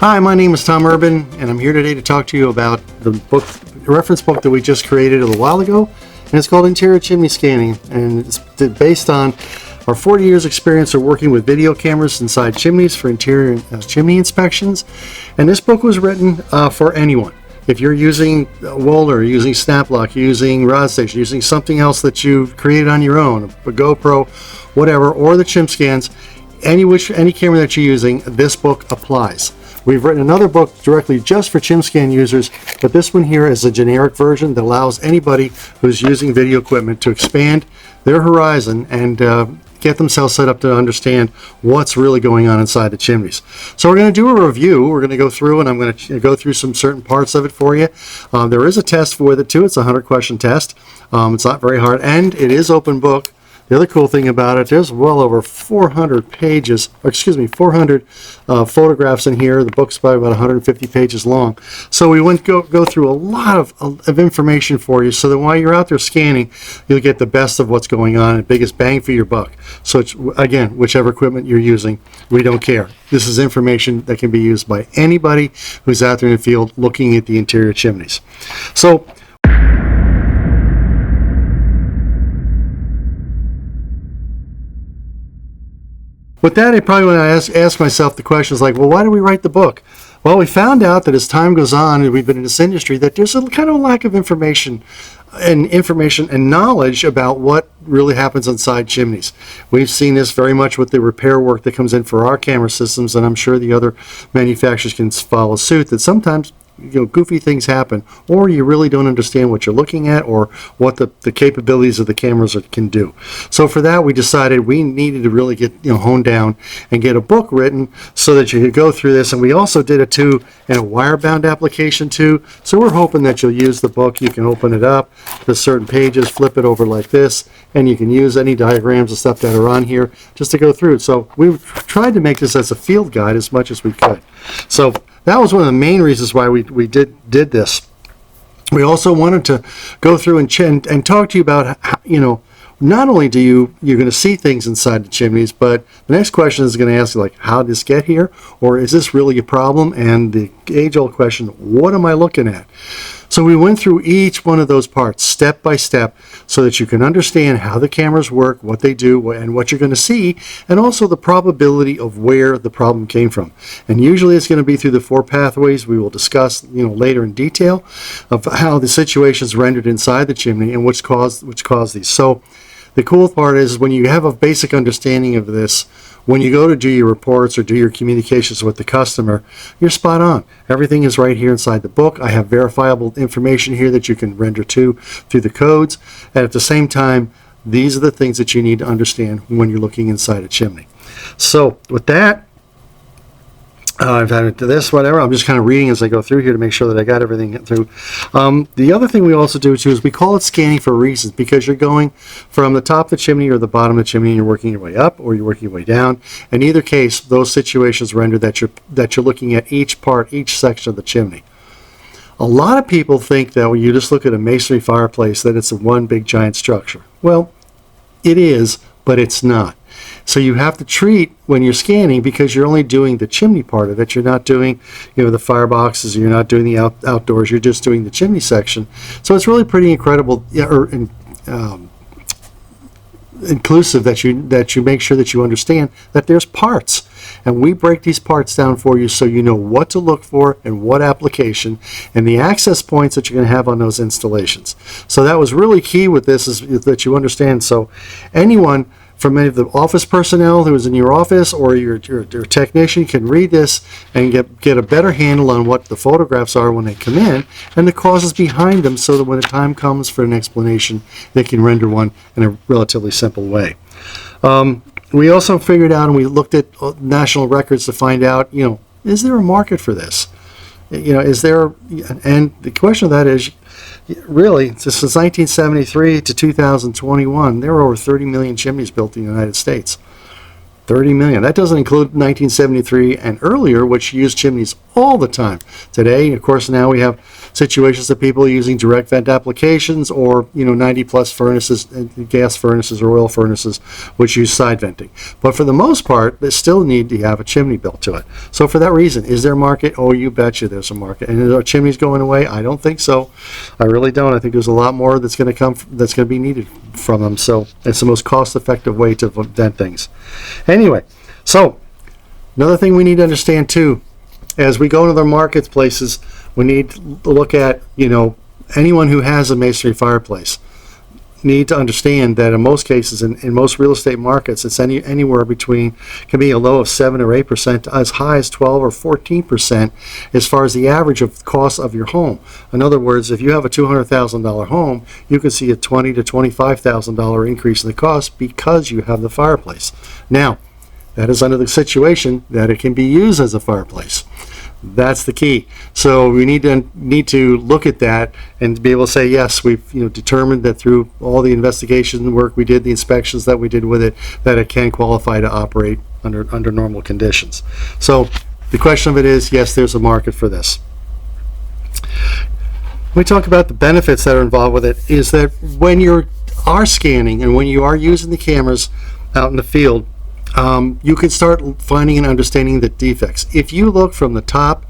Hi, my name is Tom Urban, and I'm here today to talk to you about the reference book that we just created a little while ago, and it's called Interior Chimney Scanning, and it's based on our 40 years experience of working with video cameras inside chimneys for interior chimney inspections. And this book was written for anyone. If you're using Wohler, using Snap-Lock, using Rod Station, using something else that you've created on your own, a GoPro, whatever, or the Chim-Scans, any camera that you're using, this book applies. We've written another book directly just for Chim-Scan users, but this one here is a generic version that allows anybody who's using video equipment to expand their horizon and get themselves set up to understand what's really going on inside the chimneys. So we're going to do a review. We're going to go through, and I'm going to go through some certain parts of it for you. There is a test with it too. It's a 100-question test. It's not very hard, and it is open book. The other cool thing about it, there's well over 400 pages, or excuse me, 400 photographs in here. The book's probably about 150 pages long. So we went go through a lot of information for you, so that while you're out there scanning, you'll get the best of what's going on and biggest bang for your buck. So it's, again, whichever equipment you're using, we don't care. This is information that can be used by anybody who's out there in the field looking at the interior chimneys. So with that, I probably want to ask myself the questions like, well, why did we write the book? Well, we found out that as time goes on and we've been in this industry, that there's a kind of a lack of information and knowledge about what really happens inside chimneys. We've seen this very much with the repair work that comes in for our camera systems, and I'm sure the other manufacturers can follow suit, that sometimes goofy things happen, or you really don't understand what you're looking at or what the capabilities of the cameras can do. So for that, we decided we needed to really get honed down and get a book written so that you could go through this. And we also did it too in a wire-bound application too. So we're hoping that you'll use the book. You can open it up to certain pages, flip it over like this, and you can use any diagrams and stuff that are on here just to go through it. So we tried to make this as a field guide as much as we could. So that was one of the main reasons why we did this. We also wanted to go through and talk to you about how, not only you're going to see things inside the chimneys, but the next question is going to ask you, like, how did this get here? Or is this really a problem? And the age-old question, what am I looking at? So we went through each one of those parts step by step so that you can understand how the cameras work, what they do, and what you're going to see, and also the probability of where the problem came from. And usually it's going to be through the 4 pathways we will discuss later in detail of how the situation's rendered inside the chimney and which caused these. So the cool part is when you have a basic understanding of this, when you go to do your reports or do your communications with the customer, you're spot on. Everything is right here inside the book. I have verifiable information here that you can render to through the codes. And at the same time, these are the things that you need to understand when you're looking inside a chimney. So with that, I've had it to this, whatever. I'm just kind of reading as I go through here to make sure that I got everything through. The other thing we also do too is we call it scanning for reasons, because you're going from the top of the chimney or the bottom of the chimney and you're working your way up or you're working your way down. In either case, those situations render that you're looking at each part, each section of the chimney. A lot of people think that when you just look at a masonry fireplace that it's a one big giant structure. Well, it is, but it's not. So you have to treat when you're scanning, because you're only doing the chimney part of it. You're not doing, the fireboxes. You're not doing the outdoors. You're just doing the chimney section. So it's really pretty incredible, inclusive that you make sure that you understand that there's parts, and we break these parts down for you so you know what to look for and what application and the access points that you're going to have on those installations. So that was really key with this, is that you understand. So anyone from any of the office personnel who is in your office or your technician can read this and get a better handle on what the photographs are when they come in and the causes behind them, so that when the time comes for an explanation, they can render one in a relatively simple way. We also figured out, and we looked at national records to find out, is there a market for this? Is there, and the question of that is, really, since 1973 to 2021, there were over 30 million chimneys built in the United States. 30 million. That doesn't include 1973 and earlier, which used chimneys all the time. Today, of course, now we have situations of people using direct vent applications or 90 plus furnaces, gas furnaces or oil furnaces, which use side venting. But for the most part, they still need to have a chimney built to it. So for that reason, is there a market? Oh, you betcha there's a market. And are chimneys going away? I don't think so. I really don't. I think there's a lot more that's going to be needed from them. So it's the most cost-effective way to vent things. Anyway, so another thing we need to understand too, as we go into the marketplaces, we need to look at, anyone who has a masonry fireplace need to understand that in most cases, in most real estate markets, it's anywhere between, can be a low of 7 or 8% to as high as 12 or 14% as far as the average of cost of your home. In other words, if you have a $200,000 home, you can see a $20,000 to $25,000 increase in the cost because you have the fireplace. Now, that is under the situation that it can be used as a fireplace. That's the key. So we need to look at that and be able to say, yes, we've determined that through all the investigation work we did, the inspections that we did with it, that it can qualify to operate under normal conditions. So the question of it is, yes, there's a market for this. When we talk about the benefits that are involved with it, is that when you are scanning and when you are using the cameras out in the field, you can start finding and understanding the defects. If you look from the top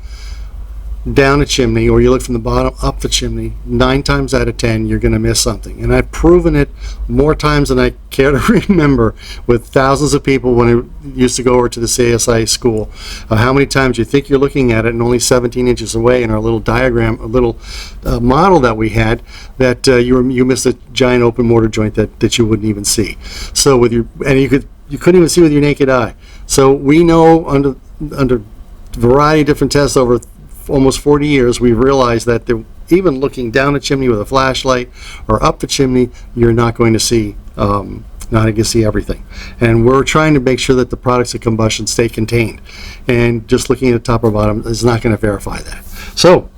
down a chimney or you look from the bottom up the chimney, 9 times out of 10 you're going to miss something. And I've proven it more times than I care to remember with thousands of people when I used to go over to the CSI school. How many times you think you're looking at it and only 17 inches away in our little diagram, a little model that we had, that you missed a giant open mortar joint that you wouldn't even see. So with you couldn't even see with your naked eye. So we know under a variety of different tests over almost 40 years, we've realized that even looking down a chimney with a flashlight or up the chimney, you're not going to see everything. And we're trying to make sure that the products of combustion stay contained. And just looking at the top or bottom is not going to verify that. So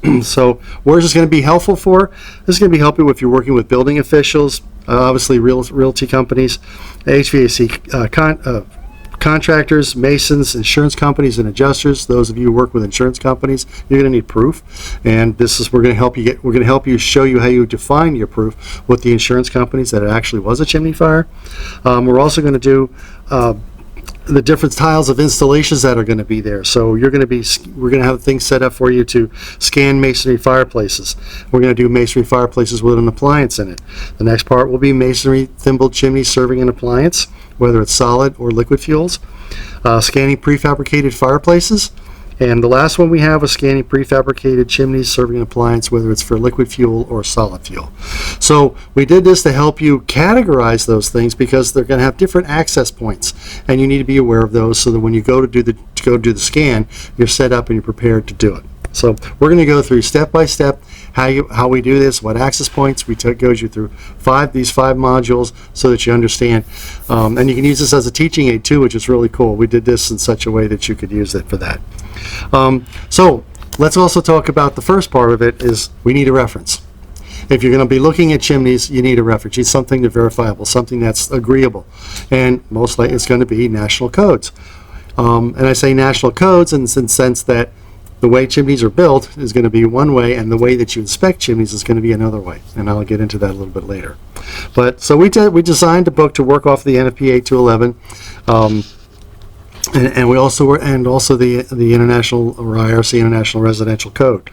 where is this going to be helpful for? This is going to be helpful if you're working with building officials, obviously realty companies, HVAC contractors, masons, insurance companies, and adjusters. Those of you who work with insurance companies, you're going to need proof, and we're going to help you show you how you define your proof with the insurance companies that it actually was a chimney fire. We're also going to do the different styles of installations that are going to be there. So we're going to have things set up for you to scan masonry fireplaces. We're going to do masonry fireplaces with an appliance in it. The next part will be masonry thimble chimneys serving an appliance, whether it's solid or liquid fuels. Scanning prefabricated fireplaces. And the last one we have is scanning prefabricated chimneys serving an appliance, whether it's for liquid fuel or solid fuel. So we did this to help you categorize those things because they're going to have different access points, and you need to be aware of those so that when you go to do the scan, you're set up and you're prepared to do it. So we're going to go through step by step how we do this, what access points. We goes you through these five modules so that you understand. And you can use this as a teaching aid too, which is really cool. We did this in such a way that you could use it for that. So let's also talk about the first part of it is we need a reference. If you're going to be looking at chimneys, you need a reference. You need something that's verifiable, something that's agreeable. And most likely it's going to be national codes. And I say national codes in the sense that the way chimneys are built is going to be one way, and the way that you inspect chimneys is going to be another way. And I'll get into that a little bit later. But so we designed a book to work off the NFPA 211, and we also the International or IRC International Residential Code.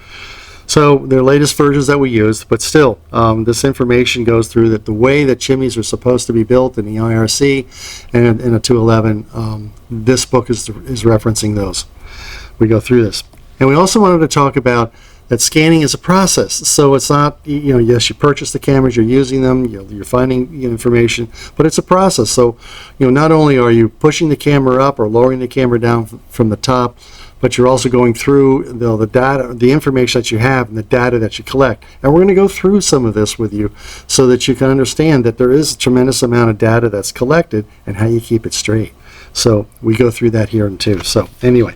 So they're latest versions that we used, but still, this information goes through that the way that chimneys are supposed to be built in the IRC and in a 211. This book is referencing those. We go through this. And we also wanted to talk about that scanning is a process. So it's not, yes, you purchase the cameras, you're using them, you're finding information, but it's a process. So, not only are you pushing the camera up or lowering the camera down from the top, but you're also going through the data, the information that you have and the data that you collect. And we're going to go through some of this with you so that you can understand that there is a tremendous amount of data that's collected and how you keep it straight. So we go through that here too. So anyway,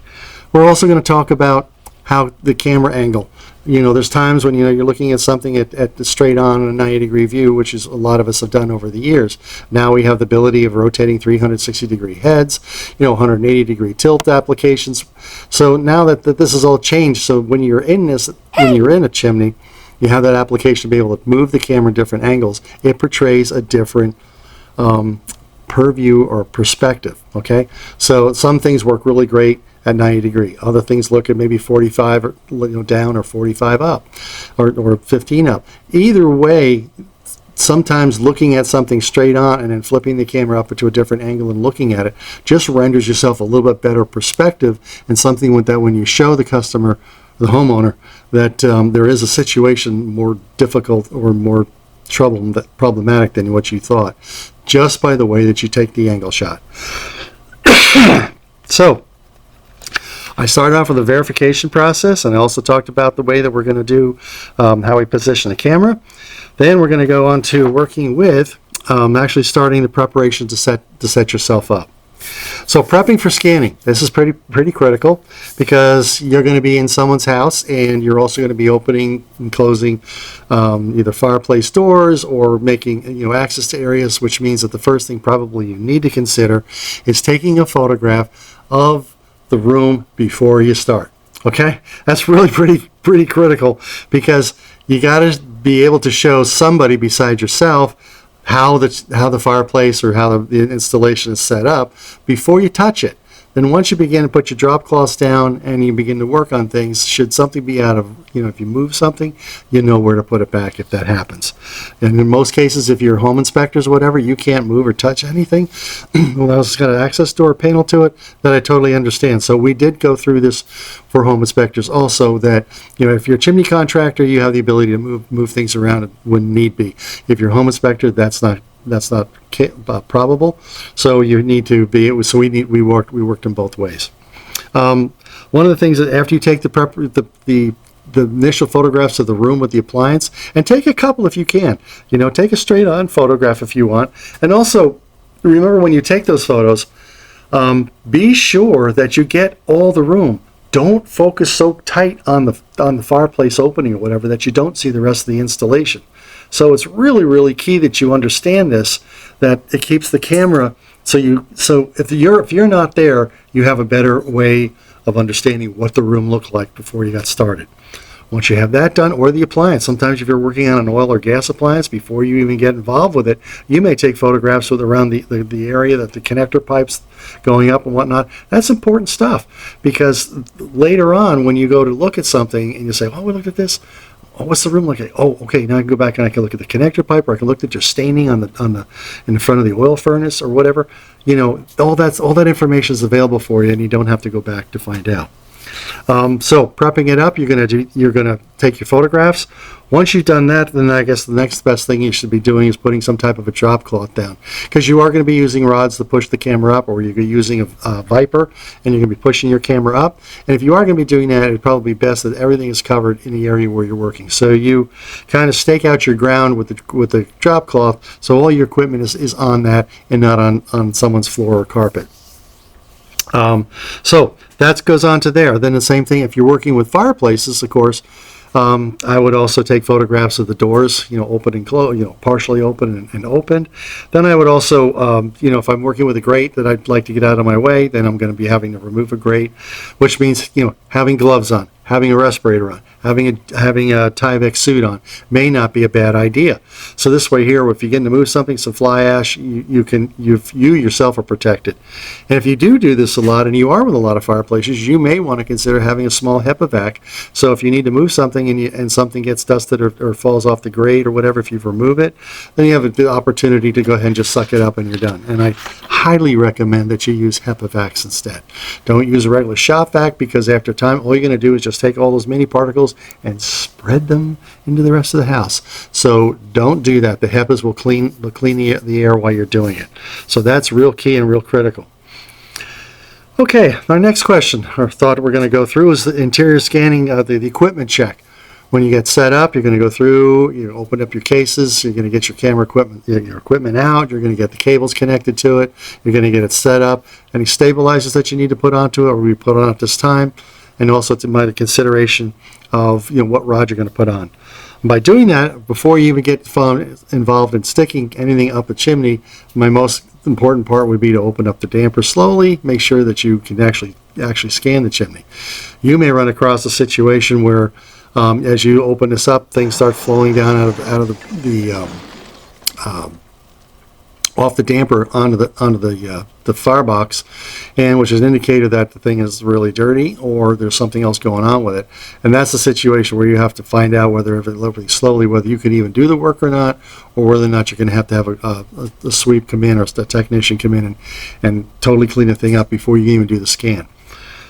we're also going to talk about how the camera angle. There's times when you're looking at something at the straight on a 90-degree view, which is a lot of us have done over the years. Now we have the ability of rotating 360-degree heads, 180-degree tilt applications. So now that this is all changed, so when you're in a chimney, you have that application to be able to move the camera different angles. It portrays a different purview or perspective, okay? So some things work really great at 90 degree. Other things look at maybe 45 or down, or 45 up, or 15 up. Either way, sometimes looking at something straight on and then flipping the camera up into a different angle and looking at it just renders yourself a little bit better perspective, and something with that when you show the customer, the homeowner, that there is a situation more difficult or more problematic than what you thought, just by the way that you take the angle shot. So I started off with a verification process, and I also talked about the way that we're going to do how we position the camera. Then we're going to go on to working with actually starting the preparation to set yourself up. So prepping for scanning, this is pretty critical, because you're going to be in someone's house, and you're also going to be opening and closing either fireplace doors or making access to areas, which means that the first thing probably you need to consider is taking a photograph of the room before you start. Okay, that's really pretty critical, because you got to be able to show somebody besides yourself how the fireplace or how the installation is set up before you touch it. Then once you begin to put your drop cloths down and you begin to work on things, should something be out of, if you move something, you know where to put it back if that happens. And in most cases, if you're home inspectors or whatever, you can't move or touch anything. Well, it's got an access door panel to it, that I totally understand. So we did go through this for home inspectors also, that if you're a chimney contractor, you have the ability to move things around when need be. If you're a home inspector, that's not probable. So you need to be. So we worked in both ways. One of the things that after you take the initial photographs of the room with the appliance, and take a couple if you can. Take a straight on photograph if you want, and also remember when you take those photos, be sure that you get all the room. Don't focus so tight on the fireplace opening or whatever that you don't see the rest of the installation. So it's really key that you understand this, that it keeps the camera, so if you're not there, you have a better way of understanding what the room looked like before you got started. Once you have that done, or the appliance, sometimes if you're working on an oil or gas appliance, before you even get involved with it, you may take photographs with around the area that the connector pipes going up and whatnot. That's important stuff, because later on when you go to look at something and you say, oh, we looked at this. Oh, what's the room like? Oh, okay. Now I can go back and I can look at the connector pipe, or I can look at your staining in the front of the oil furnace or whatever. All that information is available for you, and you don't have to go back to find out. So prepping it up, you're gonna take your photographs. Once you've done that, then I guess the next best thing you should be doing is putting some type of a drop cloth down, because you are going to be using rods to push the camera up, or you're using a Viper and you're going to be pushing your camera up. And if you are going to be doing that, it'd probably be best that everything is covered in the area where you're working. So you kind of stake out your ground with the drop cloth, so all your equipment is on that and not on someone's floor or carpet. So that goes on to there. Then the same thing if you're working with fireplaces, of course. I would also take photographs of the doors, open and close, partially open and opened. Then I would also, if I'm working with a grate that I'd like to get out of my way, then I'm going to be having to remove a grate, which means, having gloves on, having a respirator on, having a Tyvek suit on may not be a bad idea. So this way here, if you get to move something, some fly ash, you yourself are protected. And if you do this a lot, and you are with a lot of fireplaces, you may want to consider having a small HEPA vac. So if you need to move something and something gets dusted or falls off the grate or whatever, if you remove it, then you have the opportunity to go ahead and just suck it up and you're done. And I highly recommend that you use HEPA vacs instead. Don't use a regular shop vac, because after time, all you're going to do is just take all those mini particles and spread them into the rest of the house. So don't do that. The HEPAs will clean the air while you're doing it. So that's real key and real critical. Okay, our next question or thought we're going to go through is the interior scanning, the equipment check. When you get set up, you're going to go through, you open up your cases, you're going to get your camera equipment, your equipment out, you're going to get the cables connected to it, you're going to get it set up, any stabilizers that you need to put onto it or we put on at this time, and also to my consideration of what rod you're going to put on. And by doing that, before you even get involved in sticking anything up a chimney, my most important part would be to open up the damper slowly, make sure that you can actually scan the chimney. You may run across a situation where As you open this up, things start flowing down out of off the damper onto the firebox, and which is an indicator that the thing is really dirty or there's something else going on with it. And that's the situation where you have to find out whether slowly whether you can even do the work or not, or whether or not you're going to have a sweep come in or a technician come in and totally clean the thing up before you even do the scan.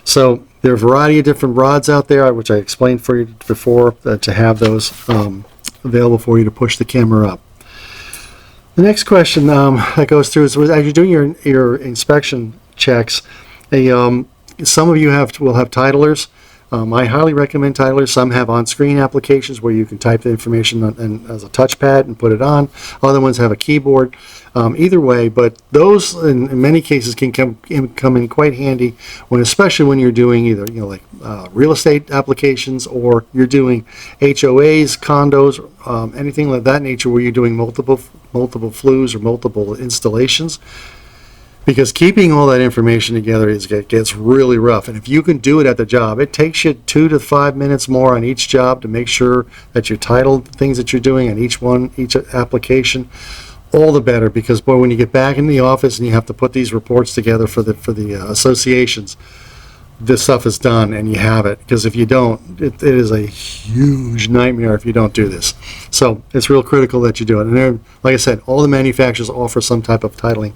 So there are a variety of different rods out there, which I explained for you before, to have those available for you to push the camera up. The next question that goes through is, as you're doing your inspection checks, some of you will have titlers. I highly recommend titlers. Some have on-screen applications where you can type the information as a touchpad and put it on. Other ones have a keyboard. Either way, but those in many cases can come in quite handy especially when you're doing either like real estate applications, or you're doing HOAs, condos, anything like that nature where you're doing multiple flues or multiple installations. Because keeping all that information together gets really rough. And if you can do it at the job, it takes you 2 to 5 minutes more on each job to make sure that you titled the things that you're doing on each application. All the better, because boy, when you get back in the office and you have to put these reports together for the associations, this stuff is done and you have it. Because if you don't, it is a huge nightmare if you don't do this. So it's real critical that you do it. And like I said, all the manufacturers offer some type of titling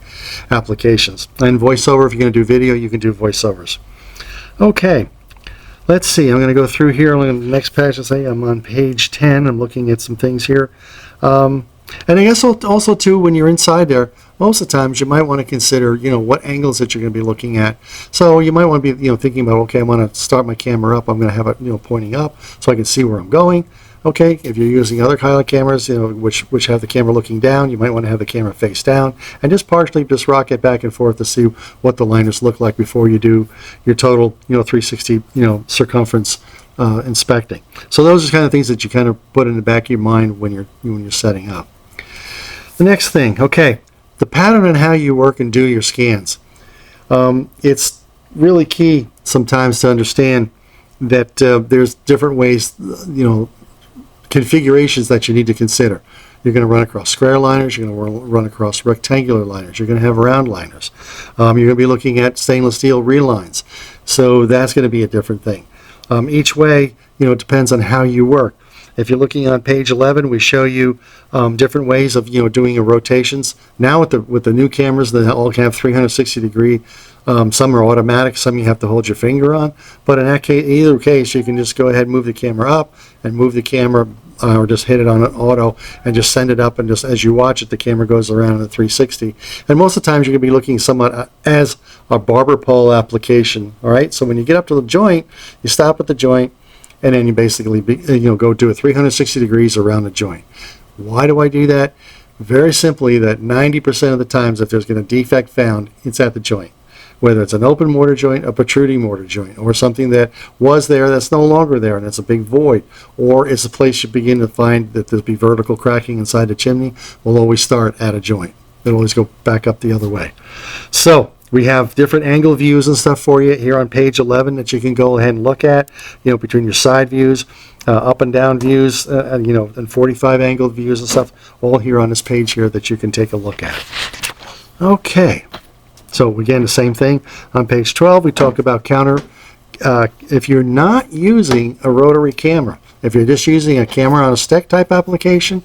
applications. And voiceover, if you're going to do video, you can do voiceovers. Okay, let's see. I'm going to go through here on the next page and say I'm on page 10. I'm looking at some things here. And I guess also too, when you're inside there, most of the times you might want to consider, what angles that you're going to be looking at. So you might want to be, thinking about, okay, I want to start my camera up. I'm going to have it, pointing up so I can see where I'm going. Okay, if you're using other kind of cameras, which have the camera looking down, you might want to have the camera face down and just rock it back and forth to see what the liners look like before you do your total, 360, circumference inspecting. So those are kind of things that you kind of put in the back of your mind when you're setting up. The next thing, okay, the pattern on how you work and do your scans. It's really key sometimes to understand that there's different ways, configurations that you need to consider. You're going to run across square liners, you're going to run across rectangular liners, you're going to have round liners. You're going to be looking at stainless steel relines. So that's going to be a different thing. Each way, it depends on how you work. If you're looking on page 11, we show you different ways of doing your rotations. Now with the new cameras, they all can have 360 degree. Some are automatic, some you have to hold your finger on. But in either case, you can just go ahead and move the camera up and move the camera, or just hit it on an auto and just send it up, and just as you watch it, the camera goes around in the 360. And most of the times you're going to be looking somewhat as a barber pole application. All right, so when you get up to the joint, you stop at the joint, and then you basically go do a 360 degrees around the joint. Why do I do that? Very simply, that 90% of the times if there's going to defect found, it's at the joint. Whether it's an open mortar joint, a protruding mortar joint, or something that was there that's no longer there and it's a big void, or it's a place you begin to find that there'll be vertical cracking inside the chimney, we'll always start at a joint. It'll always go back up the other way. So we have different angle views and stuff for you here on page 11 that you can go ahead and look at, between your side views, up and down views, and 45 angle views and stuff, all here on this page here that you can take a look at. Okay, so again, the same thing. On page 12, we talk about counter. If you're not using a rotary camera, if you're just using a camera on a stick type application,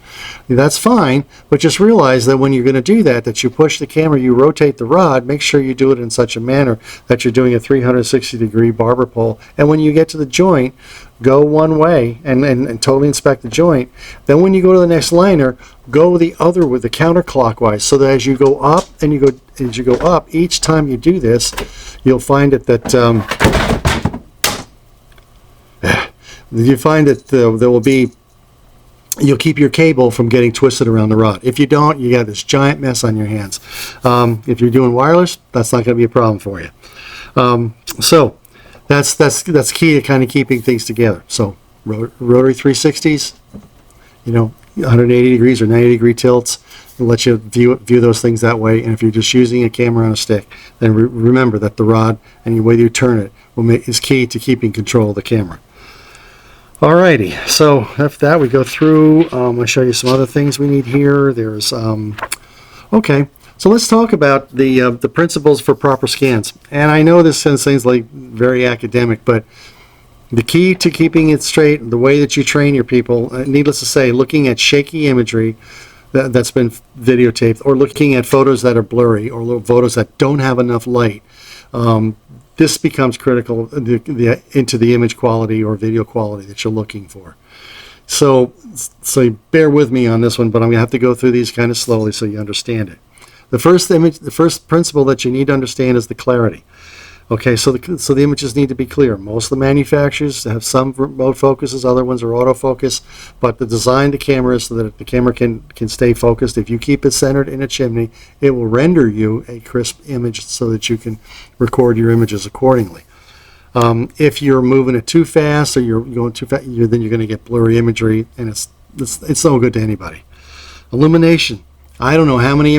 that's fine, but just realize that when you're going to do that, that you push the camera, you rotate the rod, make sure you do it in such a manner that you're doing a 360 degree barber pole, and when you get to the joint, go one way and totally inspect the joint. Then when you go to the next liner, go the other with the counterclockwise, so that as you go up and as you go up, each time you do this, you'll find there will be, you'll keep your cable from getting twisted around the rod. If you don't, you got this giant mess on your hands. If you're doing wireless, that's not going to be a problem for you. So that's key to kind of keeping things together. So rotary 360s, 180 degrees or 90 degree tilts, and let you view those things that way. And if you're just using a camera on a stick, then remember that the rod and the way you turn it is key to keeping control of the camera. Alrighty, so after that we go through, I'll show you some other things we need here. There's, okay, so let's talk about the principles for proper scans. And I know this seems like very academic, but the key to keeping it straight, the way that you train your people, needless to say, looking at shaky imagery that's been videotaped, or looking at photos that are blurry, or photos that don't have enough light, this becomes critical into the image quality or video quality that you're looking for. So bear with me on this one, but I'm going to have to go through these kind of slowly so you understand it. The first principle that you need to understand is the clarity. Okay, so the images need to be clear. Most of the manufacturers have some remote focuses, other ones are autofocus, but the design the camera is so that the camera can stay focused. If you keep it centered in a chimney, it will render you a crisp image so that you can record your images accordingly. If you're moving it too fast or you're going too fast, then you're going to get blurry imagery, and it's no good to anybody. Illumination. I don't know how many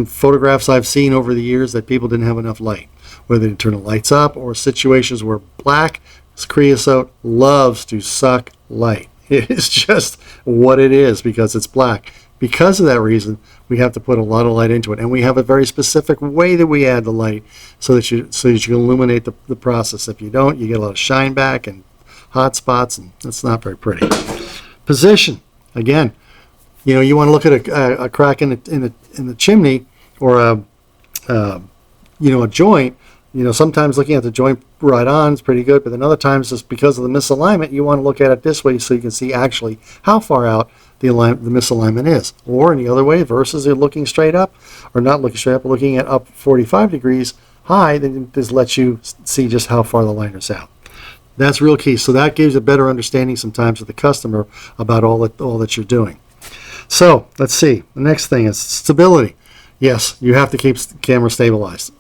photographs I've seen over the years that people didn't have enough light, whether they turn the lights up or situations where black creosote loves to suck light. It is just what it is because it's black. Because of that reason, we have to put a lot of light into it, and we have a very specific way that we add the light so that you can illuminate the process. If you don't, you get a lot of shine back and hot spots, and that's not very pretty. Position. Again, you want to look at a crack in the chimney or a joint. Sometimes looking at the joint right on is pretty good, but then other times, just because of the misalignment, you want to look at it this way so you can see actually how far out the misalignment is. Or in the other way, versus you're looking straight up, or not looking straight up, but looking at up 45 degrees high, then this lets you see just how far the liner's out. That's real key. So that gives a better understanding sometimes of the customer about all that you're doing. So let's see. The next thing is stability. Yes, you have to keep the camera stabilized.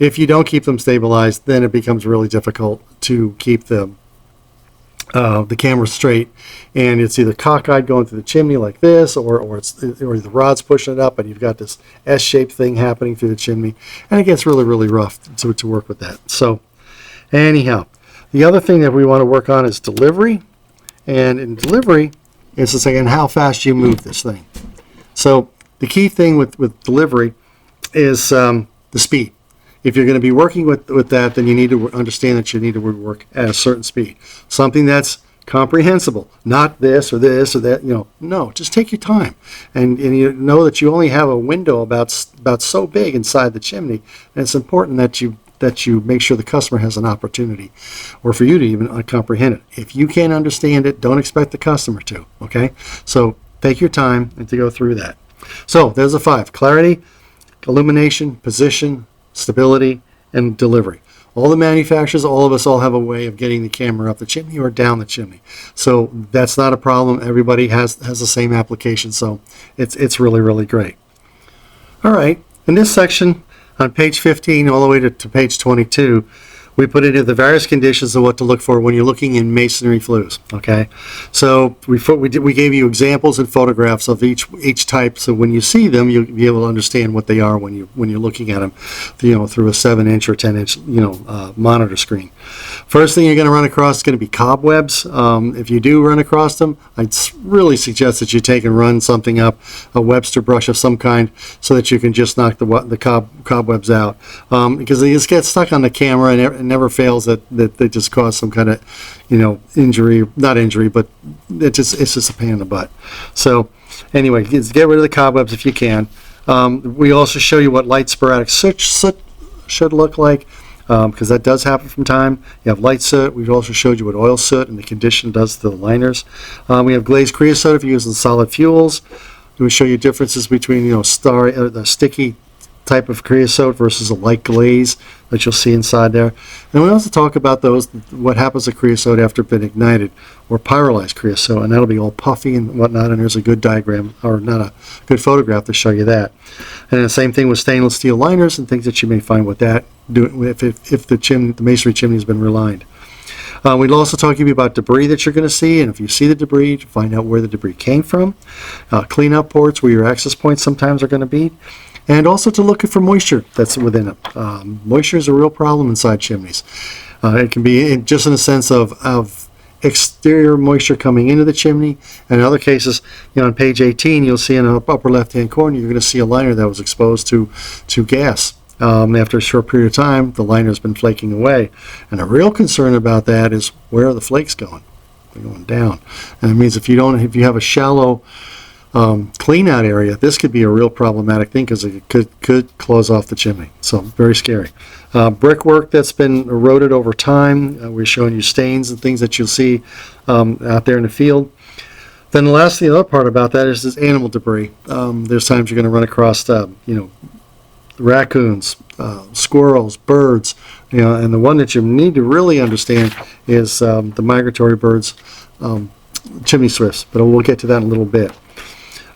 If you don't keep them stabilized, then it becomes really difficult to keep the camera straight, and it's either cockeyed going through the chimney like this, or the rod's pushing it up, and you've got this S-shaped thing happening through the chimney, and it gets really, really rough to work with that. So anyhow, the other thing that we want to work on is delivery, and in delivery, it's just again how fast you move this thing. So the key thing with delivery is the speed. If you're going to be working with that, then you need to understand that you need to work at a certain speed. Something that's comprehensible, not this or that. No, just take your time, and you know that you only have a window about so big inside the chimney, and it's important that you make sure the customer has an opportunity, or for you to even comprehend it. If you can't understand it, don't expect the customer to. Okay, so take your time and to go through that. So there's the 5: clarity, illumination, position, stability, and delivery. All the manufacturers, all of us all have a way of getting the camera up the chimney or down the chimney. So that's not a problem. Everybody has the same application, so it's really, really great. All right, in this section on page 15 all the way to page 22, we put into the various conditions of what to look for when you're looking in masonry flues. Okay, so we gave you examples and photographs of each type, so when you see them, you'll be able to understand what they are when you're looking at them, through a 7-inch or 10-inch monitor screen. First thing you're going to run across is going to be cobwebs. If you do run across them, I'd really suggest that you take and run something up, a Webster brush of some kind, so that you can just knock the cobwebs out, because they just get stuck on the camera, and it never fails that they just cause some kind of injury, not injury, but it's just a pain in the butt. So anyway, get rid of the cobwebs if you can. We also show you what light sporadic soot should look like, because that does happen from time. You have light soot. We've also showed you what oil soot and the condition does to the liners. We have glazed creosote if you're using solid fuels. We show you differences between the sticky type of creosote versus a light glaze that you'll see inside there. And we also talk about what happens to creosote after it's been ignited, or pyrolyzed creosote, and that'll be all puffy and whatnot, and there's a good diagram, or not a good photograph to show you that. And the same thing with stainless steel liners and things that you may find with that, if the masonry chimney has been relined. We'd also talk to you about debris that you're going to see, and if you see the debris, find out where the debris came from. Cleanup ports where your access points sometimes are going to be. And also to look for moisture that's within it. Moisture is a real problem inside chimneys. It can be just in a sense of exterior moisture coming into the chimney. And in other cases, on page 18, you'll see in the upper left-hand corner, you're going to see a liner that was exposed to gas. After a short period of time, the liner's been flaking away. And a real concern about that is, where are the flakes going? They're going down. And it means if you have a shallow clean out area, this could be a real problematic thing, because it could close off the chimney. So very scary. Brickwork that's been eroded over time. We're showing you stains and things that you'll see out there in the field. Then the other part about that is this animal debris. There's times you're going to run across raccoons, squirrels, birds, and the one that you need to really understand is the migratory birds, chimney swifts, but we'll get to that in a little bit.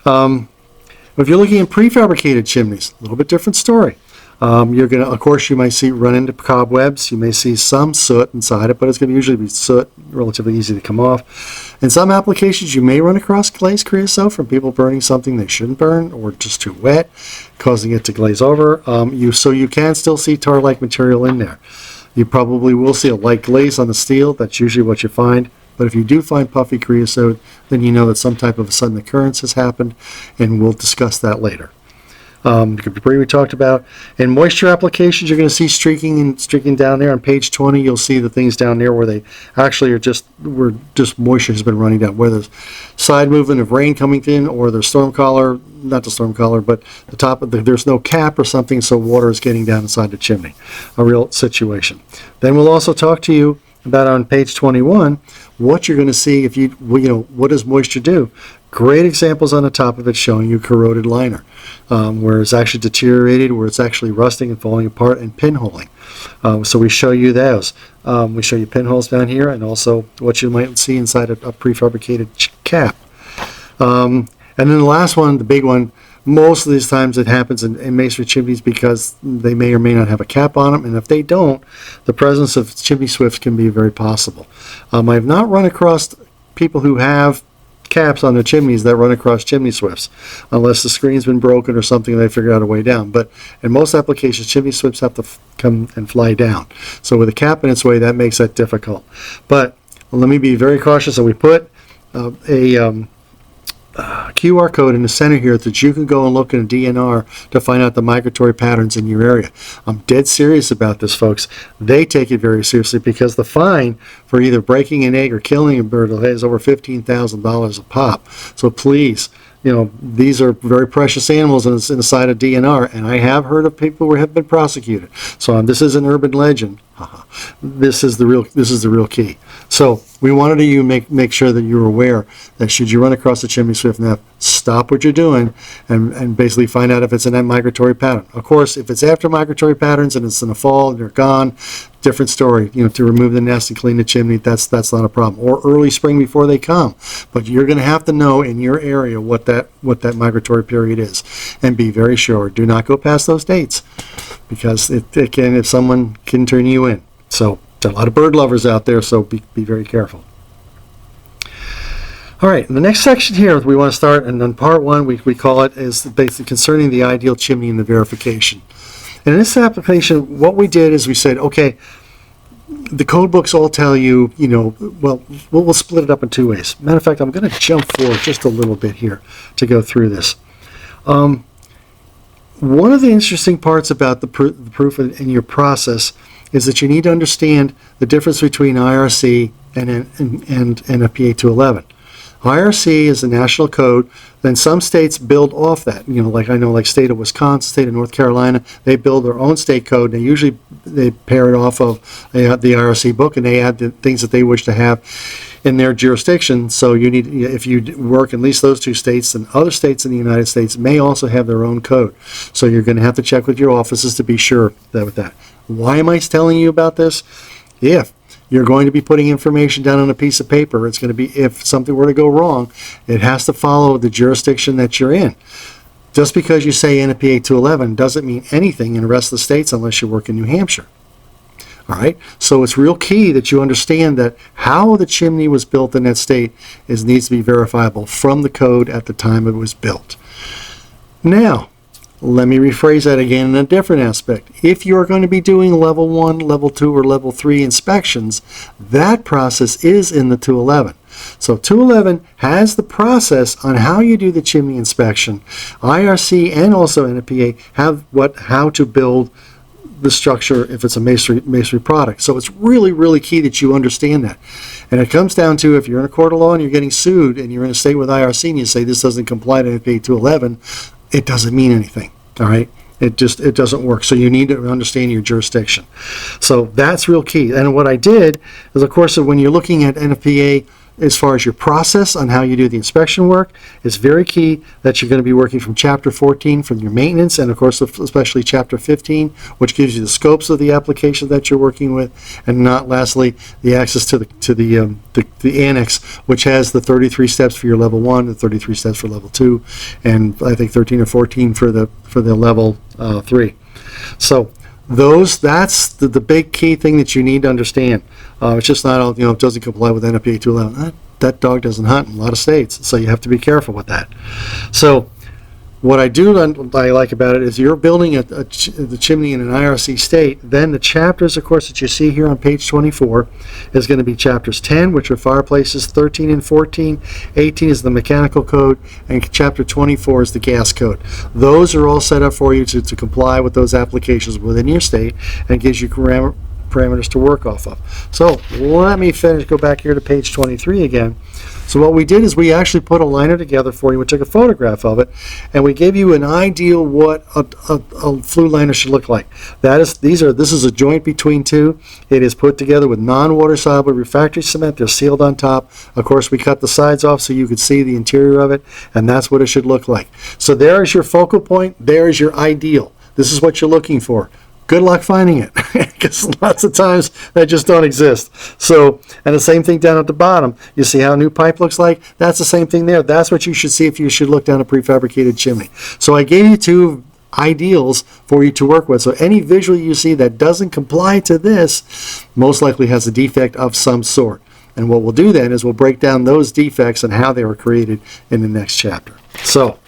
If you're looking at prefabricated chimneys, a little bit different story. You're going to, of course, you might run into cobwebs. You may see some soot inside it, but it's going to usually be soot, relatively easy to come off. In some applications, you may run across glazed creosote from people burning something they shouldn't burn, or just too wet, causing it to glaze over. So you can still see tar-like material in there. You probably will see a light glaze on the steel. That's usually what you find. But if you do find puffy creosote, then you know that some type of a sudden occurrence has happened, and we'll discuss that later. Debris we talked about. In moisture applications, you're going to see streaking down there. On page 20, you'll see the things down there where they actually are where moisture has been running down, where there's side movement of rain coming in, or there's storm collar, not the storm collar, but the top of there's no cap or something, so water is getting down inside the chimney. A real situation. Then we'll also talk to you about, on page 21, what you're going to see if what does moisture do? Great examples on the top of it showing you corroded liner, where it's actually deteriorated, where it's actually rusting and falling apart, and pinholing. So we show you those. We show you pinholes down here, and also what you might see inside a prefabricated cap. And then the last one, the big one, most of these times it happens in masonry chimneys because they may or may not have a cap on them, and if they don't, the presence of chimney swifts can be very possible. I've not run across people who have caps on their chimneys that run across chimney swifts, unless the screen's been broken or something and they figure out a way down. But in most applications, chimney swifts have to come and fly down. So with a cap in its way, that makes that difficult. But let me be very cautious. So we put a QR code in the center here that you can go and look in a DNR to find out the migratory patterns in your area. I'm dead serious about this, folks. They take it very seriously, because the fine for either breaking an egg or killing a bird is over $15,000 a pop. So please, these are very precious animals, and it's inside a DNR, and I have heard of people who have been prosecuted. So this is an urban legend. This is the real key. So we wanted you make sure that you're aware that should you run across a chimney swift net, stop what you're doing and basically find out if it's in that migratory pattern. Of course, if it's after migratory patterns and it's in the fall and they're gone, different story. To remove the nest and clean the chimney, that's not a problem. Or early spring before they come. But you're going to have to know in your area what that migratory period is, and be very sure. Do not go past those dates, because it can, if someone can turn you in. So there's a lot of bird lovers out there, so be very careful. All right, the next section here we want to start, and on part one we call it, is basically concerning the ideal chimney and the verification. And in this application, what we did is we said, okay, the code books all tell you, well, we'll split it up in two ways. Matter of fact, I'm going to jump forward just a little bit here to go through this. One of the interesting parts about the proof in your process is that you need to understand the difference between IRC and NFPA 211. IRC is the national code. Then some states build off that. Like state of Wisconsin, state of North Carolina, they build their own state code. And they pair it off of the IRC book, and they add the things that they wish to have in their jurisdiction. So if you work in at least those two states, then other states in the United States may also have their own code. So you're going to have to check with your offices to be sure with that. Why am I telling you about this? If you're going to be putting information down on a piece of paper, it's going to be, if something were to go wrong, it has to follow the jurisdiction that you're in. Just because you say NFPA 211 doesn't mean anything in the rest of the states unless you work in New Hampshire. All right, so it's real key that you understand that how the chimney was built in that state needs to be verifiable from the code at the time it was built. Now, Let me rephrase that again in a different aspect. If you're going to be doing level 1, level 2, or level 3 inspections, that process is in the 211. So 211 has the process on how you do the chimney inspection. IRC and also NFPA have how to build the structure if it's a masonry product. So it's really, really key that you understand that. And it comes down to, if you're in a court of law and you're getting sued and you're in a state with IRC and you say this doesn't comply to NFPA 211, it doesn't mean anything. All right. It doesn't work. So you need to understand your jurisdiction. So that's real key. And what I did is, of course, when you're looking at NFPA as far as your process on how you do the inspection work, it's very key that you're going to be working from Chapter 14 for your maintenance, and of course especially Chapter 15, which gives you the scopes of the application that you're working with, and not lastly the access to the annex, which has the 33 steps for your level 1, the 33 steps for level 2, and I think 13 or 14 for the level 3. So that's the big key thing that you need to understand. It's just not all, it doesn't comply with NFPA 211. That dog doesn't hunt in a lot of states, so you have to be careful with that. So what I like about it is you're building the chimney in an IRC state. Then the chapters, of course, that you see here on page 24 is going to be chapters 10, which are fireplaces, 13 and 14. 18 is the mechanical code, and chapter 24 is the gas code. Those are all set up for you to comply with those applications within your state, and gives you parameters to work off of. So let me go back here to page 23 again. So what we did is we actually put a liner together for you. We took a photograph of it, and we gave you an ideal what a flue liner should look like. This is a joint between two. It is put together with non-water soluble refractory cement. They're sealed on top. Of course, we cut the sides off so you could see the interior of it, and that's what it should look like. So there is your focal point. There is your ideal. This is what you're looking for. Good luck finding it, because lots of times they just don't exist. So, and the same thing down at the bottom. You see how a new pipe looks like? That's the same thing there. That's what you should see if you should look down a prefabricated chimney. So I gave you two ideals for you to work with. So any visual you see that doesn't comply to this most likely has a defect of some sort. And what we'll do then is we'll break down those defects and how they were created in the next chapter. So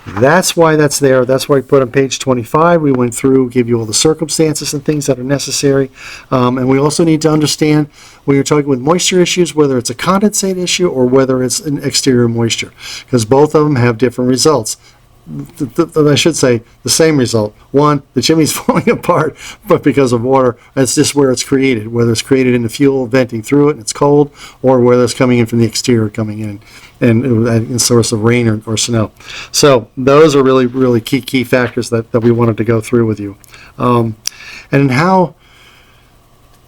that's why that's there. That's why we put on page 25. We went through, give you all the circumstances and things that are necessary. And we also need to understand when you're talking with moisture issues, whether it's a condensate issue or whether it's an exterior moisture, because both of them have different results. I should say the same result. One, the chimney's falling apart, but because of water. That's just where it's created, whether it's created in the fuel venting through it and it's cold, or whether it's coming in from the exterior coming in and a source of rain or snow. So those are really, really key factors that we wanted to go through with you. And how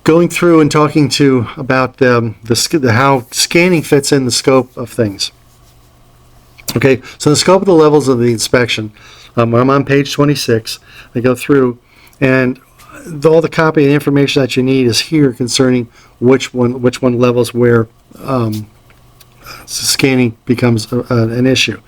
going through and talking to about how scanning fits in the scope of things. Okay, so the scope of the levels of the inspection, I'm on page 26. I go through, and all the copy and information that you need is here concerning which one levels where scanning becomes an issue.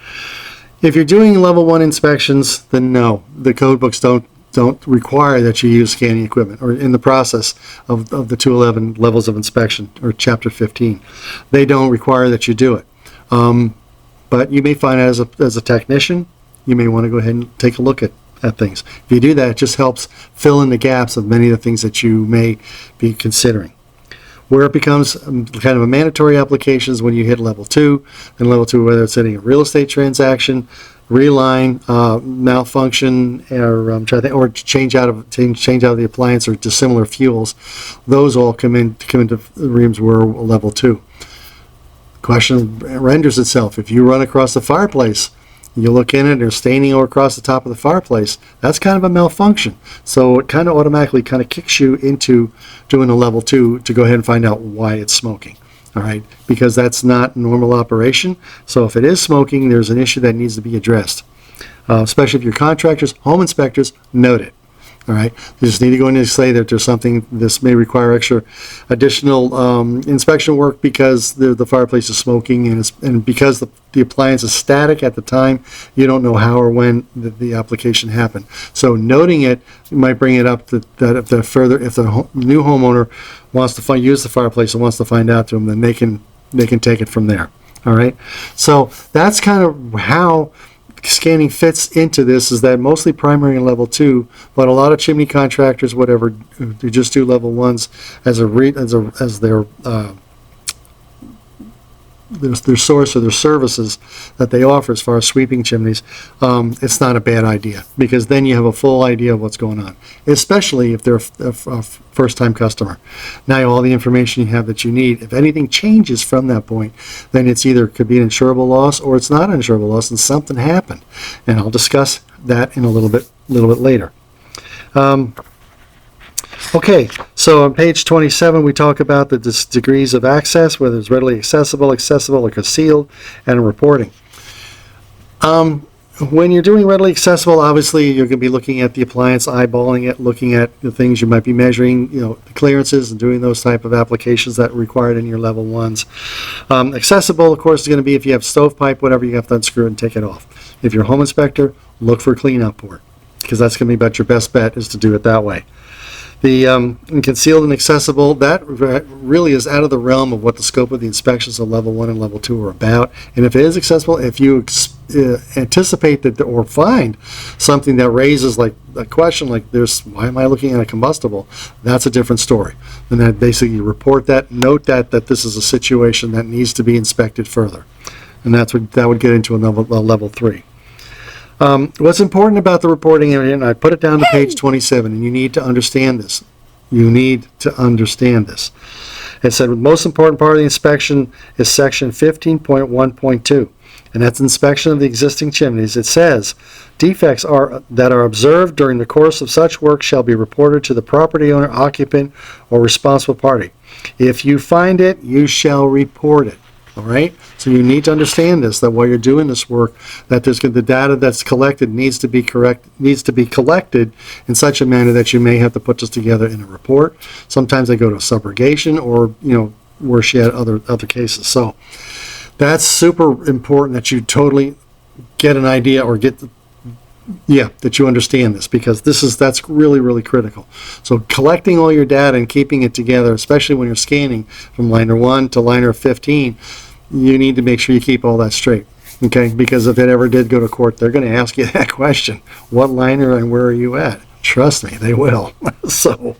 If you're doing level 1 inspections, then no, the code books don't require that you use scanning equipment, or in the process of the 211 levels of inspection, or chapter 15. They don't require that you do it. But you may find as a technician, you may want to go ahead and take a look at things. If you do that, it just helps fill in the gaps of many of the things that you may be considering. Where it becomes kind of a mandatory application is when you hit level 2. And level 2, whether it's hitting a real estate transaction, reline, malfunction, or change out of the appliance or dissimilar fuels, those all come into the rooms where level 2. Question renders itself. If you run across the fireplace, you look in it and there's staining over across the top of the fireplace, that's kind of a malfunction. So it kind of automatically kind of kicks you into doing a level 2 to go ahead and find out why it's smoking. All right, because that's not normal operation. So if it is smoking, there's an issue that needs to be addressed. Especially if you're contractors, home inspectors, note it. All right, you just need to go in and say that there's something, this may require additional inspection work because the fireplace is smoking, and because the appliance is static at the time, you don't know how or when the application happened. So noting it, you might bring it up that if the new homeowner wants to use the fireplace and wants to find out to them, then they can take it from there. All right, so that's kind of how scanning fits into this is that mostly primary and level 2, but a lot of chimney contractors, whatever, who just do level 1s as their source or their services that they offer as far as sweeping chimneys. It's not a bad idea, because then you have a full idea of what's going on, especially if they're a first-time customer. Now all the information you have that you need. If anything changes from that point, then it's either could be an insurable loss or it's not an insurable loss and something happened. And I'll discuss that in a little bit later. Okay, so on page 27 we talk about the degrees of access, whether it's readily accessible, or concealed, and reporting. When you're doing readily accessible, obviously you're going to be looking at the appliance, eyeballing it, looking at the things you might be measuring, the clearances, and doing those type of applications that are required in your level 1s. Accessible, of course, is going to be if you have stovepipe, whatever, you have to unscrew it and take it off. If you're a home inspector, look for a cleanout port, because that's going to be about your best bet is to do it that way. The concealed and accessible, that really is out of the realm of what the scope of the inspections of level 1 and level 2 are about. And if it is accessible, if you anticipate that or find something that raises like a question like why am I looking at a combustible, that's a different story. And that basically you report that, note that this is a situation that needs to be inspected further. And that would get into a level 3. What's important about the reporting area, and I put it down to page 27, and you need to understand this. You need to understand this. It said the most important part of the inspection is section 15.1.2, and that's inspection of the existing chimneys. It says, defects that are observed during the course of such work shall be reported to the property owner, occupant, or responsible party. If you find it, you shall report it. All right, so you need to understand this, that while you're doing this work, that the data that's collected needs to be collected in such a manner that you may have to put this together in a report. Sometimes they go to subrogation, or worse yet, other cases. So that's super important that you totally get an idea, or that you understand this, because that's really, really critical. So collecting all your data and keeping it together, especially when you're scanning from liner 1 to liner 15, you need to make sure you keep all that straight, okay? Because if it ever did go to court, they're going to ask you that question: what liner and where are you at? Trust me, they will. So,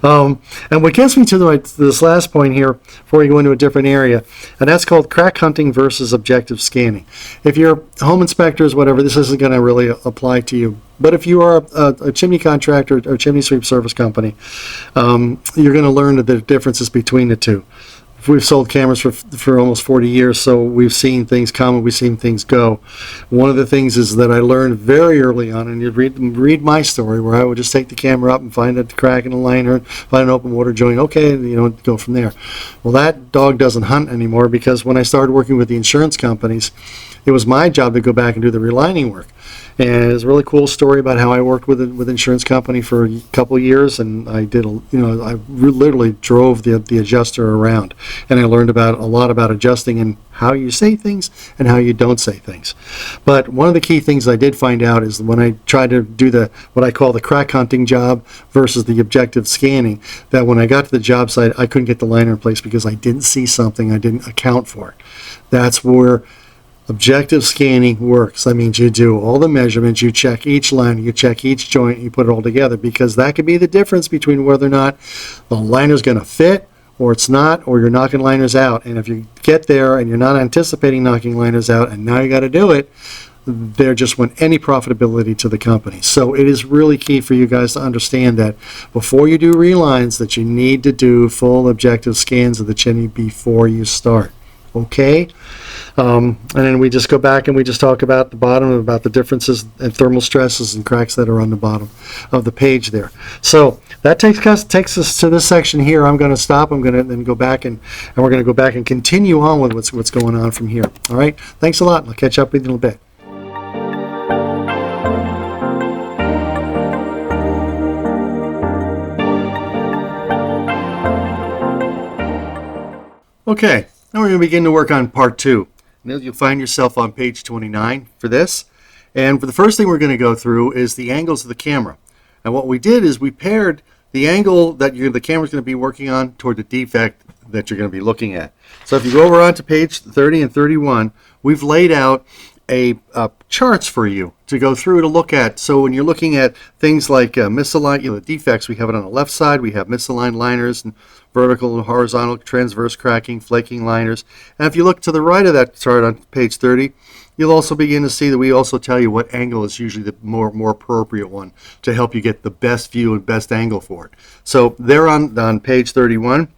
and what gets me to this last point here, before we go into a different area, and that's called crack hunting versus objective scanning. If you're home inspectors, whatever, this isn't going to really apply to you. But if you are a chimney contractor or chimney sweep service company, you're going to learn the differences between the two. We've sold cameras for almost 40 years, so we've seen things come and we've seen things go. One of the things is that I learned very early on, and you read my story, where I would just take the camera up and find a crack in the liner, find an open water joint, okay, go from there. Well, that dog doesn't hunt anymore, because when I started working with the insurance companies, it was my job to go back and do the relining work. And it's a really cool story about how I worked with insurance company for a couple of years, and I did, I literally drove the adjuster around, and I learned a lot about adjusting and how you say things and how you don't say things. But one of the key things I did find out is when I tried to do what I call the crack hunting job versus the objective scanning, that when I got to the job site, I couldn't get the liner in place because I didn't see something, I didn't account for it. That's where objective scanning works. That means you do all the measurements, you check each line, you check each joint, you put it all together, because that could be the difference between whether or not the liner's going to fit or it's not, or you're knocking liners out. And if you get there and you're not anticipating knocking liners out and now you got to do it, there just went any profitability to the company. So it is really key for you guys to understand that before you do relines, that you need to do full objective scans of the chimney before you start. Okay? And then we just go back and we just talk about the bottom, about the differences and thermal stresses and cracks that are on the bottom of the page there. So that takes us to this section here. I'm going to stop. I'm going to then go back and we're going to go back and continue on with what's going on from here. All right? Thanks a lot. I'll catch up with you in a little bit. Okay, now we're going to begin to work on part 2. Now you'll find yourself on page 29 for this. And for the first thing we're going to go through is the angles of the camera. And what we did is we paired the angle that the camera's going to be working on toward the defect that you're going to be looking at. So if you go over onto page 30 and 31, we've laid out charts for you to go through to look at. So when you're looking at things like misaligned, the defects, we have it on the left side. We have misaligned liners and vertical and horizontal transverse cracking, flaking liners. And if you look to the right of that chart on page 30, you'll also begin to see that we also tell you what angle is usually the more appropriate one to help you get the best view and best angle for it. So they're on page 31,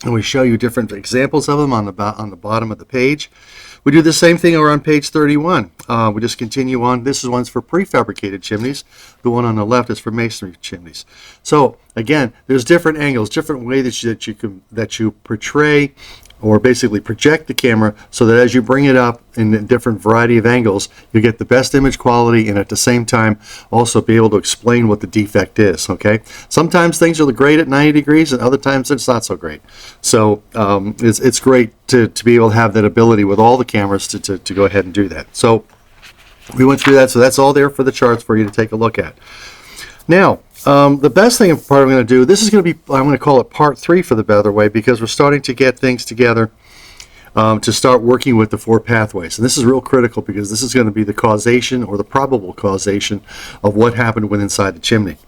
and we show you different examples of them on the bottom of the page. We do the same thing over on page 31. We just continue on. This is one's for prefabricated chimneys. The one on the left is for masonry chimneys. So again, there's different angles, different ways that you portray or basically project the camera so that as you bring it up in a different variety of angles, you get the best image quality and at the same time also be able to explain what the defect is, okay? Sometimes things are great at 90 degrees and other times it's not so great. So it's great to be able to have that ability with all the cameras to go ahead and do that. So we went through that, so that's all there for the charts for you to take a look at. Now, the best thing part I'm going to do, this is going to be, I'm going to call it part 3 for the Better Way, because we're starting to get things together to start working with the 4 pathways. And this is real critical because this is going to be the causation or the probable causation of what happened with inside the chimney.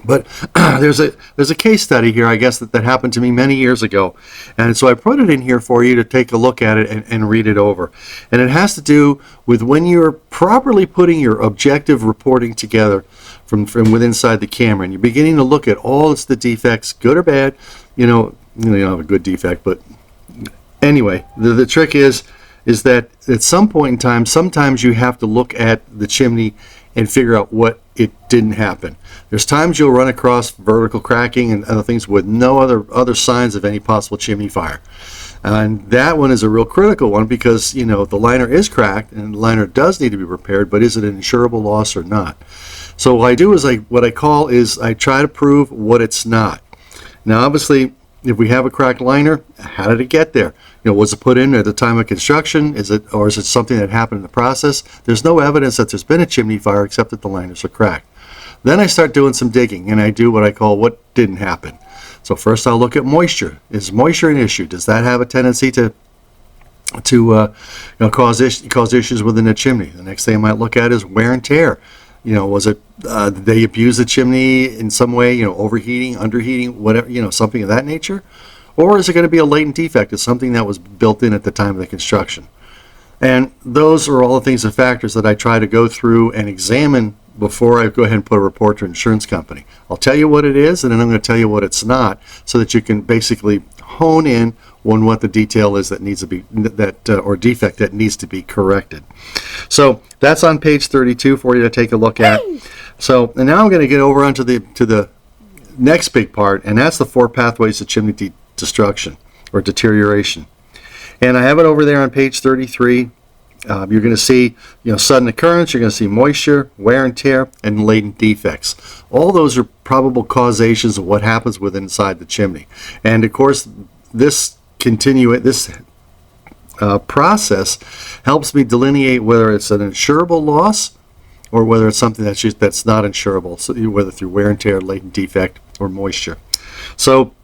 But there's a case study here, I guess, that happened to me many years ago. And so I put it in here for you to take a look at it and read it over. And it has to do with when you're properly putting your objective reporting together from within inside the camera, and you're beginning to look at all the defects, good or bad. You don't have a good defect, but anyway, the trick is that at some point in time, sometimes you have to look at the chimney and figure out what it didn't happen. There's times you'll run across vertical cracking and other things with no other signs of any possible chimney fire. And that one is a real critical one because, the liner is cracked and the liner does need to be repaired, but is it an insurable loss or not? So what I do is what I try to prove what it's not. Now, obviously, if we have a cracked liner, how did it get there? Was it put in at the time of construction? Is it something that happened in the process? There's no evidence that there's been a chimney fire except that the liners are cracked. Then I start doing some digging, and I do what I call what didn't happen. So first I'll look at moisture. Is moisture an issue? Does that have a tendency to cause issues within the chimney? The next thing I might look at is wear and tear. Was it did they abuse the chimney in some way? Overheating, underheating, whatever, something of that nature, or is it going to be a latent defect? It's something that was built in at the time of the construction. And those are all the things and factors that I try to go through and examine before I go ahead and put a report to an insurance company. I'll tell you what it is, and then I'm going to tell you what it's not, so that you can basically hone in on what the detail is that needs to be or defect that needs to be corrected. So that's on page 32 for you to take a look at. So, and now I'm going to get over onto the next big part, and that's the 4 pathways to chimney destruction or deterioration. And I have it over there on page 33. You're going to see, sudden occurrence. You're going to see moisture, wear and tear, and latent defects. All those are probable causations of what happens within inside the chimney. And of course, this process helps me delineate whether it's an insurable loss or whether it's something that's not insurable. So whether through wear and tear, latent defect, or moisture. So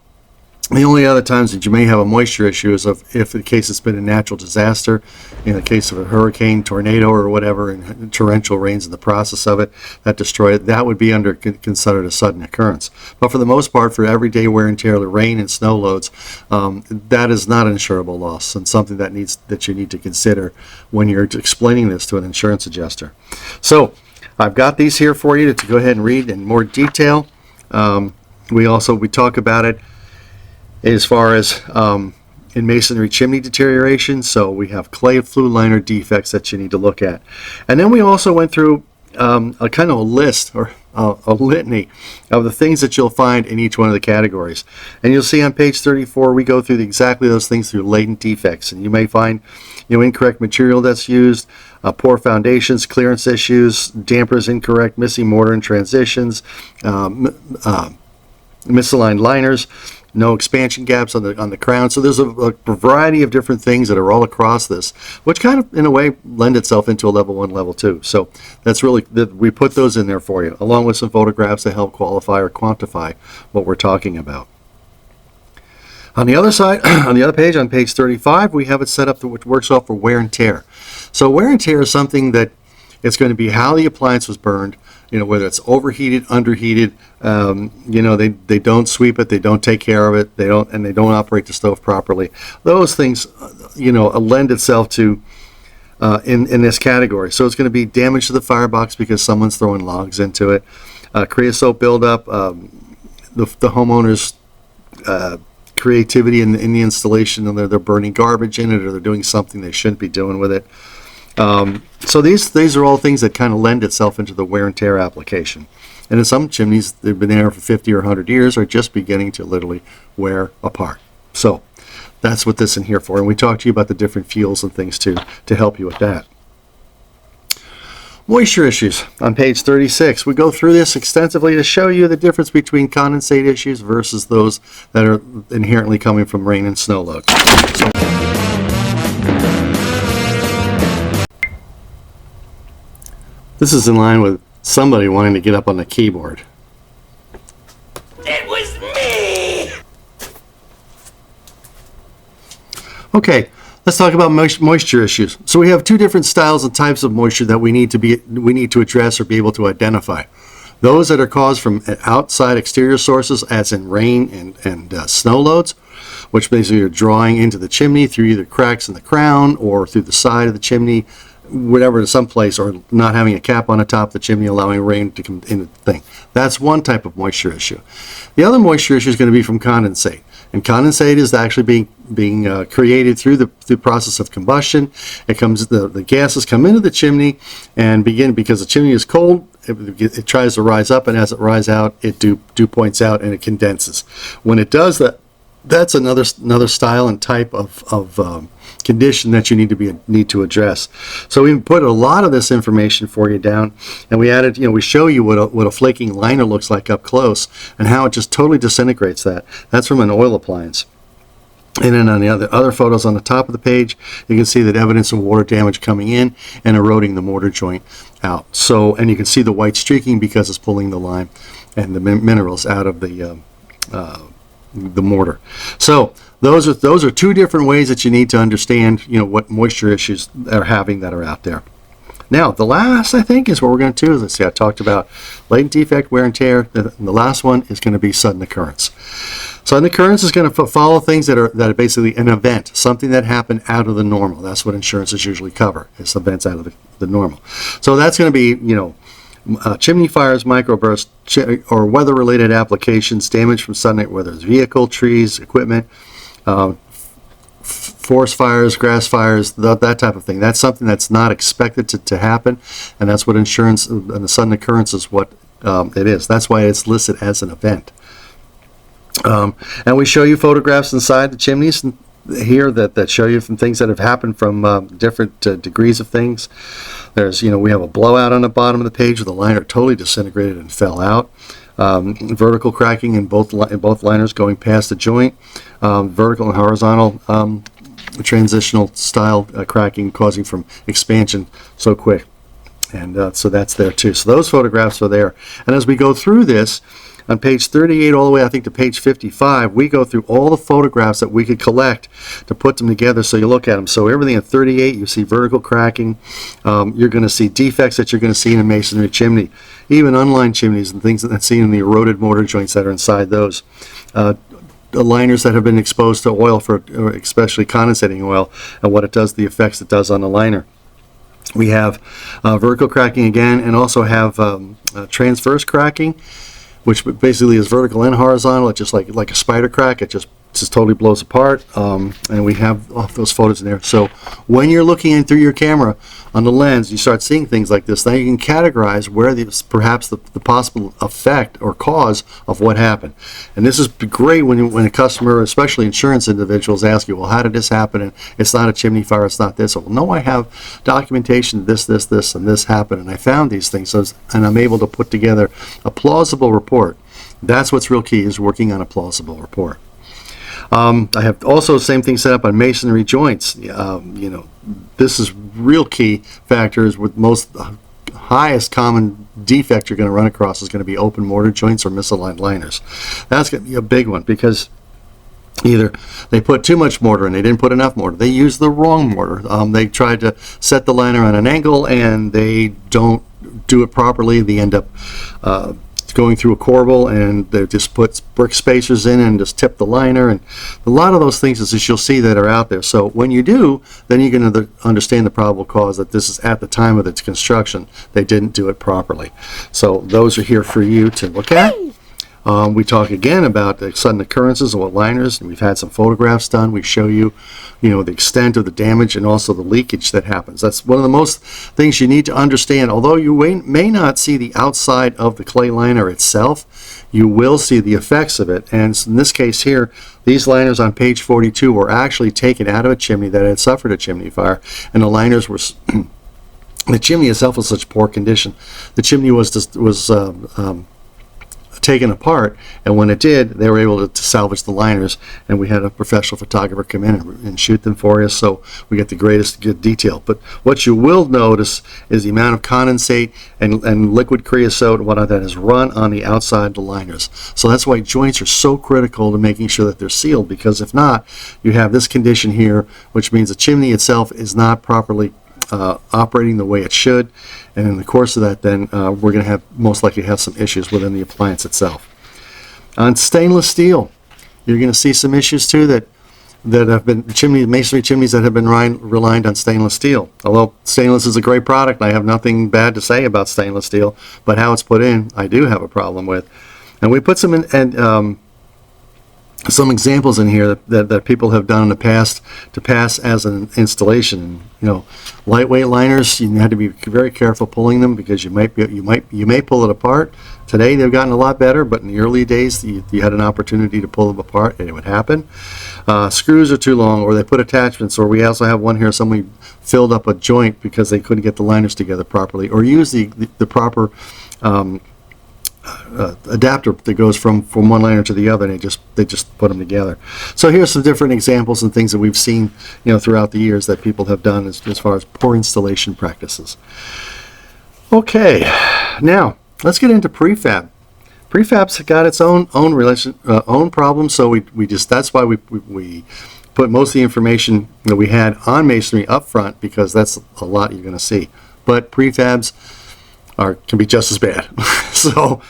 the only other times that you may have a moisture issue is if the case has been a natural disaster, in the case of a hurricane, tornado, or whatever, and torrential rains in the process of it that destroy it, that would be considered a sudden occurrence. But for the most part, for everyday wear and tear, the rain and snow loads, that is not an insurable loss and something that you need to consider when you're explaining this to an insurance adjuster. So I've got these here for you to go ahead and read in more detail. We talk about it as far as in masonry chimney deterioration. So we have clay flue liner defects that you need to look at. And then we also went through a kind of a list or a litany of the things that you'll find in each one of the categories. And you'll see on page 34, we go through exactly those things through latent defects. And you may find incorrect material that's used, poor foundations, clearance issues, dampers incorrect, missing mortar and transitions, misaligned liners, no expansion gaps on the crown. So there's a variety of different things that are all across this, which kind of, in a way, lend itself into a level 1, level 2. So that's really, we put those in there for you, along with some photographs to help qualify or quantify what we're talking about. On the other side, on the other page, on page 35, we have it set up which works off for wear and tear. So wear and tear is something that it's going to be how the appliance was burned, whether it's overheated, underheated, they don't sweep it, they don't take care of it, they don't operate the stove properly. Those things, lend itself to in this category. So it's going to be damage to the firebox because someone's throwing logs into it, creosote buildup, the homeowner's creativity in the installation, and they're burning garbage in it, or they're doing something they shouldn't be doing with it. So these are all things that kind of lend itself into the wear and tear application. And in some chimneys, they've been there for 50 or 100 years, are just beginning to literally wear apart. So that's what this is in here for. And we talked to you about the different fuels and things to help you with that. Moisture issues on page 36. We go through this extensively to show you the difference between condensate issues versus those that are inherently coming from rain and snow load. So, this is in line with somebody wanting to get up on the keyboard. It was me! Okay, let's talk about moisture issues. So we have two different styles and types of moisture that we need to address or be able to identify. Those that are caused from outside exterior sources, as in rain and snow loads, which basically are drawing into the chimney through either cracks in the crown or through the side of the chimney, whatever, to some place, or not having a cap on the top of the chimney, allowing rain to come into the thing. That's one type of moisture issue. The other moisture issue is going to be from condensate. And condensate is actually being created through the process of combustion. It comes, the gases come into the chimney and begin, because the chimney is cold, it tries to rise up, and as it rises out, it dew points out and it condenses. When it does that, that's another style and type of condition that you need to address. So we put a lot of this information for you down, and we added, we show you what a flaking liner looks like up close and how it just totally disintegrates that. That's from an oil appliance. And then on the other photos on the top of the page, you can see that evidence of water damage coming in and eroding the mortar joint out. So, and you can see the white streaking because it's pulling the lime and the minerals out of the mortar. So those are two different ways that you need to understand, what moisture issues are having that are out there. Now, the last, I think, is what we're going to do. Let's see, I talked about latent defect, wear and tear. The last one is going to be sudden occurrence. Sudden occurrence is going to follow things that are basically an event, something that happened out of the normal. That's what insurances usually cover, is events out of the normal. So that's going to be, chimney fires, microbursts, or weather-related applications, damage from sudden, whether it's vehicle, trees, equipment, forest fires, grass fires, that type of thing. That's something that's not expected to happen, and that's what insurance and the sudden occurrence is what it is. That's why it's listed as an event. And we show you photographs inside the chimneys here that show you from things that have happened from different degrees of things. There's, we have a blowout on the bottom of the page where the liner totally disintegrated and fell out. Vertical cracking in both liners going past the joint. Vertical and horizontal transitional style cracking causing from expansion so quick. And so that's there too. So those photographs are there. And as we go through this, on page 38 all the way, I think, to page 55, we go through all the photographs that we could collect to put them together so you look at them. So everything at 38, you see vertical cracking. You're going to see defects that you're going to see in a masonry chimney, even unlined chimneys and things that's seen in the eroded mortar joints that are inside those. The liners that have been exposed to oil, or especially condensating oil, and what it does, the effects it does on the liner. We have vertical cracking again, and also have transverse cracking, which basically is vertical and horizontal. It's just like a spider crack. It just totally blows apart. And we have those photos in there. So when you're looking in through your camera on the lens, you start seeing things like this. Now you can categorize where perhaps the possible effect or cause of what happened. And this is great when a customer, especially insurance individuals, ask you, well, how did this happen? And it's not a chimney fire, it's not this. Well, no, I have documentation, this, and this happened, and I found these things, and I'm able to put together a plausible report. That's what's real key, is working on a plausible report. I have also the same thing set up on masonry joints. This is real key factors. With most highest common defect you're going to run across is going to be open mortar joints or misaligned liners. That's going to be a big one, because Either they put too much mortar and they didn't put enough mortar. They used the wrong mortar. They tried to set the liner on an angle and they don't do it properly. They end up going through a corbel and they just put brick spacers in and just tip the liner. And a lot of those things is you'll see that are out there. So when you do, then you're going to understand the probable cause that this is at the time of its construction. They didn't do it properly. So those are here for you to look at. We talk again about the sudden occurrences of what liners, and we've had some photographs done. We show you, the extent of the damage and also the leakage that happens. That's one of the most things you need to understand. Although you may not see the outside of the clay liner itself, you will see the effects of it. And in this case here, these liners on page 42 were actually taken out of a chimney that had suffered a chimney fire, and the liners were the chimney itself was such poor condition. The chimney was taken apart, and when it did, they were able to salvage the liners, and we had a professional photographer come in and shoot them for us, so we get the greatest good detail. But what you will notice is the amount of condensate and liquid creosote and whatnot that is run on the outside of the liners. So that's why joints are so critical to making sure that they're sealed, because if not, you have this condition here, which means the chimney itself is not properly operating the way it should, and in the course of that, then we're going to have most likely have some issues within the appliance itself. On stainless steel, you're going to see some issues too that have been masonry chimneys that have been relied on stainless steel. Although stainless is a great product, I have nothing bad to say about stainless steel, but how it's put in, I do have a problem with. And we put some examples in here that people have done in the past to pass as an installation. Lightweight liners, you have to be very careful pulling them because you may pull it apart. Today they've gotten a lot better, but in the early days you had an opportunity to pull them apart and it would happen. Screws are too long, or they put attachments, or we also have one here, somebody filled up a joint because they couldn't get the liners together properly, or use the proper adapter that goes from one liner to the other, and they just put them together. So here's some different examples and things that we've seen throughout the years that people have done as far as poor installation practices. Okay, now let's get into prefab. Prefab's got its own problems, so that's why we put most of the information that we had on masonry up front, because that's a lot you're going to see. But prefabs can be just as bad. So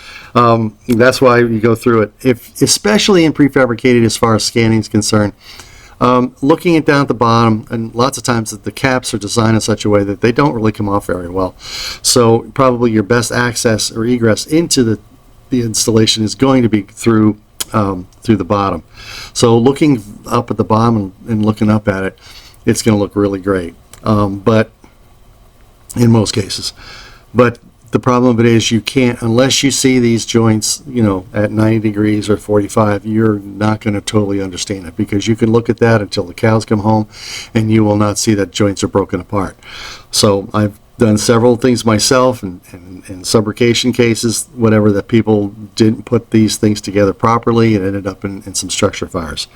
that's why you go through it. Especially in prefabricated, as far as scanning is concerned, looking it down at the bottom, and lots of times the caps are designed in such a way that they don't really come off very well. So probably your best access or egress into the installation is going to be through the bottom. So looking up at the bottom and looking up at it, it's going to look really great. But in most cases, but the problem of it is you can't, unless you see these joints, at 90 degrees or 45, you're not going to totally understand it, because you can look at that until the cows come home and you will not see that joints are broken apart. So I've done several things myself and subrication cases, whatever, that people didn't put these things together properly and ended up in some structure fires.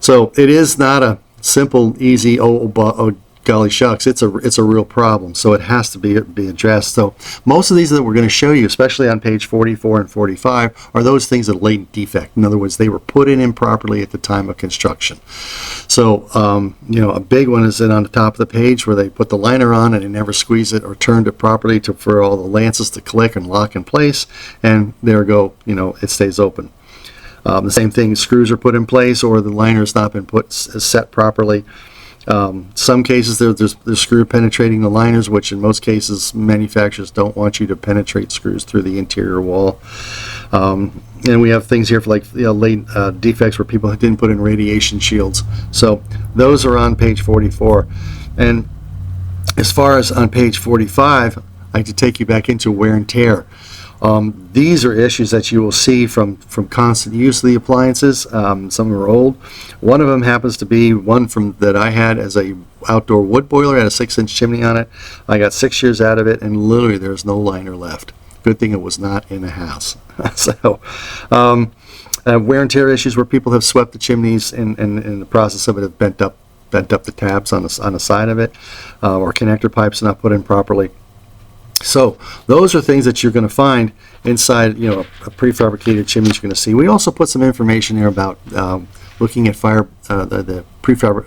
So it is not a simple, easy, oh golly shucks, it's a real problem. So it has to be addressed. So most of these that we're going to show you, especially on page 44 and 45, are those things that are latent defect. In other words, they were put in improperly at the time of construction. So a big one is on the top of the page where they put the liner on and they never squeeze it or turned it properly for all the lances to click and lock in place, and there go, it stays open. The same thing, screws are put in place or the liner's not been set properly. Some cases there's screw penetrating the liners, which in most cases manufacturers don't want you to penetrate screws through the interior wall. And we have things here for late defects where people didn't put in radiation shields. So those are on page 44. And as far as on page 45, I like to take you back into wear and tear. These are issues that you will see from constant use of the appliances. Some of them are old. One of them happens to be one that I had as a outdoor wood boiler, had a 6-inch chimney on it. I got 6 years out of it, and literally there's no liner left. Good thing it was not in a house. So wear and tear issues where people have swept the chimneys and in the process of it have bent up the tabs on the side of it, or connector pipes not put in properly. So those are things that you're going to find inside, a prefabricated chimney you're going to see. We also put some information here about looking at the prefab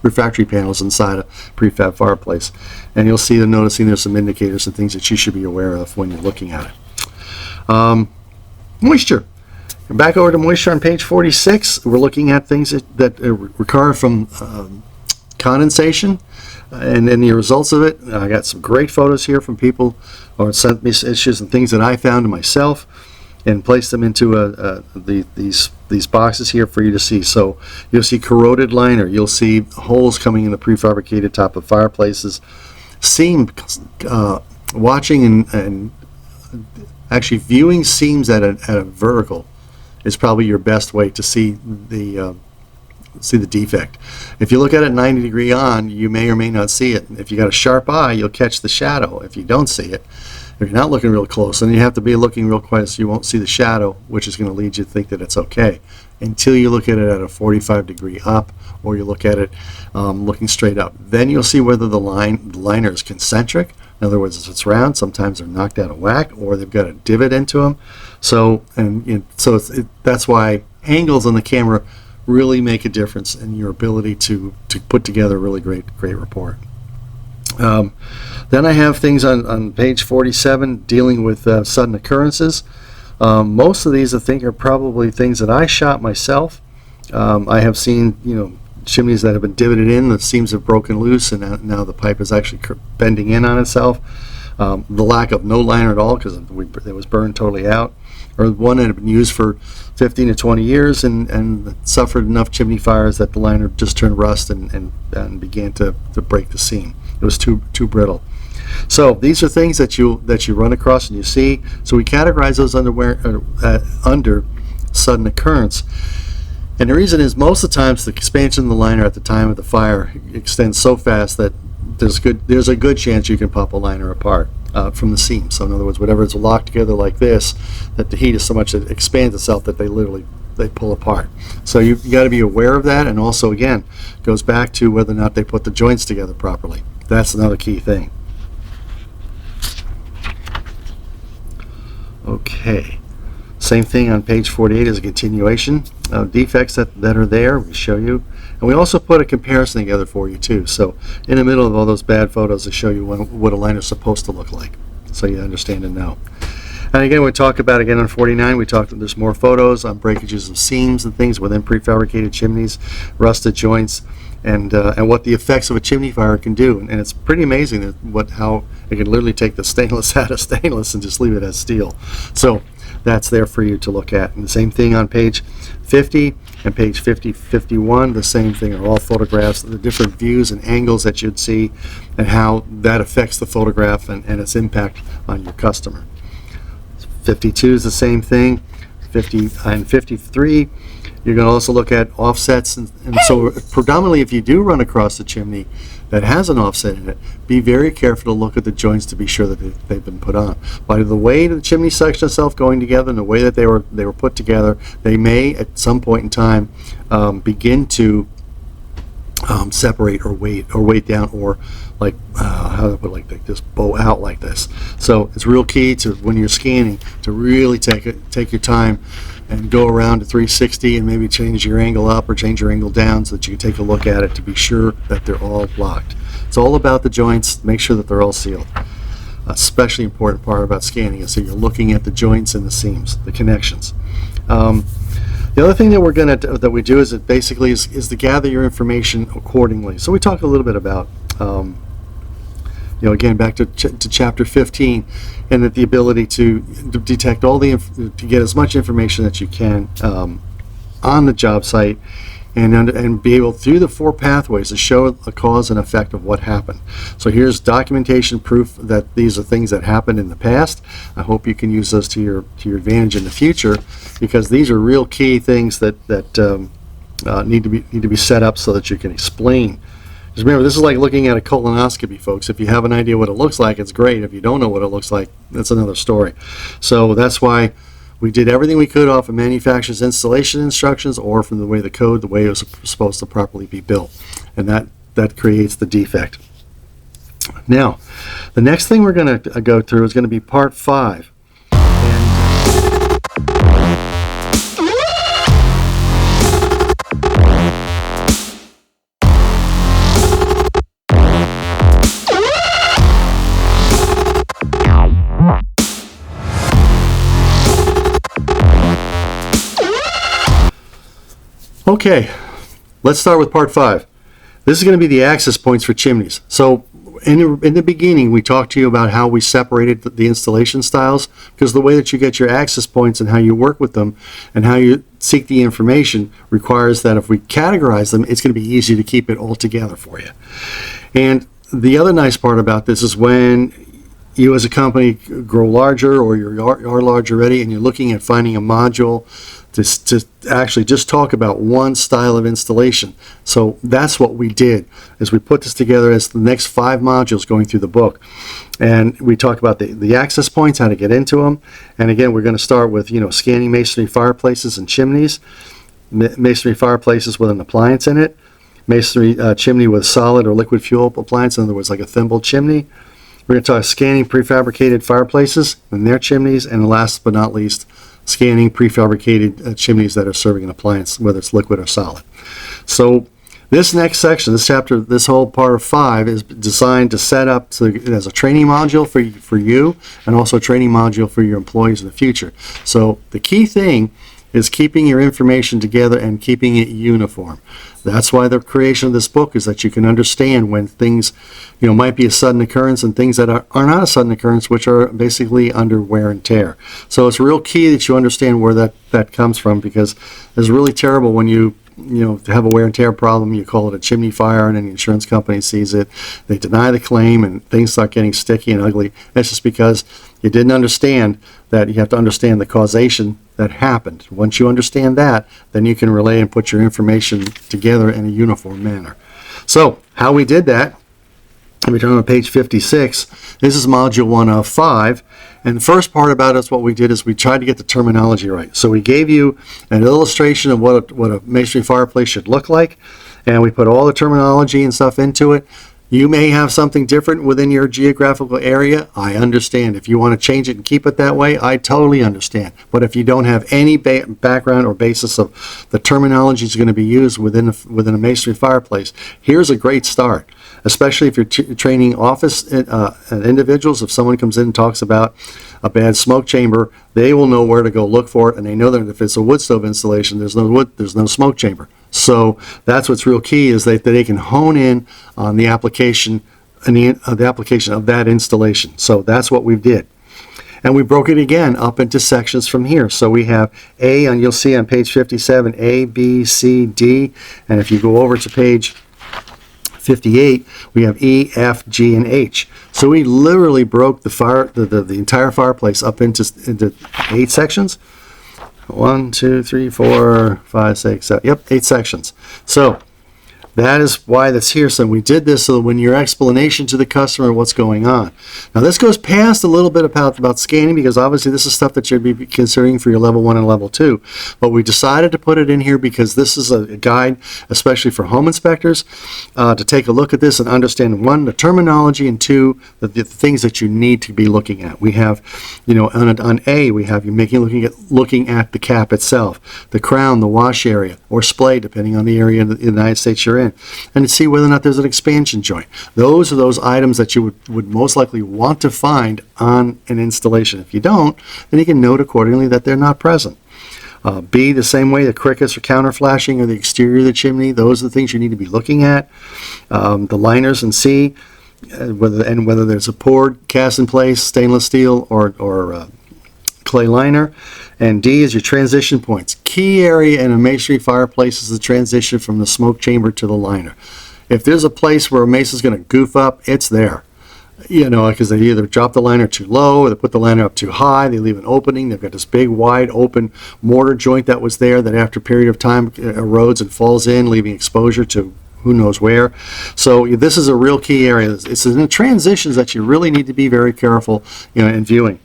refractory panels inside a prefab fireplace, and you'll see noticing there's some indicators and things that you should be aware of when you're looking at it. Moisture. Back over to moisture on page 46. We're looking at things that recur from condensation and the results of it. I got some great photos here from people who sent me issues and things that I found myself, and placed them into these boxes here for you to see. So you'll see corroded liner, you'll see holes coming in the prefabricated top of fireplaces, watching and actually viewing seams at a vertical is probably your best way to see the defect. If you look at it 90 degree on, you may or may not see it. If you got a sharp eye, you'll catch the shadow. If you don't see it, if you're not looking real close, then you have to be looking real close so you won't see the shadow, which is going to lead you to think that it's okay, until you look at it at a 45 degree up, or you look at it looking straight up. Then you'll see whether the liner is concentric. In other words, if it's round, sometimes they're knocked out of whack, or they've got a divot into them. So that's why angles on the camera really make a difference in your ability to put together a really great report. Then I have things on page 47 dealing with sudden occurrences. Most of these I think are probably things that I shot myself. I have seen chimneys that have been divoted in, the seams have broken loose, and now the pipe is actually bending in on itself. The lack of no liner at all because it was burned totally out, or one that had been used for 15 to 20 years and suffered enough chimney fires that the liner just turned rust and began to break the seam. It was too brittle. So these are things that you run across and you see. So we categorize those under sudden occurrence. And the reason is most of the times the expansion of the liner at the time of the fire extends so fast that there's a good chance you can pop a liner apart from the seam. So in other words, whatever is locked together like this, that the heat is so much that it expands itself that they pull apart. So you got to be aware of that, and also again goes back to whether or not they put the joints together properly. That's another key thing. Okay, same thing on page 48 is a continuation of defects that are there. We show you, and we also put a comparison together for you too. So in the middle of all those bad photos, I show you what a liner is supposed to look like, so you understand and know. And again, we talk about, again on 49, we talked that there's more photos on breakages of seams and things within prefabricated chimneys, rusted joints, and what the effects of a chimney fire can do. And it's pretty amazing how it can literally take the stainless out of stainless and just leave it as steel. So that's there for you to look at. And the same thing on page 50 and page 51, the same thing, are all photographs, the different views and angles that you'd see and how that affects the photograph and its impact on your customer. 52 is the same thing. 50 and 53, you're going to also look at offsets, and so predominantly if you do run across a chimney that has an offset in it, be very careful to look at the joints to be sure that they've been put on. By the way the chimney section itself going together and the way that they were put together, they may at some point in time begin to separate or weight down, or like how do I put it, like this, bow out like this. So it's real key to, when you're scanning, to really take your time and go around to 360 and maybe change your angle up or change your angle down so that you can take a look at it to be sure that they're all locked. It's all about the joints. Make sure that they're all sealed. Especially important part about scanning is so you're looking at the joints and the seams, the connections. The other thing that we do is it basically is to gather your information accordingly. So we talk a little bit about again back to chapter 15, and that the ability to detect to get as much information that you can on the job site, and be able through the 4 pathways to show a cause and effect of what happened. So here's documentation proof that these are things that happened in the past. I hope you can use those to your advantage in the future, because these are real key things that need to be set up so that you can explain. Because remember, this is like looking at a colonoscopy, folks. If you have an idea what it looks like, it's great. If you don't know what it looks like, that's another story. So that's why we did everything we could off of manufacturer's installation instructions, or from the way the code, the way it was supposed to properly be built. And that creates the defect. Now, the next thing we're going to go through is going to be part 5. Okay, let's start with part 5. This is going to be the access points for chimneys. So in the beginning, we talked to you about how we separated the installation styles, because the way that you get your access points and how you work with them and how you seek the information requires that if we categorize them, it's going to be easy to keep it all together for you. And the other nice part about this is when you as a company grow larger, or you are large already, and you're looking at finding a module to actually just talk about one style of installation. So that's what we did, is we put this together as the next 5 modules going through the book. And we talk about the access points, how to get into them. And again, we're going to start with, scanning masonry fireplaces and chimneys, masonry fireplaces with an appliance in it, masonry chimney with solid or liquid fuel appliance, in other words, like a thimble chimney. We're going to talk scanning prefabricated fireplaces and their chimneys, and last but not least, scanning prefabricated chimneys that are serving an appliance, whether it's liquid or solid. So this next section, this chapter, this whole part of 5 is designed to set up as a training module for you, and also a training module for your employees in the future. So the key thing is keeping your information together and keeping it uniform. That's why the creation of this book is that you can understand when things, might be a sudden occurrence, and things that are not a sudden occurrence, which are basically under wear and tear. So it's real key that you understand where that comes from, because it's really terrible when you have a wear and tear problem, you call it a chimney fire, and then the insurance company sees it, they deny the claim, and things start getting sticky and ugly. That's just because you didn't understand that you have to understand the causation that happened. Once you understand that, then you can relay and put your information together in a uniform manner. So how we did that, let me turn on page 56. This is module 1 of 5. And the first part about it is what we did is we tried to get the terminology right. So we gave you an illustration of what a masonry fireplace should look like, and we put all the terminology and stuff into it. You may have something different within your geographical area. I understand. If you want to change it and keep it that way, I totally understand. But if you don't have any background or basis of the terminology is going to be used within a masonry fireplace, here's a great start. Especially if you're training office individuals. If someone comes in and talks about a bad smoke chamber, they will know where to go look for it, and they know that if it's a wood stove installation, there's no smoke chamber. So that's what's real key, is that they can hone in on the application and the application of that installation. So that's what we did. And we broke it again up into sections from here. So we have A, and you'll see on page 57, A, B, C, D. And if you go over to page 58, we have E, F, G, and H. So we literally broke the entire fireplace up into 8 sections. 1, 2, 3, 4, 5, 6, 7. Yep, 8 sections. So that is why that's here. So we did this so that when your explanation to the customer what's going on. Now this goes past a little bit about scanning, because obviously this is stuff that you'd be considering for your level 1 and level 2. But we decided to put it in here because this is a guide, especially for home inspectors, to take a look at this and understand, 1, the terminology, and 2, the things that you need to be looking at. We have, on A, we have you looking at the cap itself, the crown, the wash area, or splay, depending on the area in the United States you're in, and to see whether or not there's an expansion joint. Those are those items that you would most likely want to find on an installation. If you don't, then you can note accordingly that they're not present. B, the same way, the crickets or counter flashing or the exterior of the chimney, those are the things you need to be looking at. The liners in C, whether there's a poured, cast in place, stainless steel, or clay liner. And D is your transition points. Key area in a masonry fireplace is the transition from the smoke chamber to the liner. If there's a place where a mason's going to goof up, it's there. Because they either drop the liner too low, or they put the liner up too high, they leave an opening, they've got this big wide open mortar joint that was there that after a period of time erodes and falls in, leaving exposure to who knows where. So this is a real key area. It's in the transitions that you really need to be very careful in viewing.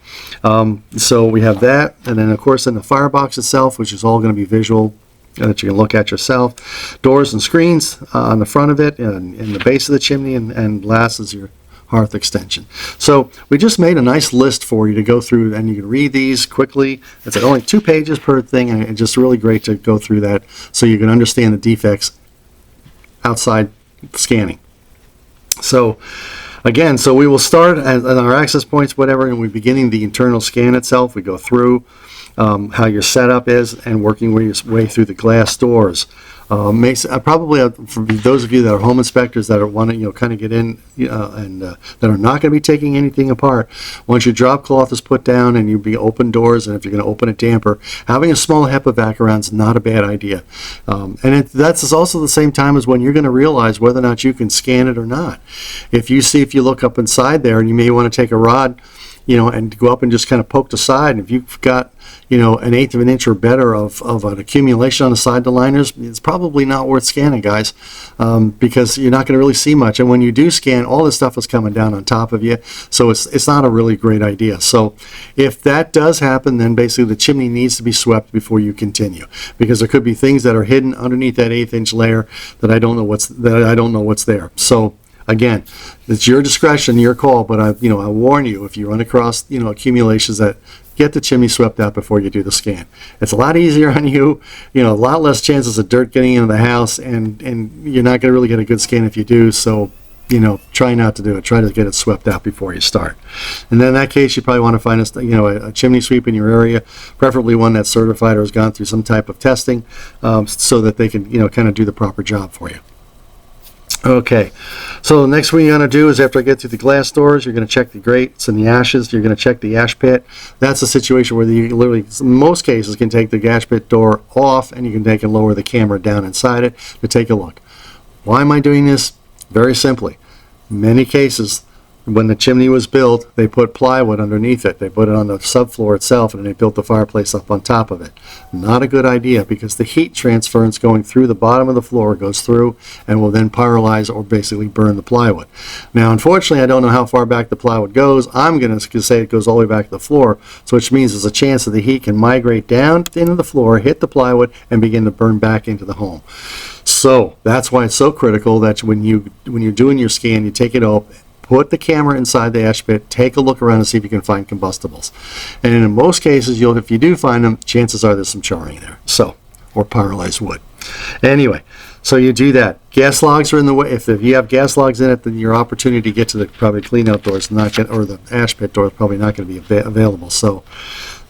So we have that, and then of course in the firebox itself, which is all going to be visual, that you can look at yourself. Doors and screens on the front of it, and in the base of the chimney, and last is your hearth extension. So we just made a nice list for you to go through, and you can read these quickly. It's only 2 pages per thing, and it's just really great to go through that so you can understand the defects outside scanning. So again, we will start at our access points, whatever, and we're beginning the internal scan itself. We go through, how your setup is, and working your way through the glass doors. Makes probably for those of you that are home inspectors that are want to kind of get in and that are not going to be taking anything apart. Once your drop cloth is put down and you be open doors, and if you're going to open a damper, having a small HEPA vac around is not a bad idea. That's also the same time as when you're going to realize whether or not you can scan it or not. If you look up inside there, and you may want to take a rod, and go up and just kind of poke the side. And if you've got, an eighth of an inch or better of an accumulation on the side of the liners, it's probably not worth scanning, guys, because you're not going to really see much. And when you do scan, all this stuff is coming down on top of you, so it's not a really great idea. So if that does happen, then basically the chimney needs to be swept before you continue, because there could be things that are hidden underneath that eighth inch layer that I don't know what's there. So again, it's your discretion, your call, but I warn you, if you run across, accumulations, that get the chimney swept out before you do the scan. It's a lot easier on you, a lot less chances of dirt getting into the house, and you're not going to really get a good scan if you do. So, try not to do it. Try to get it swept out before you start. And then in that case, you probably want to find a chimney sweep in your area, preferably one that's certified or has gone through some type of testing, so that they can, kind of do the proper job for you. Okay, so the next thing you're going to do is, after I get through the glass doors, you're going to check the grates and the ashes. You're going to check the ash pit. That's a situation where you literally, in most cases, can take the ash pit door off, and you can take and lower the camera down inside it to take a look. Why am I doing this? Very simply. In many cases, when the chimney was built, they put plywood underneath it. They put it on the subfloor itself, and they built the fireplace up on top of it. Not a good idea, because the heat transference going through the bottom of the floor goes through and will then pyrolyze or basically burn the plywood. Now, unfortunately, I don't know how far back the plywood goes. I'm going to say it goes all the way back to the floor, so which means there's a chance that the heat can migrate down into the floor, hit the plywood, and begin to burn back into the home. So that's why it's so critical that when you're doing your scan, you take it up, put the camera inside the ash pit, take a look around and see if you can find combustibles. And in most cases, if you do find them, chances are there's some charring there, or pyrolyzed wood. Anyway, so you do that. Gas logs are in the way. If you have gas logs in it, then your opportunity to get to the probably clean out door or the ash pit door is probably not going to be available. So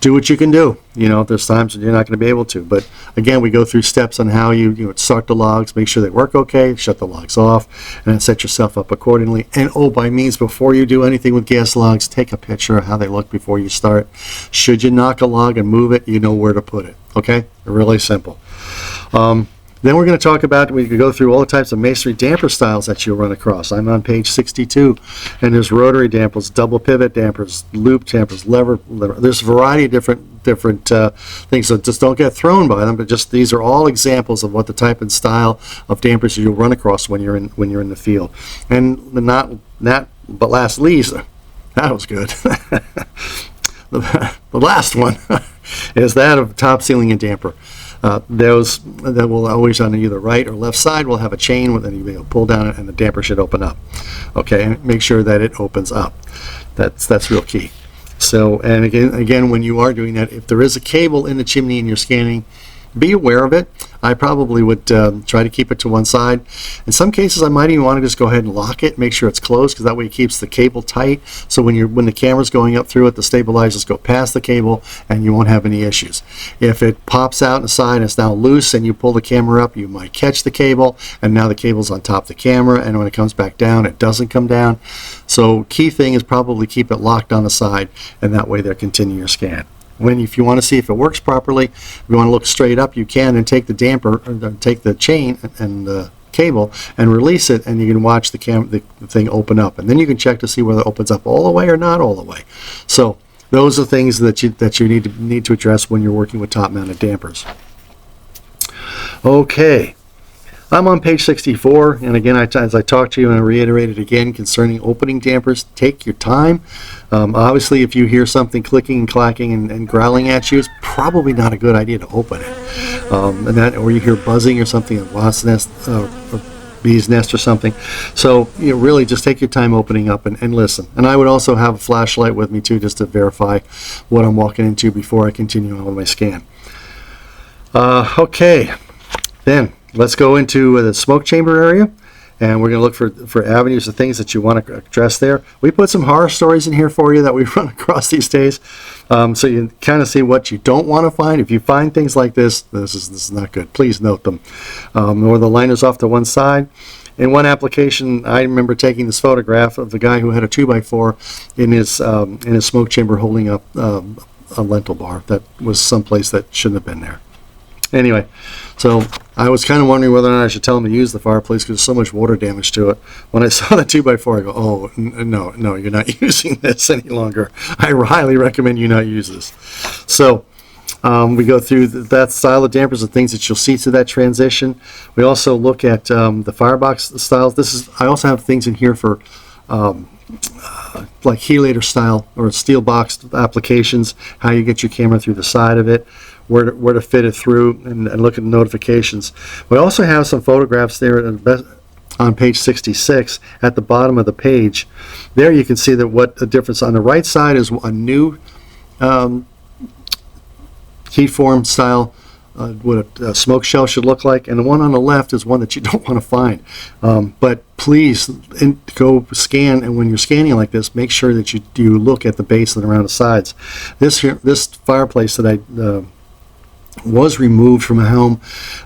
do what you can do. There's times when you're not going to be able to. But again, we go through steps on how you start the logs, make sure they work okay, shut the logs off, and then set yourself up accordingly. And by means, before you do anything with gas logs, take a picture of how they look before you start. Should you knock a log and move it, you know where to put it. Okay? Really simple. Then we're going to talk about, we could go through all the types of masonry damper styles that you'll run across. I'm on page 62, and there's rotary dampers, double pivot dampers, loop dampers, lever. There's a variety of different things, so just don't get thrown by them, but just these are all examples of what the type and style of dampers you'll run across when you're in the field. And but last least, that was good. The last one is that of top sealing and damper. Those that will always on either right or left side will have a chain with you pull down it, and the damper should open up. Okay, and make sure that it opens up. That's real key. So, and again, when you are doing that, if there is a cable in the chimney and you're scanning, be aware of it. I probably would try to keep it to one side. In some cases, I might even want to just go ahead and lock it, make sure it's closed, because that way it keeps the cable tight. So when the camera's going up through it, the stabilizers go past the cable, and you won't have any issues. If it pops out inside and it's now loose, and you pull the camera up, you might catch the cable, and now the cable's on top of the camera, and when it comes back down, it doesn't come down. So key thing is probably keep it locked on the side, and that way they'll continue your scan. If you want to see if it works properly, if you want to look straight up, you can, and take the damper, or take the chain and the cable and release it, and you can watch the thing open up, and then you can check to see whether it opens up all the way or not all the way. So those are things that you need to address when you're working with top-mounted dampers. Okay. I'm on page 64, and again, as I talked to you and I reiterated again concerning opening dampers, take your time. Obviously, if you hear something clicking and clacking and growling at you, it's probably not a good idea to open it. Or you hear buzzing or something, a wasp nest, or bee's nest or something. So really just take your time opening up and listen. And I would also have a flashlight with me too, just to verify what I'm walking into before I continue on with my scan. Okay, then let's go into the smoke chamber area. and we're going to look for avenues of things that you want to address there. We put some horror stories in here for you that we run across these days, so you kind of see what you don't want to find. If you find things like this is not good. Please note them. Or the liner's off to one side. In one application, I remember taking this photograph of the guy who had a 2x4 in his smoke chamber holding up a lentil bar that was someplace that shouldn't have been there. Anyway, so I was kind of wondering whether or not I should tell him to use the fireplace because there's so much water damage to it. When I saw the 2x4, I go, oh, no, you're not using this any longer. I highly recommend you not use this. So we go through that style of dampers and things that you'll see through that transition. We also look at the firebox styles. I also have things in here for like chelator style or steel box applications, how you get your camera through the side of it, where to fit it through, and look at the notifications. We also have some photographs there on page 66 at the bottom of the page. There you can see that what the difference on the right side is a new heat form style, what a smoke shell should look like, and the one on the left is one that you don't want to find. But please go scan, and when you're scanning like this, make sure that you look at the base and around the sides. This fireplace that I was removed from a home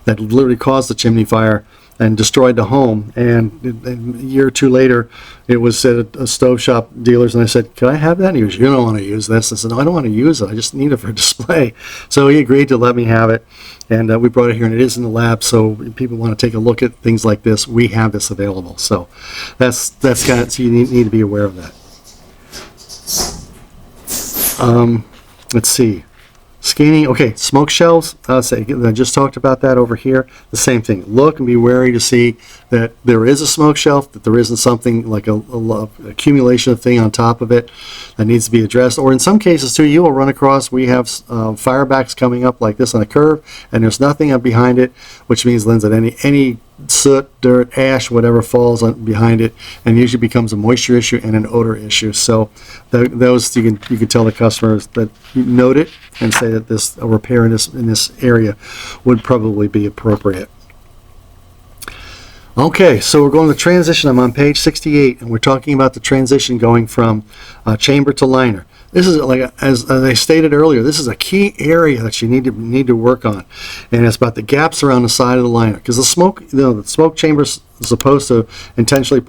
that literally caused the chimney fire and destroyed the home, and a year or two later it was at a stove shop dealer's, and I said, can I have that? And he goes, you don't want to use this. I said, no, I don't want to use it, I just need it for display. So he agreed to let me have it, and we brought it here, and it is in the lab, so if people want to take a look at things like this, we have this available. So that's kind of, so you need to be aware of that. Let's see. Scanning, okay, smoke shells, I just talked about that over here. The same thing. Look and be wary to see that there is a smoke shelf, that there isn't something like a accumulation of thing on top of it that needs to be addressed. Or in some cases too, you will run across, we have firebacks coming up like this on a curve, and there's nothing up behind it, which means, Lynn, that any soot, dirt, ash, whatever falls behind it, and usually becomes a moisture issue and an odor issue. So those you can tell the customers that you note it and say that a repair in this area would probably be appropriate. Okay, so we're going to transition. I'm on page 68, and we're talking about the transition going from chamber to liner. This is, like as I stated earlier, this is a key area that you need to work on, and it's about the gaps around the side of the liner, because the smoke chamber is supposed to intentionally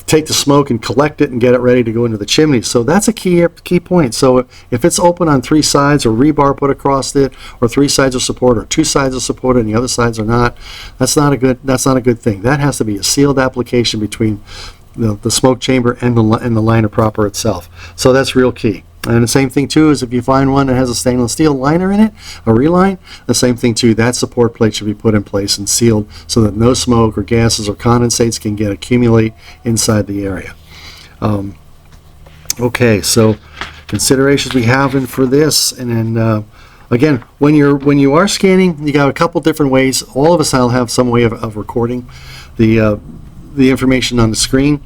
take the smoke and collect it and get it ready to go into the chimney. So that's a key point. So if it's open on three sides, or rebar put across it, or three sides of support, or two sides of support and the other sides are not, that's not a good thing. That has to be a sealed application between the smoke chamber and the liner proper itself. So that's real key. And the same thing too is if you find one that has a stainless steel liner in it, a reline, the same thing too, that support plate should be put in place and sealed so that no smoke or gases or condensates can accumulate inside the area. Okay, so considerations we have in for this, and then again, when you are scanning, you got a couple different ways. All of us will have some way of recording the information on the screen.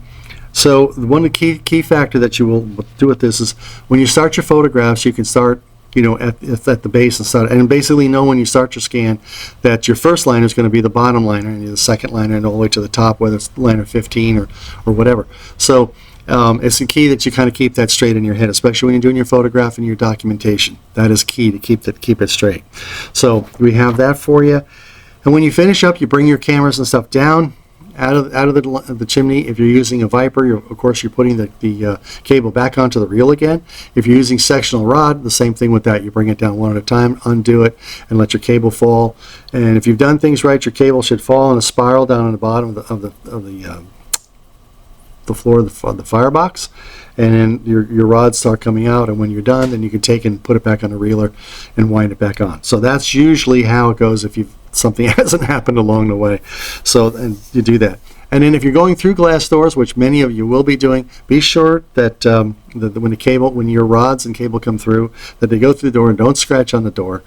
So one of the key factor that you will do with this is when you start your photographs, you can start at the base and basically know when you start your scan that your first liner is going to be the bottom liner, and the second liner and all the way to the top, whether it's liner 15 or whatever. So it's the key that you kind of keep that straight in your head, especially when you're doing your photograph and your documentation. That is key to keep it straight. So we have that for you. And when you finish up, you bring your cameras and stuff down out of the chimney. If you're using a Viper, of course you're putting the cable back onto the reel again. If you're using sectional rod, the same thing with that. You bring it down one at a time, undo it, and let your cable fall. And if you've done things right, your cable should fall in a spiral down on the bottom of the floor of the firebox, and then your rods start coming out, and when you're done, then you can take and put it back on the reeler and wind it back on. So that's usually how it goes if something hasn't happened along the way. So, and you do that. And then if you're going through glass doors, which many of you will be doing, be sure that when your rods and cable come through, that they go through the door and don't scratch on the door.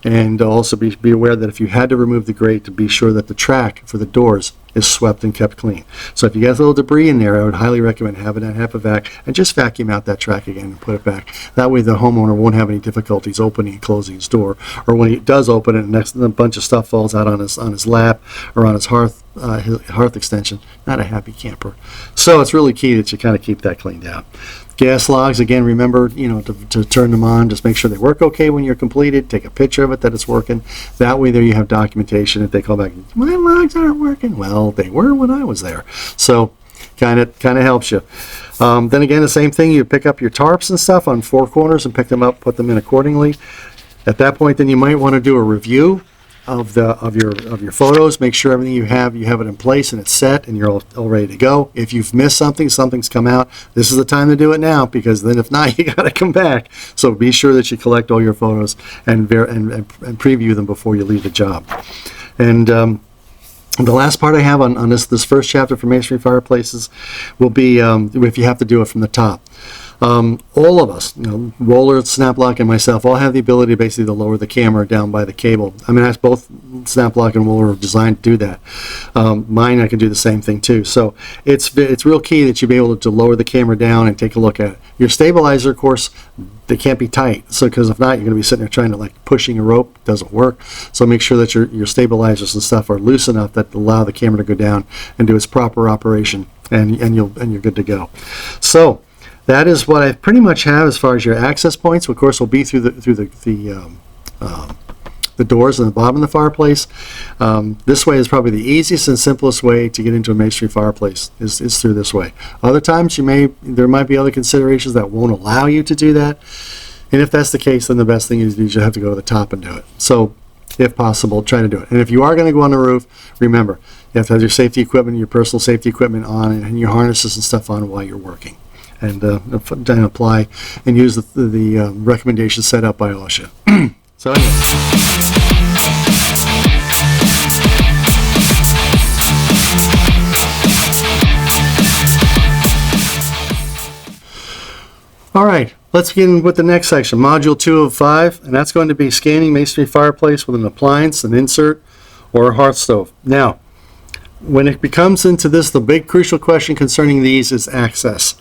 And also be aware that if you had to remove the grate, to be sure that the track for the doors is swept and kept clean. So if you got a little debris in there, I would highly recommend having that HEPA-Vac and just vacuum out that track again and put it back. That way the homeowner won't have any difficulties opening and closing his door, or when he does open it, a bunch of stuff falls out on his lap or on his hearth hearth extension, not a happy camper. So it's really key that you kind of keep that cleaned out. Gas logs, again, remember, to turn them on. Just make sure they work okay when you're completed. Take a picture of it that it's working. That way there you have documentation. If they call back, my logs aren't working. Well, they were when I was there. So kind of helps you. Then again, the same thing. You pick up your tarps and stuff on four corners and pick them up, put them in accordingly. At that point, then you might want to do a review of your photos. Make sure everything you have it in place and it's set and you're all ready to go. If you've missed something's come out, this is the time to do it now, because then if not, you got to come back. So be sure that you collect all your photos and preview them before you leave the job. And the last part I have on this first chapter for masonry fireplaces will be if you have to do it from the top. All of us, Roller, Snaplock, and myself all have the ability basically to lower the camera down by the cable. I mean, both Snaplock and Roller are designed to do that. Mine, I can do the same thing too. So it's real key that you be able to lower the camera down and take a look at it. Your stabilizer, of course, they can't be tight. So because if not, you're going to be sitting there trying to pushing a rope. Doesn't work. So make sure that your stabilizers and stuff are loose enough that allow the camera to go down and do its proper operation, and you're good to go. So that is what I pretty much have as far as your access points. Of course, will be through the doors on the bottom of the fireplace. This way is probably the easiest and simplest way to get into a masonry fireplace is through this way. Other times there might be other considerations that won't allow you to do that. And if that's the case, then the best thing is you have to go to the top and do it. So if possible, try to do it. And if you are going to go on the roof, remember, you have to have your safety equipment, your personal safety equipment on, and your harnesses and stuff on while you're working. And then apply and use the recommendations set up by OSHA. So anyway. All right, let's begin with the next section, Module 2 of 5, and that's going to be scanning masonry fireplace with an appliance, an insert, or a hearth stove. Now, when it becomes into this, the big crucial question concerning these is access.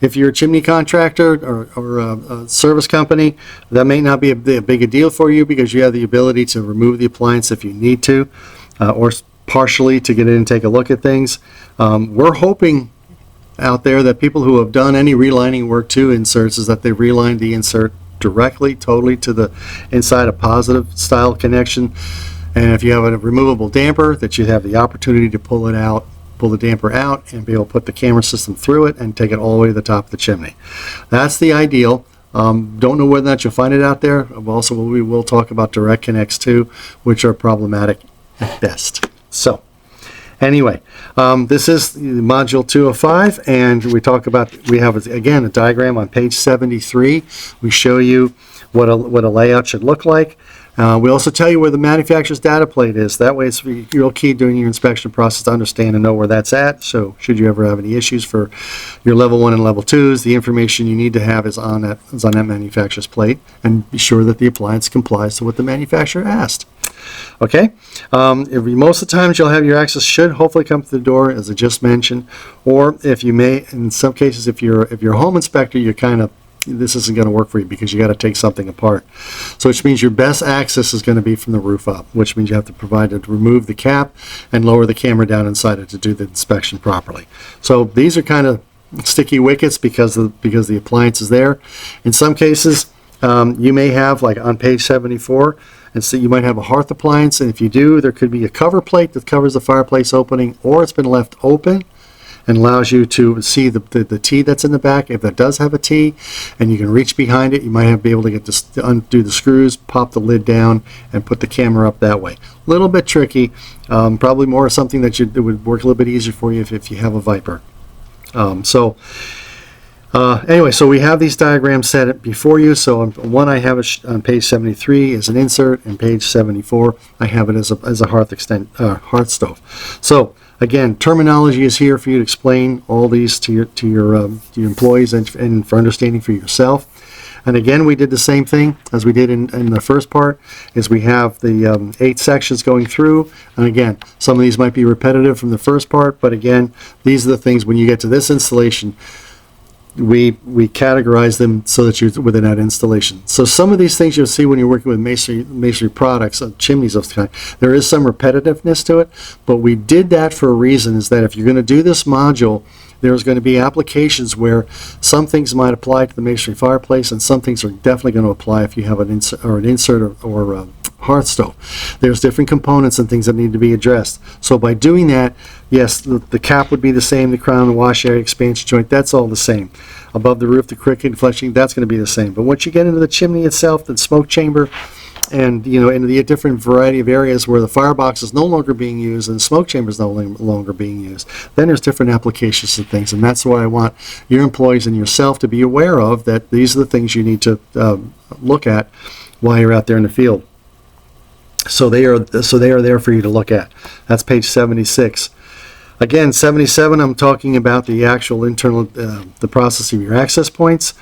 If you're a chimney contractor or a service company, that may not be a big a deal for you because you have the ability to remove the appliance if you need to, or partially to get in and take a look at things. We're hoping out there that people who have done any relining work to inserts is that they reline the insert directly, totally to the inside, a positive style connection. And if you have a removable damper, that you have the opportunity to pull the damper out and be able to put the camera system through it and take it all the way to the top of the chimney. That's the ideal. Don't know whether or not you'll find it out there. Also, we will talk about direct connects too, which are problematic at best. So anyway, this is module 2 of 5, and we have again a diagram on page 73. We show you what a layout should look like. We also tell you where the manufacturer's data plate is. That way it's real key during your inspection process to understand and know where that's at. So should you ever have any issues for your level 1 and level 2s, the information you need to have is on that manufacturer's plate, and be sure that the appliance complies to what the manufacturer asked. Okay, most of the times you'll have your access should hopefully come through the door, as I just mentioned, or if you may, in some cases, if you're a home inspector, this isn't going to work for you because you got to take something apart. So which means your best access is going to be from the roof up, which means you have to remove the cap and lower the camera down inside it to do the inspection properly. So these are kind of sticky wickets because the appliance is there. In some cases, you may have, like on page 74, and so you might have a hearth appliance, and if you do, there could be a cover plate that covers the fireplace opening, or it's been left open and allows you to see the T that's in the back. If that does have a T and you can reach behind it, you might be able to undo the screws, pop the lid down, and put the camera up that way. A little bit tricky, probably more something that would work a little bit easier for you if you have a Viper. Anyway, so we have these diagrams set before you. So one I have it on page 73 is an insert, and page 74 I have it as a hearth stove. So again, terminology is here for you to explain all these to your employees and for understanding for yourself. And again, we did the same thing as we did in the first part, is we have the 8 sections going through. And again, some of these might be repetitive from the first part, but again, these are the things when you get to this installation, we categorize them so that you're within that installation. So some of these things you'll see when you're working with masonry products, chimneys of the kind, there is some repetitiveness to it, but we did that for a reason, is that if you're going to do this module, there's going to be applications where some things might apply to the masonry fireplace and some things are definitely going to apply if you have an insert or hearth stove. There's different components and things that need to be addressed. So by doing that, yes, the cap would be the same, the crown, the wash area, expansion joint, that's all the same. Above the roof, the cricket, fleshing, that's going to be the same. But once you get into the chimney itself, the smoke chamber, and into the different variety of areas where the firebox is no longer being used and the smoke chamber is no longer being used, then there's different applications of things, and that's what I want your employees and yourself to be aware of, that these are the things you need to look at while you're out there in the field. So they are there for you to look at. That's page 76. Again, 77, I'm talking about the actual internal, the process of your access points,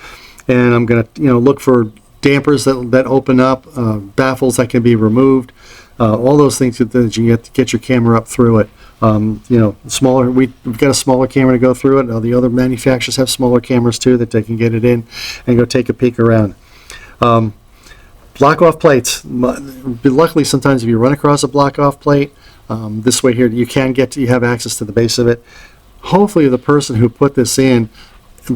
and I'm going to look for dampers that open up, baffles that can be removed, all those things that you have to get your camera up through it. Smaller. We've got a smaller camera to go through it. The other manufacturers have smaller cameras too that they can get it in and go take a peek around. Block off plates. Luckily, sometimes if you run across a block off plate, this way here you have access to the base of it. Hopefully, the person who put this in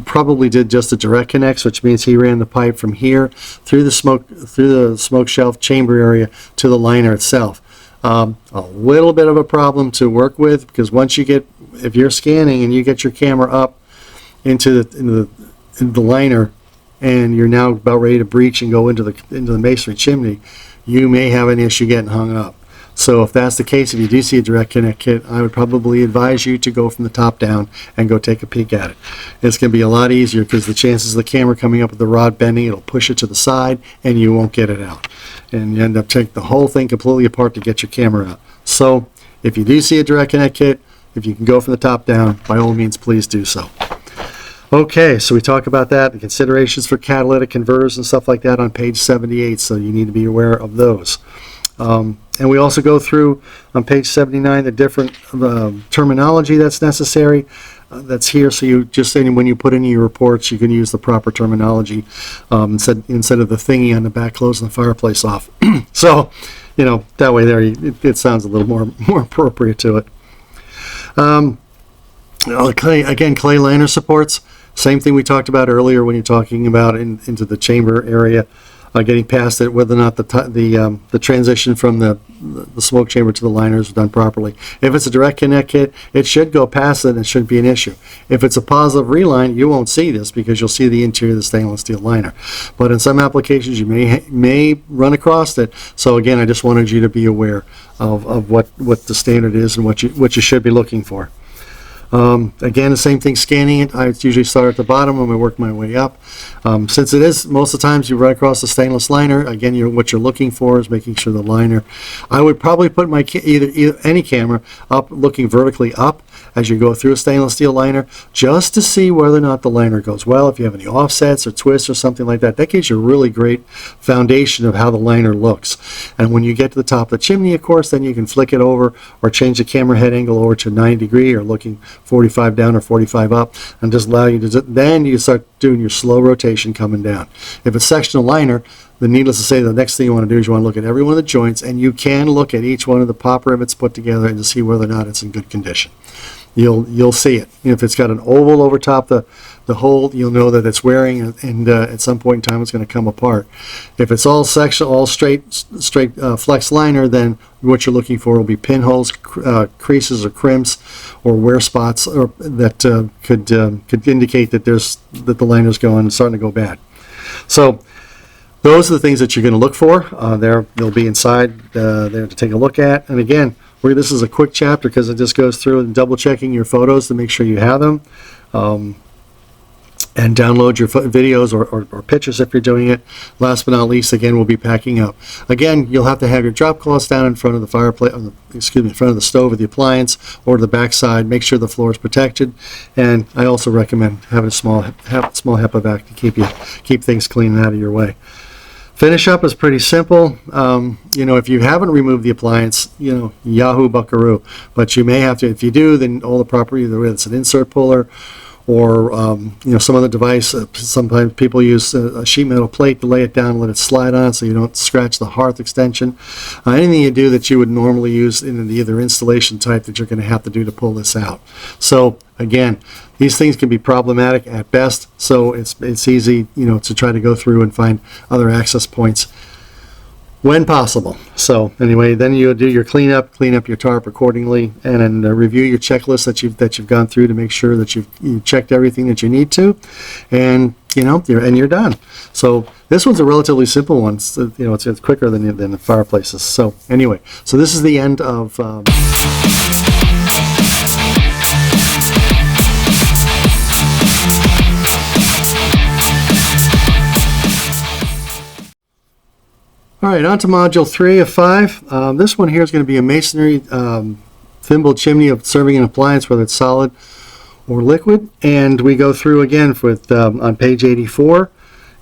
probably did just a direct connects, which means he ran the pipe from here through the smoke shelf chamber area to the liner itself. A little bit of a problem to work with, because once you get, if you're scanning and you get your camera up into the liner and you're now about ready to breach and go into the masonry chimney, you may have an issue getting hung up. So if that's the case, if you do see a direct connect kit, I would probably advise you to go from the top down and go take a peek at it. It's going to be a lot easier, because the chances of the camera coming up with the rod bending, it'll push it to the side and you won't get it out. And you end up taking the whole thing completely apart to get your camera out. So if you do see a direct connect kit, if you can go from the top down, by all means, please do so. Okay, so we talk about that, the considerations for catalytic converters and stuff like that on page 78, so you need to be aware of those. And we also go through on page 79 the different terminology that's necessary. That's here, so you just when you put in your reports, you can use the proper terminology instead of the thingy on the back closing the fireplace off. So, that way there it sounds a little more appropriate to it. Clay liner supports. Same thing we talked about earlier when you're talking about into the chamber area. Getting past it, whether or not the transition from the smoke chamber to the liner is done properly. If it's a direct connect kit, it should go past it and it shouldn't be an issue. If it's a positive reline, you won't see this because you'll see the interior of the stainless steel liner. But in some applications, you may run across it. So again, I just wanted you to be aware of what the standard is and what you should be looking for. Again, the same thing, scanning it. I usually start at the bottom and I work my way up. Since it is, most of the times you run across the stainless liner, again, what you're looking for is making sure the liner, I would probably put my either any camera up, looking vertically up as you go through a stainless steel liner, just to see whether or not the liner goes well. If you have any offsets or twists or something like that, that gives you a really great foundation of how the liner looks. And when you get to the top of the chimney, of course, then you can flick it over or change the camera head angle over to 90 degree or looking 45 down or 45 up, and just allow you to, then you start doing your slow rotation coming down. If it's sectional liner, then needless to say, the next thing you want to do is you want to look at every one of the joints, and you can look at each one of the pop rivets put together and to see whether or not it's in good condition. You'll see it. If it's got an oval over top the hole, you'll know that it's wearing, and at some point in time it's going to come apart. If it's all sectional, all straight flex liner, then what you're looking for will be pinholes, creases or crimps, or wear spots, or that could indicate that the liner's starting to go bad. So those are the things that you're going to look for. They'll be inside there to take a look at. And again, this is a quick chapter because it just goes through and double checking your photos to make sure you have them, and download your videos or pictures if you're doing it. Last but not least, again, we'll be packing up. Again, you'll have to have your drop cloths down in front of the fireplace, in front of the stove or the appliance, or to the back side. Make sure the floor is protected. And I also recommend having a small HEPA vac to keep things clean and out of your way. Finish up is pretty simple. If you haven't removed the appliance, yahoo buckaroo. But you may have to. If you do, then all the property, whether it's an insert puller or some other device. Sometimes people use a sheet metal plate to lay it down and let it slide on so you don't scratch the hearth extension. Anything you do that you would normally use in the other installation type that you're going to have to do to pull this out. So again, these things can be problematic at best, so it's easy to try to go through and find other access points when possible. So anyway, then you do your clean up your tarp accordingly, and then review your checklist that you've gone through to make sure that you've checked everything that you need to, and you're done. So this one's a relatively simple one. It's quicker than the fireplaces. So anyway, so this is the end of. All right, on to module 3 of 5. This one here is going to be a masonry thimble chimney of serving an appliance, whether it's solid or liquid. And we go through again with on page 84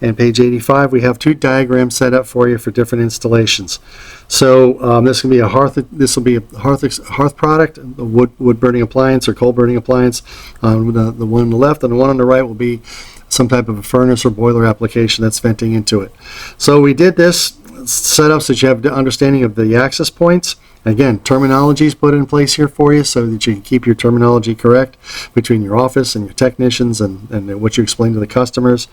and page 85. We have 2 diagrams set up for you for different installations. So this will be a hearth. This will be a hearth product, a wood burning appliance or coal burning appliance. The one on the left and the one on the right will be some type of a furnace or boiler application that's venting into it. So we did this set up so that you have the understanding of the access points. Again, terminology is put in place here for you so that you can keep your terminology correct between your office and your technicians, and what you explain to the customers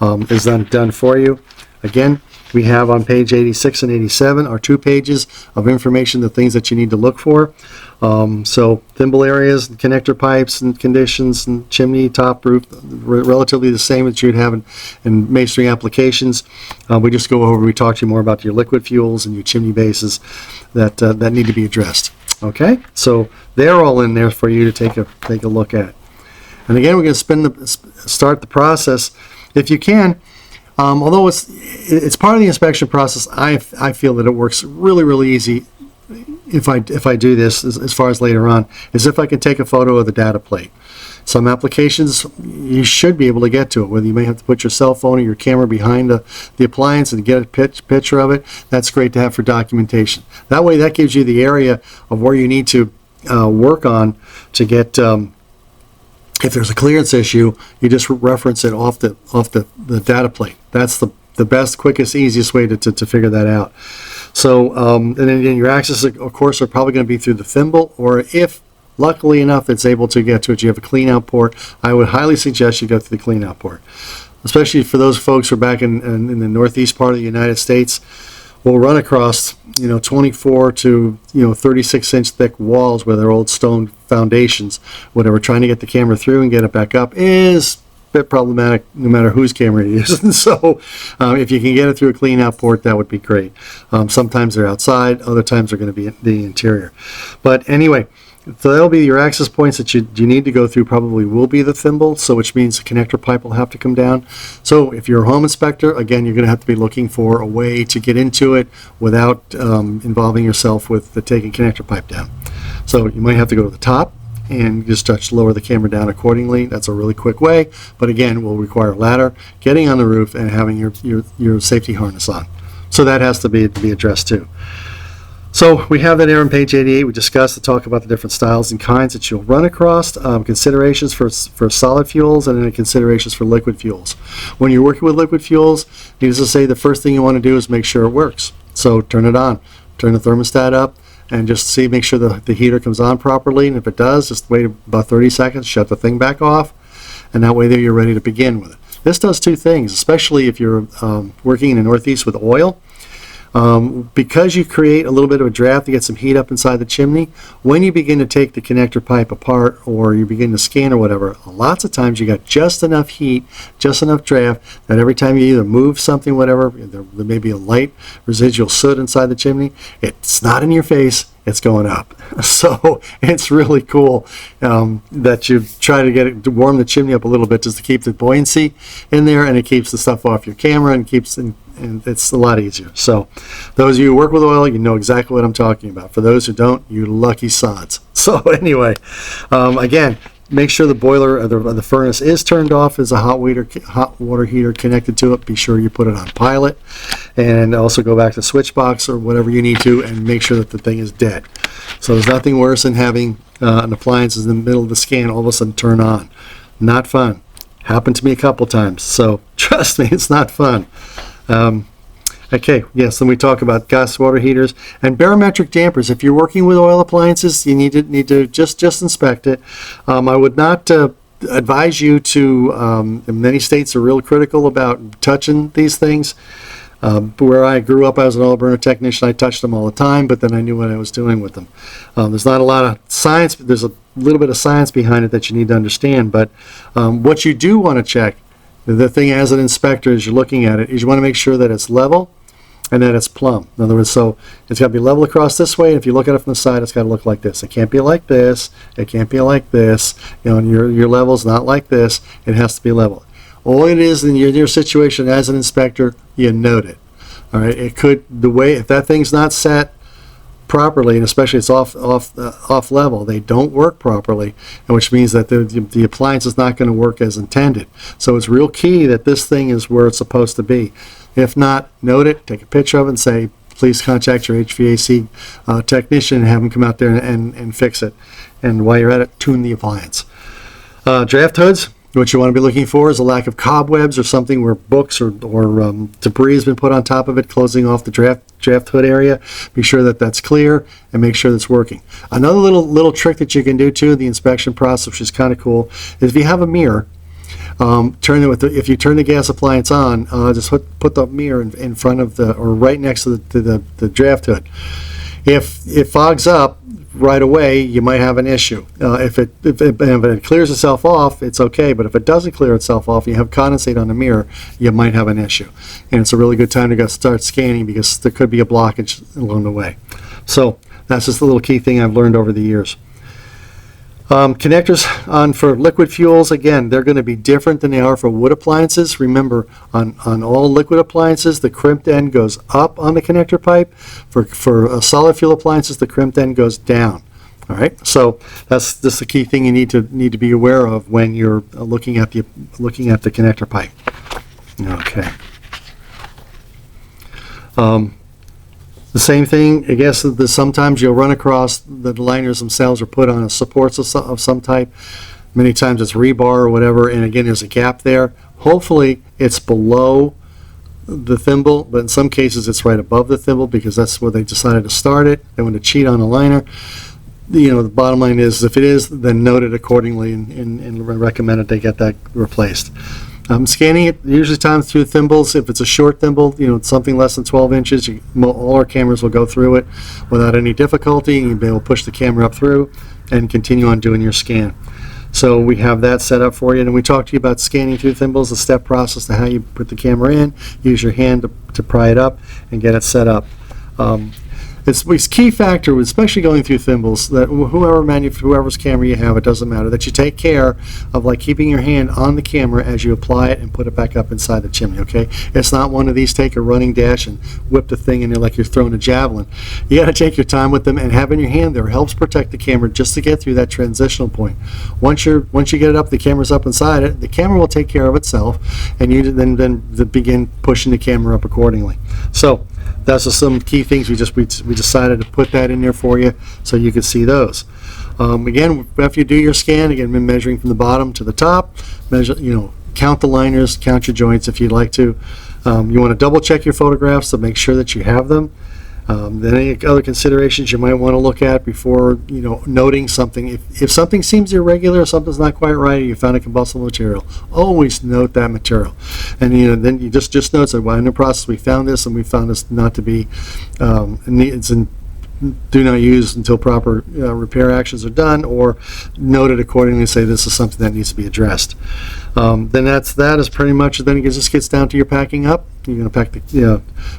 is done for you. Again, we have on page 86 and 87 are 2 pages of information, the things that you need to look for. So thimble areas, and connector pipes and conditions, and chimney, top, roof, relatively the same as you'd have in masonry applications. We just go over, we talk to you more about your liquid fuels and your chimney bases that need to be addressed. Okay, so they're all in there for you to take a look at. And again, we're going to start the process if you can. Although it's part of the inspection process, I feel that it works really easy if I do this as far as later on, is if I can take a photo of the data plate. Some applications you should be able to get to it, whether you may have to put your cell phone or your camera behind the appliance and get a picture of it. That's great to have for documentation. That way, that gives you the area of where you need to work on to get. If there's a clearance issue, you just reference it off the data plate. That's the best, quickest, easiest way to figure that out. So, and then your access, of course, are probably going to be through the thimble, or if luckily enough it's able to get to it, you have a clean out port. I would highly suggest you go through the clean out port, especially for those folks who are back in the northeast part of the United States. We'll run across 24 to 36-inch thick walls where they're old stone foundations. Whatever, trying to get the camera through and get it back up is a bit problematic no matter whose camera you use. So if you can get it through a clean out port, that would be great. Sometimes they're outside, other times they're going to be in the interior. But anyway, so that'll be your access points that you need to go through. Probably will be the thimble, so which means the connector pipe will have to come down. So if you're a home inspector, again, you're going to have to be looking for a way to get into it without involving yourself with taking connector pipe down. So you might have to go to the top and just lower the camera down accordingly. That's a really quick way, but again, will require a ladder, getting on the roof, and having your safety harness on. So that has to be addressed too. So we have that there on page 88. We discussed to talk about the different styles and kinds that you'll run across, considerations for solid fuels, and then considerations for liquid fuels. When you're working with liquid fuels, needless to say, the first thing you want to do is make sure it works. So turn it on, turn the thermostat up, and just make sure the heater comes on properly. And if it does, just wait about 30 seconds, shut the thing back off, and that way there you're ready to begin with it. This does 2 things, especially if you're working in the Northeast with oil. Because you create a little bit of a draft to get some heat up inside the chimney, when you begin to take the connector pipe apart or you begin to scan or whatever, lots of times you got just enough heat, just enough draft that every time you either move something, whatever, there may be a light residual soot inside the chimney, it's not in your face, it's going up. So it's really cool that you try to get it to warm the chimney up a little bit just to keep the buoyancy in there, and it keeps the stuff off your camera and it's a lot easier. So those of you who work with oil, you know exactly what I'm talking about. For those who don't, you lucky sods. So anyway, again, make sure the boiler or the furnace is turned off. There's a hot water heater connected to it. Be sure you put it on pilot, and also go back to switch box or whatever you need to, and make sure that the thing is dead. So there's nothing worse than having an appliance in the middle of the scan all of a sudden turn on. Not fun. Happened to me a couple times, so trust me, it's not fun. Okay, yes, then we talk about gas water heaters and barometric dampers. If you're working with oil appliances, you need to just inspect it. I would not advise you to, in many states are real critical about touching these things. Where I grew up, I was an oil burner technician. I touched them all the time, but then I knew what I was doing with them. There's not a lot of science, but there's a little bit of science behind it that you need to understand. But what you do want to check, the thing as an inspector as you're looking at it, is you want to make sure that it's level and that it's plumb. In other words, so it's got to be level across this way, and if you look at it from the side, it's got to look like this. It can't be like this. It can't be like this. You know, and your level's not like this. It has to be level. All it is in your situation as an inspector, you note it. All right, it could, the way, if that thing's not set properly, and especially it's off level, they don't work properly, and which means that the appliance is not going to work as intended. So it's real key that this thing is where it's supposed to be. If not, note it, take a picture of it, and say, please contact your HVAC technician and have them come out there and fix it. And while you're at it, tune the appliance. Draft hoods. What you want to be looking for is a lack of cobwebs or something where books or debris has been put on top of it, closing off the draft hood area. Be sure that that's clear and make sure that's working. Another little trick that you can do too, the inspection process, which is kind of cool, is if you have a mirror, if you turn the gas appliance on, just put the mirror in front of or right next to the draft hood. If it fogs up right away, you might have an issue. If it clears itself off, it's okay, but if it doesn't clear itself off, you have condensate on the mirror, you might have an issue. And it's a really good time to go start scanning because there could be a blockage along the way. So that's just a little key thing I've learned over the years. Connectors for liquid fuels, again, they're going to be different than they are for wood appliances. Remember, on all liquid appliances, the crimped end goes up on the connector pipe. For solid fuel appliances, the crimped end goes down. All right, so that's the key thing you need to be aware of when you're looking at the connector pipe. Okay. The same thing, I guess, sometimes you'll run across the liners themselves are put on supports of some type. Many times it's rebar or whatever, and again, there's a gap there. Hopefully, it's below the thimble, but in some cases, it's right above the thimble because that's where they decided to start it. They want to cheat on a liner. The bottom line is, if it is, then note it accordingly and recommend that they get that replaced. Scanning it usually times through thimbles. If it's a short thimble, it's something less than 12 inches, all our cameras will go through it without any difficulty. You'll be able to push the camera up through and continue on doing your scan. So we have that set up for you. And we talked to you about scanning through thimbles, the step process to how you put the camera in, use your hand to pry it up and get it set up. It's a key factor, especially going through thimbles, that whoever's camera you have, it doesn't matter, that you take care of keeping your hand on the camera as you apply it and put it back up inside the chimney, okay? It's not one of these take a running dash and whip the thing in there like you're throwing a javelin. You got to take your time with them, and having your hand there helps protect the camera just to get through that transitional point. Once you get it up, the camera's up inside it, the camera will take care of itself, and you then begin pushing the camera up accordingly. So that's just some key things we decided to put that in there for you so you can see those. Again, after you do your scan, again, measuring from the bottom to the top, measure, count the liners, count your joints if you'd like to. You want to double check your photographs to make sure that you have them. Then any other considerations you might want to look at before noting something. If something seems irregular or something's not quite right, or you found a combustible material, always note that material. And then you just note that, well, in the process we found this, and we found this not to be do not use until proper repair actions are done, or note it accordingly, say this is something that needs to be addressed. Then that is pretty much, then it just gets down to your packing up. You're going to pack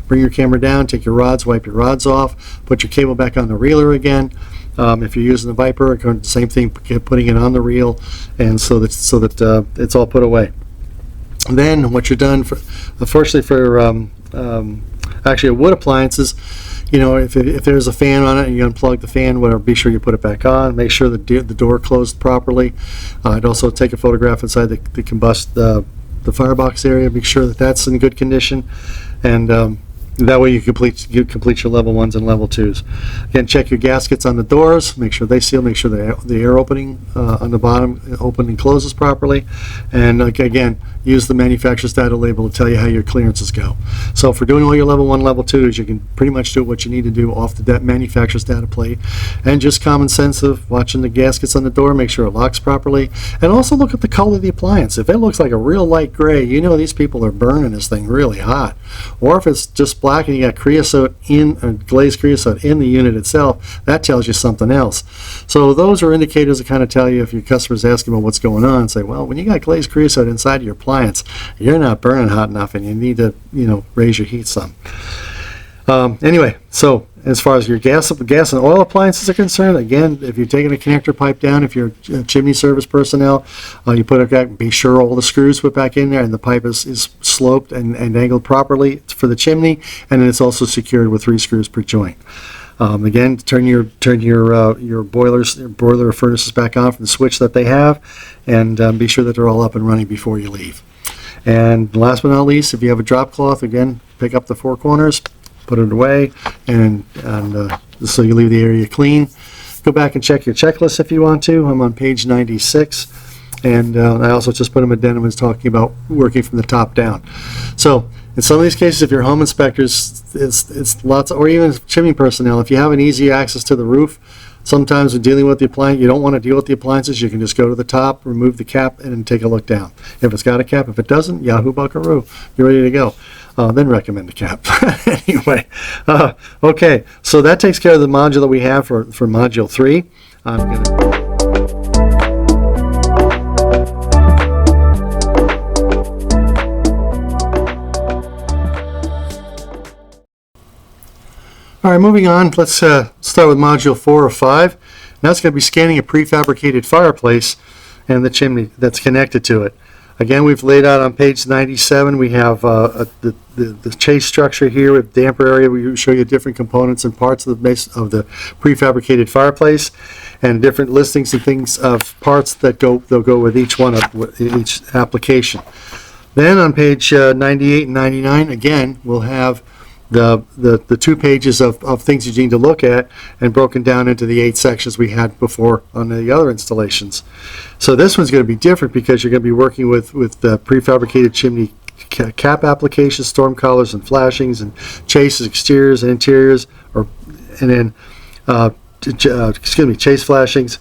bring your camera down, take your rods, wipe your rods off, put your cable back on the reeler again. If you're using the Viper, same thing, putting it on the reel, and so that it's all put away. And then what you're done unfortunately for actually wood appliances, if there's a fan on it and you unplug the fan, whatever, be sure you put it back on. Make sure the door closed properly. I'd also take a photograph inside the firebox area. Make sure that that's in good condition. And That way you complete your level 1s and level 2s. Again, check your gaskets on the doors, make sure they seal, make sure the air opening on the bottom open and closes properly, and again, use the manufacturer's data label to tell you how your clearances go. So for doing all your level 1, level 2s, you can pretty much do what you need to do off the manufacturer's data plate, and just common sense of watching the gaskets on the door, make sure it locks properly, and also look at the color of the appliance. If it looks like a real light gray, you know these people are burning this thing really hot. Or if it's just black and you got creosote glazed creosote in the unit itself, that tells you something else. So those are indicators that kind of tell you if your customer's asking about what's going on. Say, well, when you got glazed creosote inside your appliance, you're not burning hot enough, and you need to, raise your heat some. Anyway, so as far as your gas and oil appliances are concerned, again, if you're taking a connector pipe down, if you're a chimney service personnel, you put it back, be sure all the screws put back in there and the pipe is sloped and angled properly for the chimney, and then it's also secured with 3 screws per joint. Again, turn your boiler or furnaces back on from the switch that they have, and be sure that they're all up and running before you leave. And last but not least, if you have a drop cloth, again, pick up the 4 corners, put it away, and so you leave the area clean. Go back and check your checklist if you want to. I'm on page 96, and I also just put them addendums talking about working from the top down. So in some of these cases, if you're home inspectors, it's lots of, or even chimney personnel, if you have an easy access to the roof, sometimes when dealing with the appliance, you don't want to deal with the appliances, you can just go to the top, remove the cap, and then take a look down. If it's got a cap, if it doesn't, yahoo buckaroo, you're ready to go. Then recommend the cap. Anyway, okay, so that takes care of the module that we have for module 3. I'm going to... All right, moving on, let's start with module 4 or 5. Now it's going to be scanning a prefabricated fireplace and the chimney that's connected to it. Again, we've laid out on page 97, we have the chase structure here with damper area. We show you different components and parts of the base of the prefabricated fireplace, and different listings and things of parts that they'll go with each one of each application. Then on page 98 and 99, again, we'll have the 2 pages of things you need to look at, and broken down into the 8 sections we had before on the other installations. So this one's going to be different because you're going to be working with the prefabricated chimney cap applications, storm collars and flashings, and chases, exteriors and interiors, chase flashings.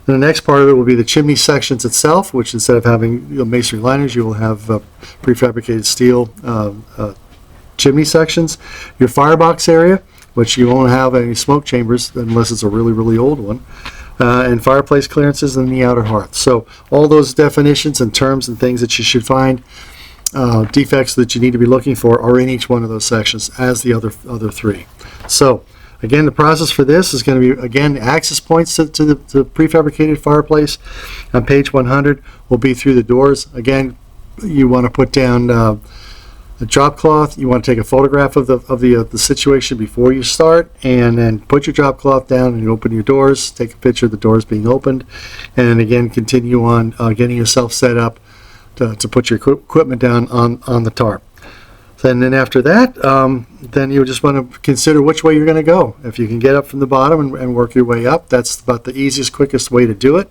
And the next part of it will be the chimney sections itself, which instead of having masonry liners, you will have prefabricated steel chimney sections. Your firebox area, which you won't have any smoke chambers unless it's a really, really old one, and fireplace clearances and the outer hearth. So all those definitions and terms and things that you should find, defects that you need to be looking for, are in each one of those sections as the other 3. So again, the process for this is going to be, again, access points to the prefabricated fireplace on page 100 will be through the doors. Again, you want to put down the drop cloth. You want to take a photograph of the situation before you start, and then put your drop cloth down and you open your doors, take a picture of the doors being opened, and then again continue on getting yourself set up to put your equipment down on the tarp. And then after that, then you just want to consider which way you're going to go. If you can get up from the bottom and work your way up, that's about the easiest, quickest way to do it.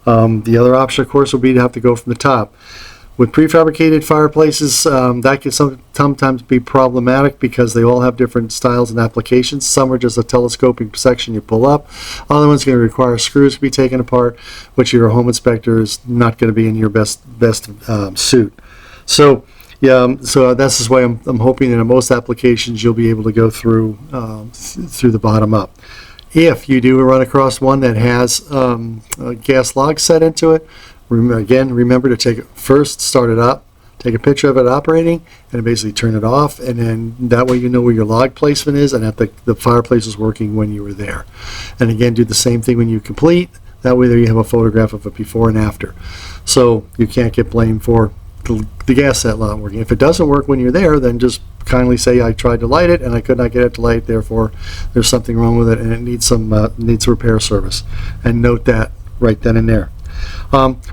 The other option, of course, will be to have to go from the top. With prefabricated fireplaces, that can sometimes be problematic because they all have different styles and applications. Some are just a telescoping section you pull up. Other ones are going to require screws to be taken apart, which your home inspector is not going to be in your best suit. So yeah, so that's the way I'm hoping that in most applications you'll be able to go through the bottom up. If you do run across one that has a gas log set into it, remember to start it up, take a picture of it operating, and basically turn it off, and then that way you know where your log placement is and that the fireplace is working when you were there. And again, do the same thing when you complete. That way there you have a photograph of it before and after. So you can't get blamed for the gas set not working. If it doesn't work when you're there, then just kindly say, I tried to light it and I could not get it to light, therefore there's something wrong with it and it needs needs repair service. And note that right then and there.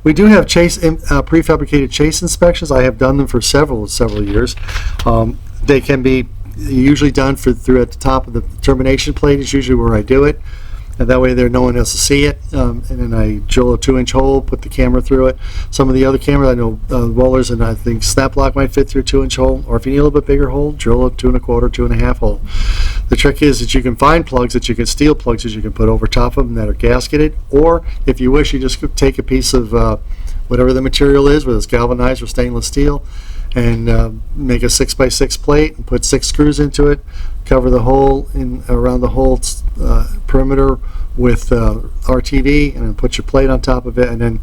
We do have prefabricated chase inspections. I have done them for several years. They can be usually done through at the top of the termination plate is usually where I do it. And that way there no one else will see it. And then I drill a 2-inch hole, put the camera through it. Some of the other cameras, I know rollers and I think snap lock might fit through a 2-inch hole. Or if you need a little bit bigger hole, drill a 2 1/4, 2 1/2 hole. The trick is that you can find plugs that you can, steel plugs that you can put over top of them that are gasketed. Or if you wish, you just could take a piece of whatever the material is, whether it's galvanized or stainless steel, and make a 6x6 plate and put 6 screws into it, cover the hole around the whole perimeter with RTV, and then put your plate on top of it, and then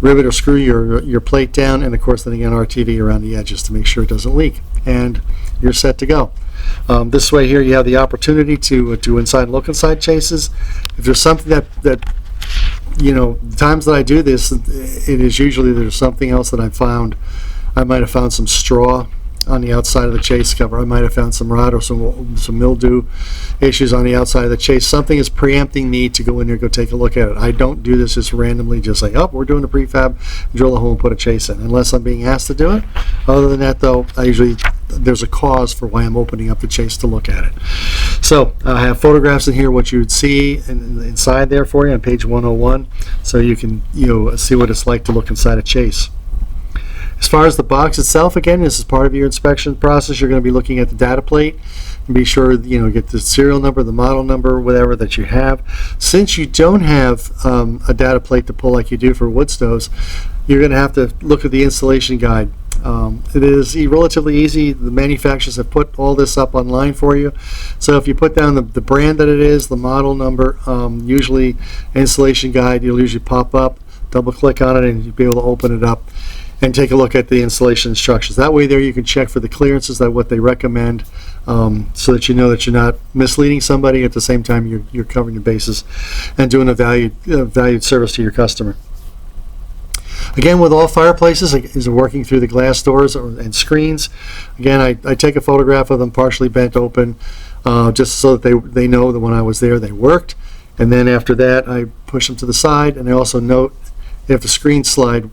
rivet or screw your plate down, and of course then again RTV around the edges to make sure it doesn't leak, and you're set to go. This way here you have the opportunity to look inside chases. If there's something that you know, the times that I do this, it is usually there's something else that I found. I might have found some straw on the outside of the chase cover. I might have found some rot or some mildew issues on the outside of the chase. Something is preempting me to go in there and go take a look at it. I don't do this just randomly, just like, oh, we're doing a prefab, drill a hole and put a chase in, unless I'm being asked to do it. Other than that, though, there's a cause for why I'm opening up the chase to look at it. So I have photographs in here, what you would see inside there for you on page 101, so you can see what it's like to look inside a chase. As far as the box itself, again, this is part of your inspection process. You're going to be looking at the data plate and be sure get the serial number, the model number, whatever that you have. Since you don't have a data plate to pull like you do for wood stoves, you're going to have to look at the installation guide. It is relatively easy. The manufacturers have put all this up online for you. So if you put down the brand that it is, the model number, usually installation guide, you'll usually pop up, double click on it, and you'll be able to open it up and take a look at the installation instructions. That way there you can check for the clearances, that what they recommend, so that you know that you're not misleading somebody. At the same time, you're covering your bases and doing a valued service to your customer. Again, with all fireplaces, is working through the glass doors and screens. Again, I take a photograph of them partially bent open, just so that they know that when I was there they worked. And then after that, I push them to the side, and I also note if the screens slide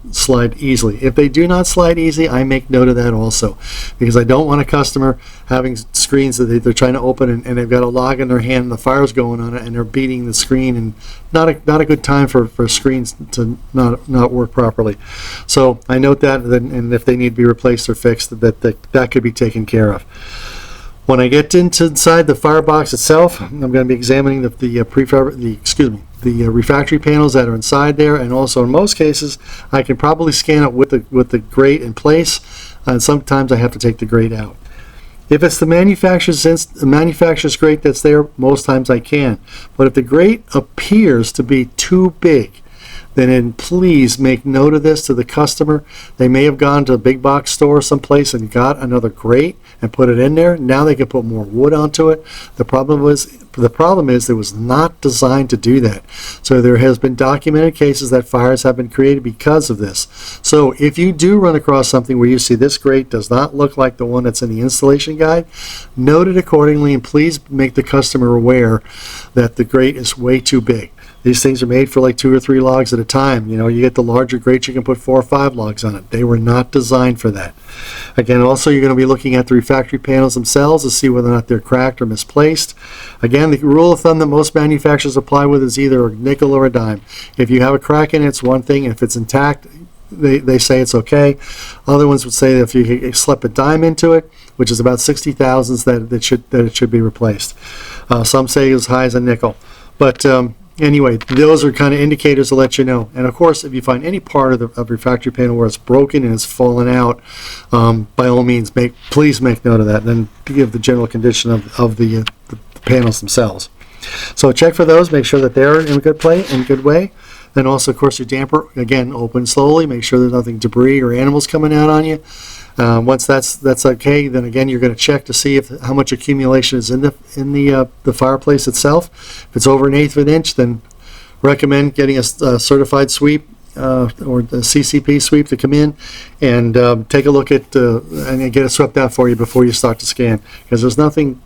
easily. If they do not slide easy, I make note of that also, because I don't want a customer having screens that they're trying to open and they've got a log in their hand and the fire's going on it and they're beating the screen, and not a good time for screens to not work properly. So I note that, and if they need to be replaced or fixed, that could be taken care of. When I get inside the firebox itself, I'm going to be examining the refractory panels that are inside there, and also in most cases I can probably scan it with the grate in place, and sometimes I have to take the grate out. If it's the manufacturer's grate that's there, most times I can. But if the grate appears to be too big, then please make note of this to the customer. They may have gone to a big box store someplace and got another grate and put it in there. Now they can put more wood onto it. The problem is it was not designed to do that. So there has been documented cases that fires have been created because of this. So if you do run across something where you see this grate does not look like the one that's in the installation guide, note it accordingly, and please make the customer aware that the grate is way too big. These things are made for like 2 or 3 logs at a time. You get the larger grates, you can put 4 or 5 logs on it. They were not designed for that. Again, also you're going to be looking at the refractory panels themselves to see whether or not they're cracked or misplaced. Again, the rule of thumb that most manufacturers apply with is either a nickel or a dime. If you have a crack in it, it's one thing. If it's intact, they say it's okay. Other ones would say that if you slip a dime into it, which is about 60 thousandths, that it should be replaced. Some say as high as a nickel. But anyway, those are kind of indicators to let you know. And of course, if you find any part of the refractory panel where it's broken and it's fallen out, by all means, please make note of that, and then give the general condition of the panels themselves. So check for those, make sure that they're in a good way. Then also, of course, your damper, again, open slowly, make sure there's nothing debris or animals coming out on you. Once that's okay, then again you're going to check to see how much accumulation is in the fireplace itself. If it's over 1/8 of an inch, then recommend getting a certified sweep or the CCP sweep to come in and take a look at and get it swept out for you before you start to scan, because there's nothing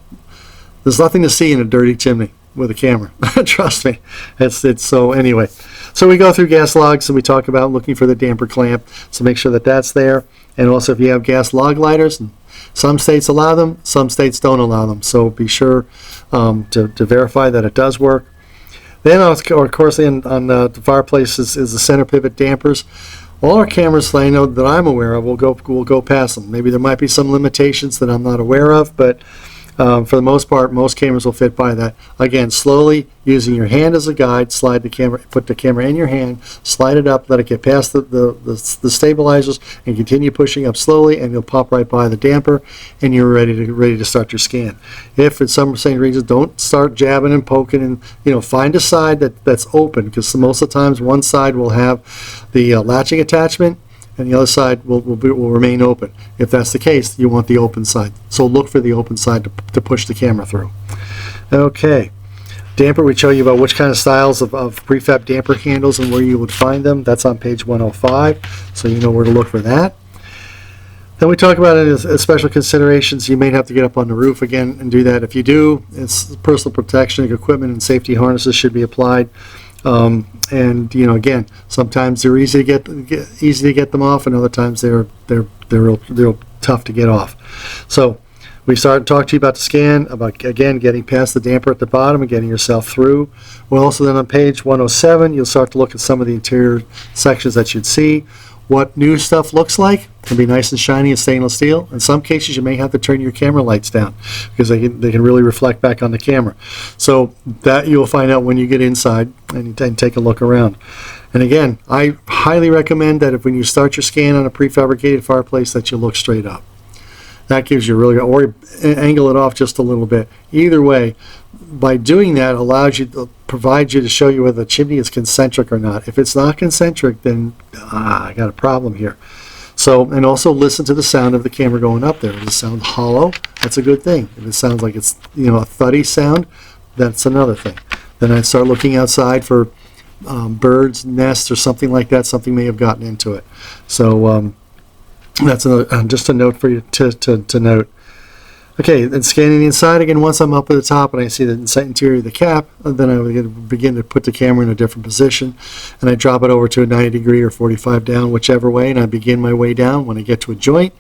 to see in a dirty chimney with a camera. Trust me. It's so anyway. So we go through gas logs and we talk about looking for the damper clamp. So make sure that that's there. And also if you have gas log lighters, Some states allow them, some states don't allow them. So be sure to verify that it does work. Then, of course, on the fireplace is the center pivot dampers. All our cameras that I know that I'm aware of will go past them. Maybe there might be some limitations that I'm not aware of, but for the most part, most cameras will fit by that. Again, slowly using your hand as a guide, slide the camera, put the camera in your hand, slide it up, let it get past the stabilizers, and continue pushing up slowly, and you'll pop right by the damper, and you're ready to start your scan. If for some reason, don't start jabbing and poking, and find a side that's open, because most of the times one side will have the latching attachment, and the other side will remain open. If that's the case, you want the open side. So look for the open side to push the camera through. Okay. Damper, we show you about which kind of styles of prefab damper handles and where you would find them. That's on page 105, so you know where to look for that. Then we talk about it as special considerations. You may have to get up on the roof again and do that. If you do, it's personal protection equipment and safety harnesses should be applied. And again, sometimes they're easy to get them off, and other times they're real tough to get off. So we started to talk to you about the scan, about again getting past the damper at the bottom and getting yourself through. Well, also then on page 107, you'll start to look at some of the interior sections that you'd see. What new stuff looks like can be nice and shiny and stainless steel. In some cases, you may have to turn your camera lights down because they can really reflect back on the camera. So that you'll find out when you get inside and take a look around. And again, I highly recommend that when you start your scan on a prefabricated fireplace, that you look straight up. That gives you really, or angle it off just a little bit. Either way, by doing that, provides you to show you whether the chimney is concentric or not. If it's not concentric, then I got a problem here. So, and also listen to the sound of the camera going up there. Does it sound hollow? That's a good thing. If it sounds like it's a thuddy sound, that's another thing. Then I'd start looking outside for birds, nests, or something like that. Something may have gotten into it. So that's just a note for you to note. Okay, then scanning the inside again. Once I'm up at the top and I see the interior of the cap, then I would begin to put the camera in a different position, and I drop it over to a 90 degree or 45 down, whichever way, and I begin my way down. When I get to a joint,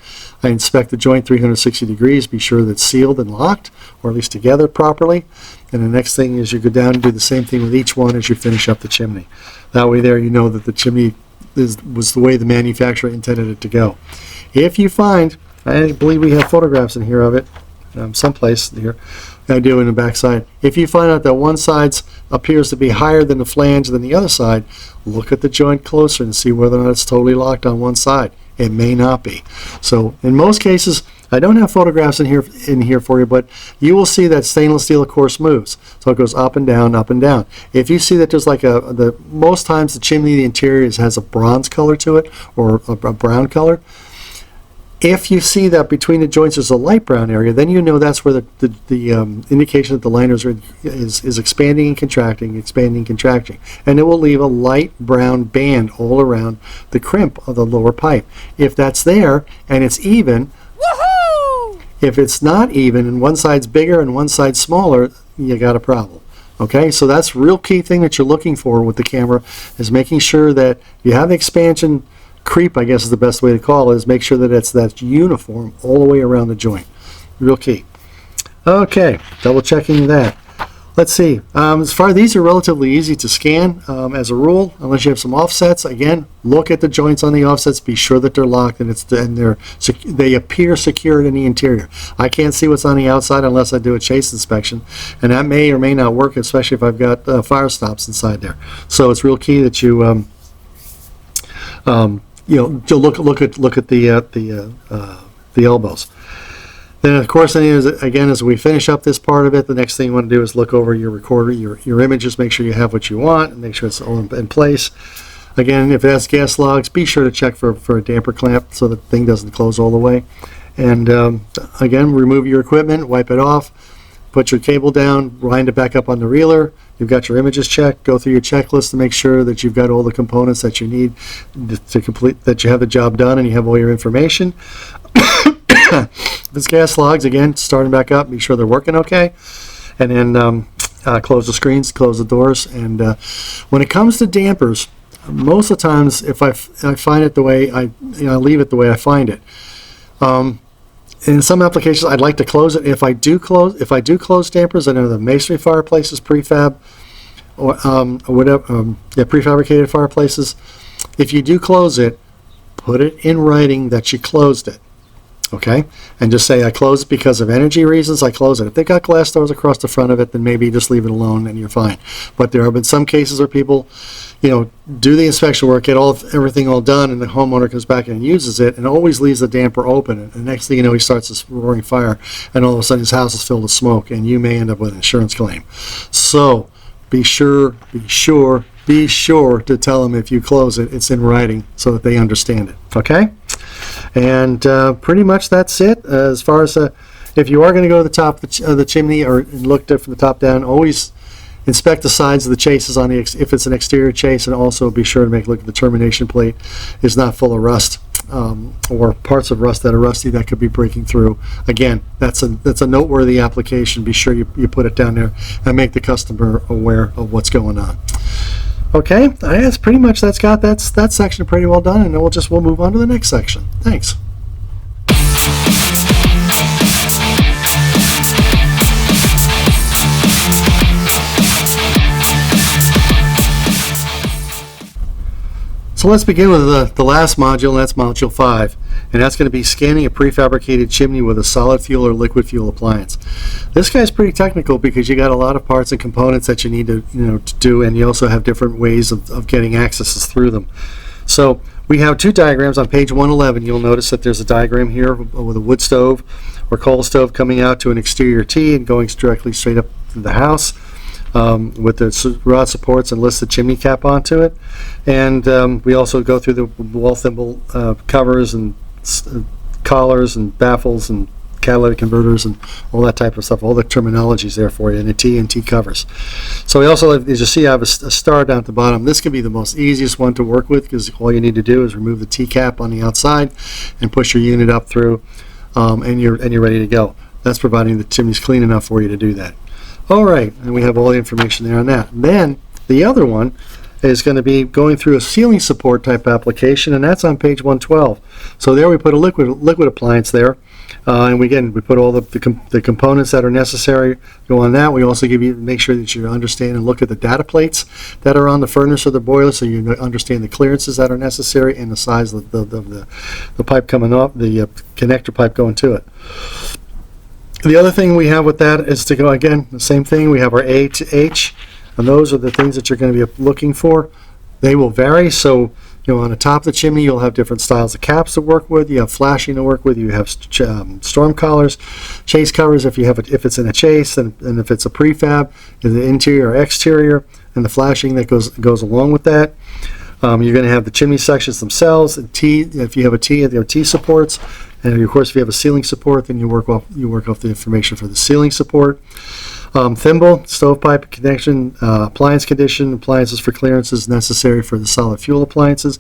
I inspect the joint 360 degrees, be sure that it's sealed and locked, or at least together properly. And the next thing is you go down and do the same thing with each one as you finish up the chimney. That way there you know that the chimney was the way the manufacturer intended it to go. If you find, I believe we have photographs in here of it, someplace here, I do in the back side. If you find out that one side appears to be higher than the flange than the other side, look at the joint closer and see whether or not it's totally locked on one side. It may not be. So in most cases, I don't have photographs in here for you, but you will see that stainless steel, of course, moves. So it goes up and down, up and down. If you see that there's like most times the chimney, the interior has a bronze color to it, or a brown color. If you see that between the joints there's a light brown area, then you know that's where the indication that the liners is expanding and contracting, expanding and contracting. And it will leave a light brown band all around the crimp of the lower pipe. If that's there and it's even, woohoo! If it's not even and one side's bigger and one side's smaller, you got a problem. Okay, so that's a real key thing that you're looking for with the camera, is making sure that you have the expansion creep, I guess is the best way to call it, is make sure that that's uniform all the way around the joint. Real key. Okay, double checking that. Let's see. As far as these are relatively easy to scan as a rule, unless you have some offsets. Again, look at the joints on the offsets. Be sure that they're locked and they appear secured in the interior. I can't see what's on the outside unless I do a chase inspection, and that may or may not work, especially if I've got fire stops inside there. So it's real key that you look at the elbows. Then, of course, again, as we finish up this part of it, the next thing you want to do is look over your recorder, your images, make sure you have what you want, and make sure it's all in place. Again, if it has gas logs, be sure to check for a damper clamp so the thing doesn't close all the way. And again, remove your equipment, wipe it off, put your cable down, wind it back up on the reeler. You've got your images checked. Go through your checklist to make sure that you've got all the components that you need to complete, that you have the job done and you have all your information. If it's gas logs, again, start them back up. Be sure they're working okay. And then close the screens, close the doors. And when it comes to dampers, most of the times, if I find it the way I leave it the way I find it. in some applications, I'd like to close it. If I do close dampers, I know the masonry fireplaces, prefab, or whatever, prefabricated fireplaces. If you do close it, put it in writing that you closed it. Okay, and just say I closed it because of energy reasons. I close it. If they got glass doors across the front of it, then maybe just leave it alone and you're fine. But there have been some cases where people, do the inspection work, get everything all done, and the homeowner comes back and uses it, and always leaves the damper open. And the next thing you know, he starts this roaring fire, and all of a sudden his house is filled with smoke, and you may end up with an insurance claim. So be sure to tell them if you close it, it's in writing so that they understand it. Okay. And pretty much that's it. As far as if you are going to go to the top of the chimney or look from the top down, always inspect the sides of the chases on if it's an exterior chase, and also be sure to look at the termination plate is not full of rust or parts of rust that are rusty that could be breaking through. Again, that's a noteworthy application. Be sure you put it down there and make the customer aware of what's going on. Okay, I guess pretty much that's got that section pretty well done, and then we'll move on to the next section. Thanks. So let's begin with the last module, and that's module 5. And that's going to be scanning a prefabricated chimney with a solid fuel or liquid fuel appliance. This guy's pretty technical because you got a lot of parts and components that you need to do, and you also have different ways of getting accesses through them. So we have two diagrams on page 111. You'll notice that there's a diagram here with a wood stove or coal stove coming out to an exterior T and going directly straight up to the house. With the rod supports and lift the chimney cap onto it. And we also go through the wall thimble covers and collars and baffles and catalytic converters and all that type of stuff. All the terminologies there for you, and the T and T covers. So we also, as you see, I have a star down at the bottom. This can be the most easiest one to work with because all you need to do is remove the T cap on the outside and push your unit up through, and you're ready to go. That's providing the chimney's clean enough for you to do that. All right, and we have all the information there on that. Then the other one is going to be going through a ceiling support type application, and that's on page 112. So there we put a liquid appliance there, and we put all the components that are necessary go on that. We also make sure that you understand and look at the data plates that are on the furnace or the boiler, so you understand the clearances that are necessary and the size of the pipe coming off, the connector pipe going to it. The other thing we have with that is to go, again, the same thing. We have our A to H, and those are the things that you're going to be looking for. They will vary. So, on the top of the chimney, you'll have different styles of caps to work with. You have flashing to work with. You have storm collars, chase covers if it's in a chase, and if it's a prefab, the interior or exterior, and the flashing that goes along with that. You're going to have the chimney sections themselves. If you have a T, there are T supports. And of course, if you have a ceiling support, then you work off the information for the ceiling support. Thimble, stovepipe connection, appliance condition, appliances for clearances necessary for the solid fuel appliances,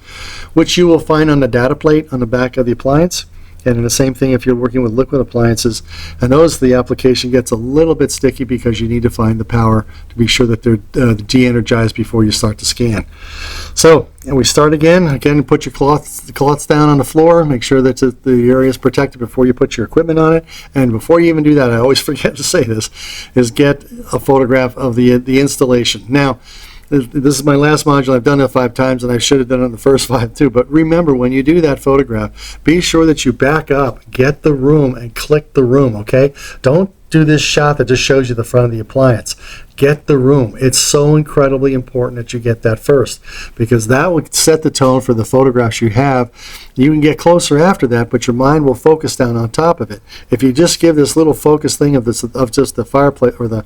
which you will find on the data plate on the back of the appliance. And then the same thing if you're working with liquid appliances. And the application gets a little bit sticky because you need to find the power to be sure that they're de-energized before you start to scan. So, and we start again, put your cloths down on the floor, make sure that the area is protected before you put your equipment on it. And before you even do that, I always forget to say this, is get a photograph of the installation. Now, this is my last module. I've done it 5 times, and I should have done it on the first 5 too. But remember, when you do that photograph, be sure that you back up, get the room, and click the room, okay? Don't do this shot that just shows you the front of the appliance. Get the room. It's so incredibly important that you get that first, because that will set the tone for the photographs you have. You can get closer after that, but your mind will focus down on top of it. If you just give this little focus thing of just the fireplace or the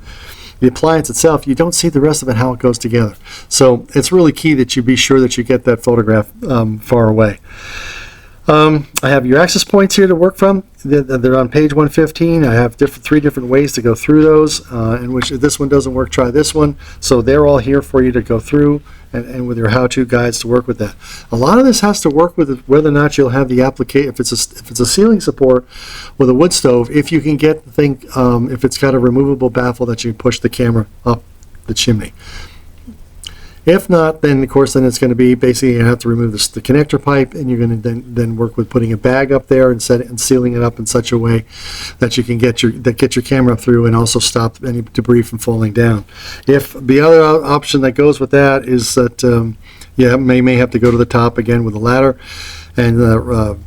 appliance itself, you don't see the rest of it, how it goes together. So it's really key that you be sure that you get that photograph far away. I have your access points here to work from. They're on page 115. I have 3 different ways to go through those, in which if this one doesn't work, try this one. So they're all here for you to go through, and with your how-to guides to work with that. A lot of this has to work with whether or not you'll have the application, if it's a ceiling support with a wood stove, if you can get the thing, if it's got a removable baffle that you can push the camera up the chimney. If not, then of course, then it's going to be basically you have to remove the connector pipe, and you're going to then work with putting a bag up there and sealing it up in such a way that you can get your camera up through and also stop any debris from falling down. If the other option that goes with that is that you may have to go to the top again with a ladder and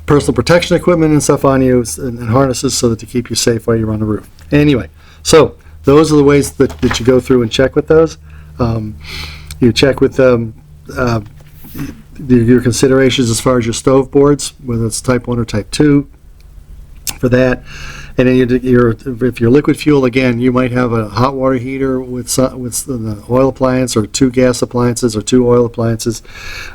personal protection equipment and stuff on you and harnesses so that to keep you safe while you're on the roof. Anyway, so those are the ways that you go through and check with those. You check with your considerations as far as your stove boards, whether it's type 1 or type 2 for that. And then if you're liquid fuel, again, you might have a hot water heater with the oil appliance, or 2 gas appliances, or 2 oil appliances.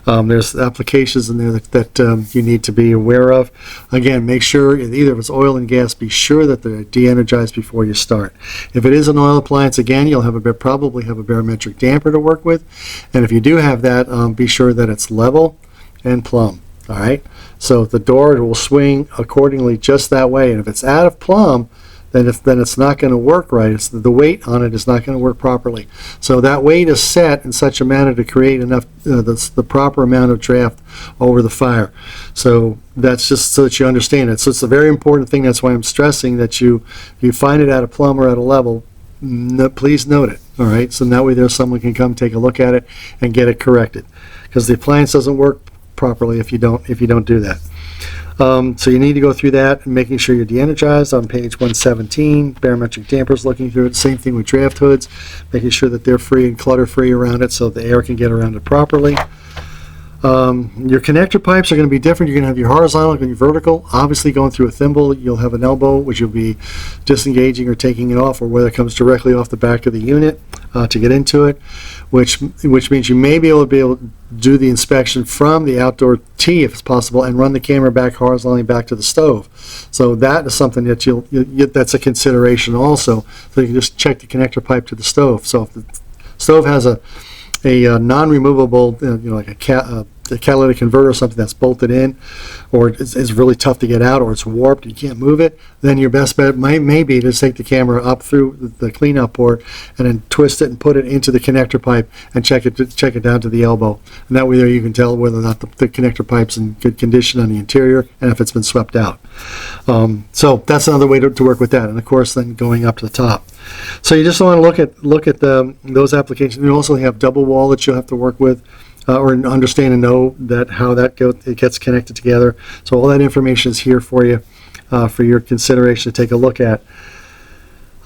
There's applications in there that you need to be aware of. Again, make sure, either if it's oil and gas, be sure that they're de-energized before you start. If it is an oil appliance, again, you'll probably have a barometric damper to work with. And if you do have that, be sure that it's level and plumb. All right, so the door will swing accordingly just that way, and if it's out of plumb, then it's not going to work right. It's the weight on it is not going to work properly. So that weight is set in such a manner to create enough the proper amount of draft over the fire. So that's just so that you understand it. So it's a very important thing. That's why I'm stressing that if you find it out of plumb or at a level, please note it. All right, so that way someone can come take a look at it and get it corrected, because the appliance doesn't work properly if you don't do that. So you need to go through that and making sure you're de-energized on page 117. Barometric dampers, looking through it. Same thing with draft hoods, making sure that they're free and clutter free around it so the air can get around it properly. Your connector pipes are going to be different. You're going to have your horizontal and your vertical. Obviously, going through a thimble, you'll have an elbow, which you'll be disengaging or taking it off, or whether it comes directly off the back of the unit to get into it, which means you may be able to do the inspection from the outdoor tee if it's possible, and run the camera back horizontally back to the stove. So that is something that that's a consideration also. So you can just check the connector pipe to the stove. So if the stove has a non-removable, like a catalytic converter or something that's bolted in, or is really tough to get out, or it's warped, you can't move it, then your best bet may be to take the camera up through the cleanout port and then twist it and put it into the connector pipe and check it down to the elbow. And that way there you can tell whether or not the connector pipe's in good condition on the interior and if it's been swept out. So that's another way to work with that. And of course, then going up to the top. So you just want to look at those applications. You also have double wall that you'll have to work with, or understand and know that how it gets connected together. So all that information is here for you, for your consideration to take a look at.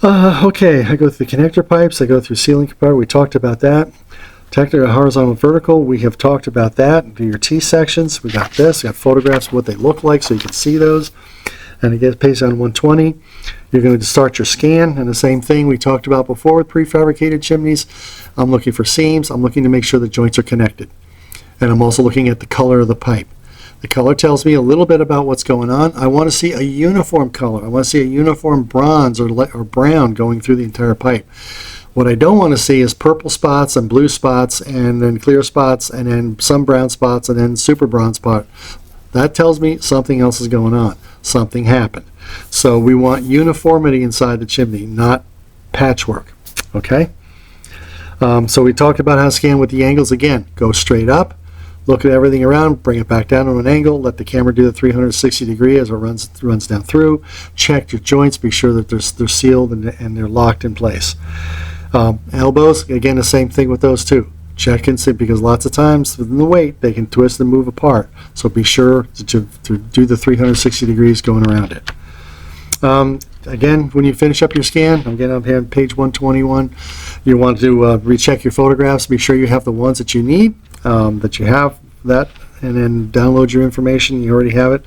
Okay, I go through the connector pipes. I go through sealing compartment. We talked about that. Technical horizontal and vertical. We have talked about that. Do your T sections. We got this. We got photographs of what they look like, so you can see those. And it gets page on 120. You're going to start your scan, and the same thing we talked about before with prefabricated chimneys. I'm looking for seams. I'm looking to make sure the joints are connected. And I'm also looking at the color of the pipe. The color tells me a little bit about what's going on. I want to see a uniform color. I want to see a uniform bronze or brown going through the entire pipe. What I don't want to see is purple spots and blue spots and then clear spots and then some brown spots and then super bronze spot. That tells me something else is going on. Something happened. So we want uniformity inside the chimney, not patchwork. Okay? So we talked about how to scan with the angles. Again, go straight up, look at everything around, bring it back down to an angle, let the camera do the 360 degree as it runs down through. Check your joints, be sure that they're sealed and they're locked in place. Elbows, again, the same thing with those two. Check and see, because lots of times within the weight they can twist and move apart. So be sure to do the 360 degrees going around it. Again, when you finish up your scan, again I'm here on page 121, you want to recheck your photographs, be sure you have the ones that you need, that you have that, and then download your information. You already have it.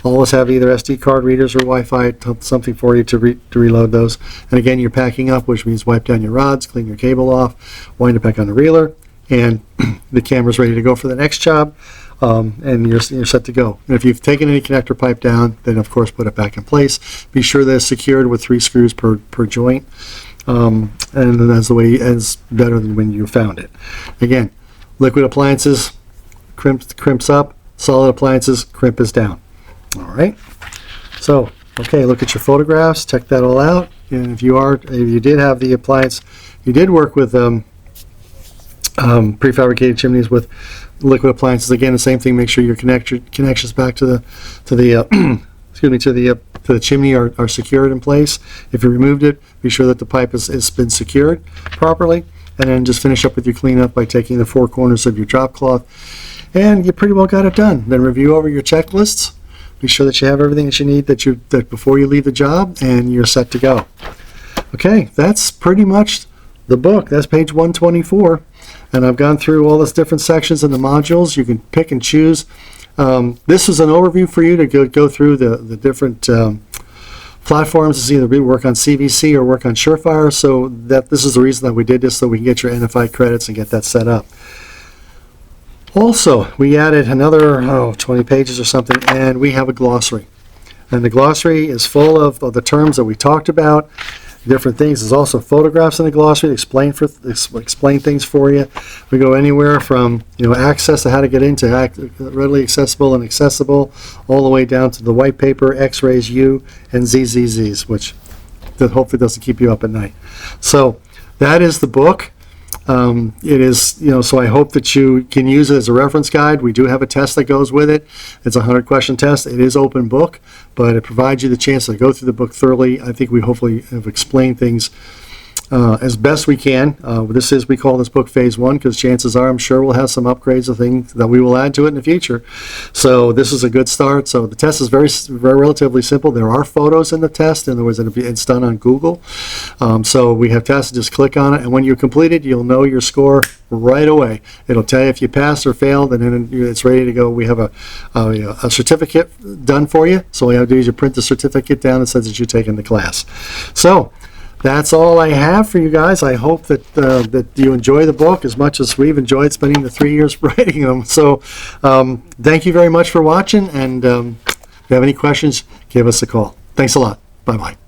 Always have either SD card readers or Wi-Fi, something for you to reload those. And again, you're packing up, which means wipe down your rods, clean your cable off, wind it back on the reeler, and the camera's ready to go for the next job, and you're set to go. And if you've taken any connector pipe down, then of course put it back in place. Be sure that it's secured with 3 screws per joint, and that's the way it's better than when you found it. Again, liquid appliances crimps up, solid appliances crimp is down. All right. So, okay, look at your photographs, check that all out. And if you did have the appliance, you did work with prefabricated chimneys with liquid appliances. Again, the same thing. Make sure your connections back to the excuse me, to the chimney are secured in place. If you removed it, be sure that the pipe has been secured properly, and then just finish up with your cleanup by taking the 4 corners of your drop cloth, and you pretty well got it done. Then review over your checklists. Be sure that you have everything that you need that before you leave the job, and you're set to go. Okay, that's pretty much the book. That's page 124, and I've gone through all those different sections and the modules. You can pick and choose. This is an overview for you to go through the different platforms. It's either work on CVC or work on Surefire, so that this is the reason that we did this, so we can get your NFI credits and get that set up. Also, we added another 20 pages or something, and we have a glossary. And the glossary is full of the terms that we talked about, different things. There's also photographs in the glossary that explain things for you. We go anywhere from access to how to get into readily accessible and accessible, all the way down to the white paper, X-rays, U, and ZZZs, which hopefully doesn't keep you up at night. So that is the book. It is, so I hope that you can use it as a reference guide. We do have a test that goes with it. It's a 100-question test. It is open book, but it provides you the chance to go through the book thoroughly. I think we hopefully have explained things as best we can. We call this book Phase 1, because chances are, I'm sure we'll have some upgrades of things that we will add to it in the future. So this is a good start. So the test is very relatively simple. There are photos in the test. In other words, it's done on Google. So we have tests. Just click on it, and when you complete it, you'll know your score right away. It'll tell you if you passed or failed, and then it's ready to go. We have a certificate done for you. So all you have to do is you print the certificate down that says that you've taken the class. So that's all I have for you guys. I hope that you enjoy the book as much as we've enjoyed spending the 3 years writing them. So thank you very much for watching, and if you have any questions, give us a call. Thanks a lot. Bye-bye.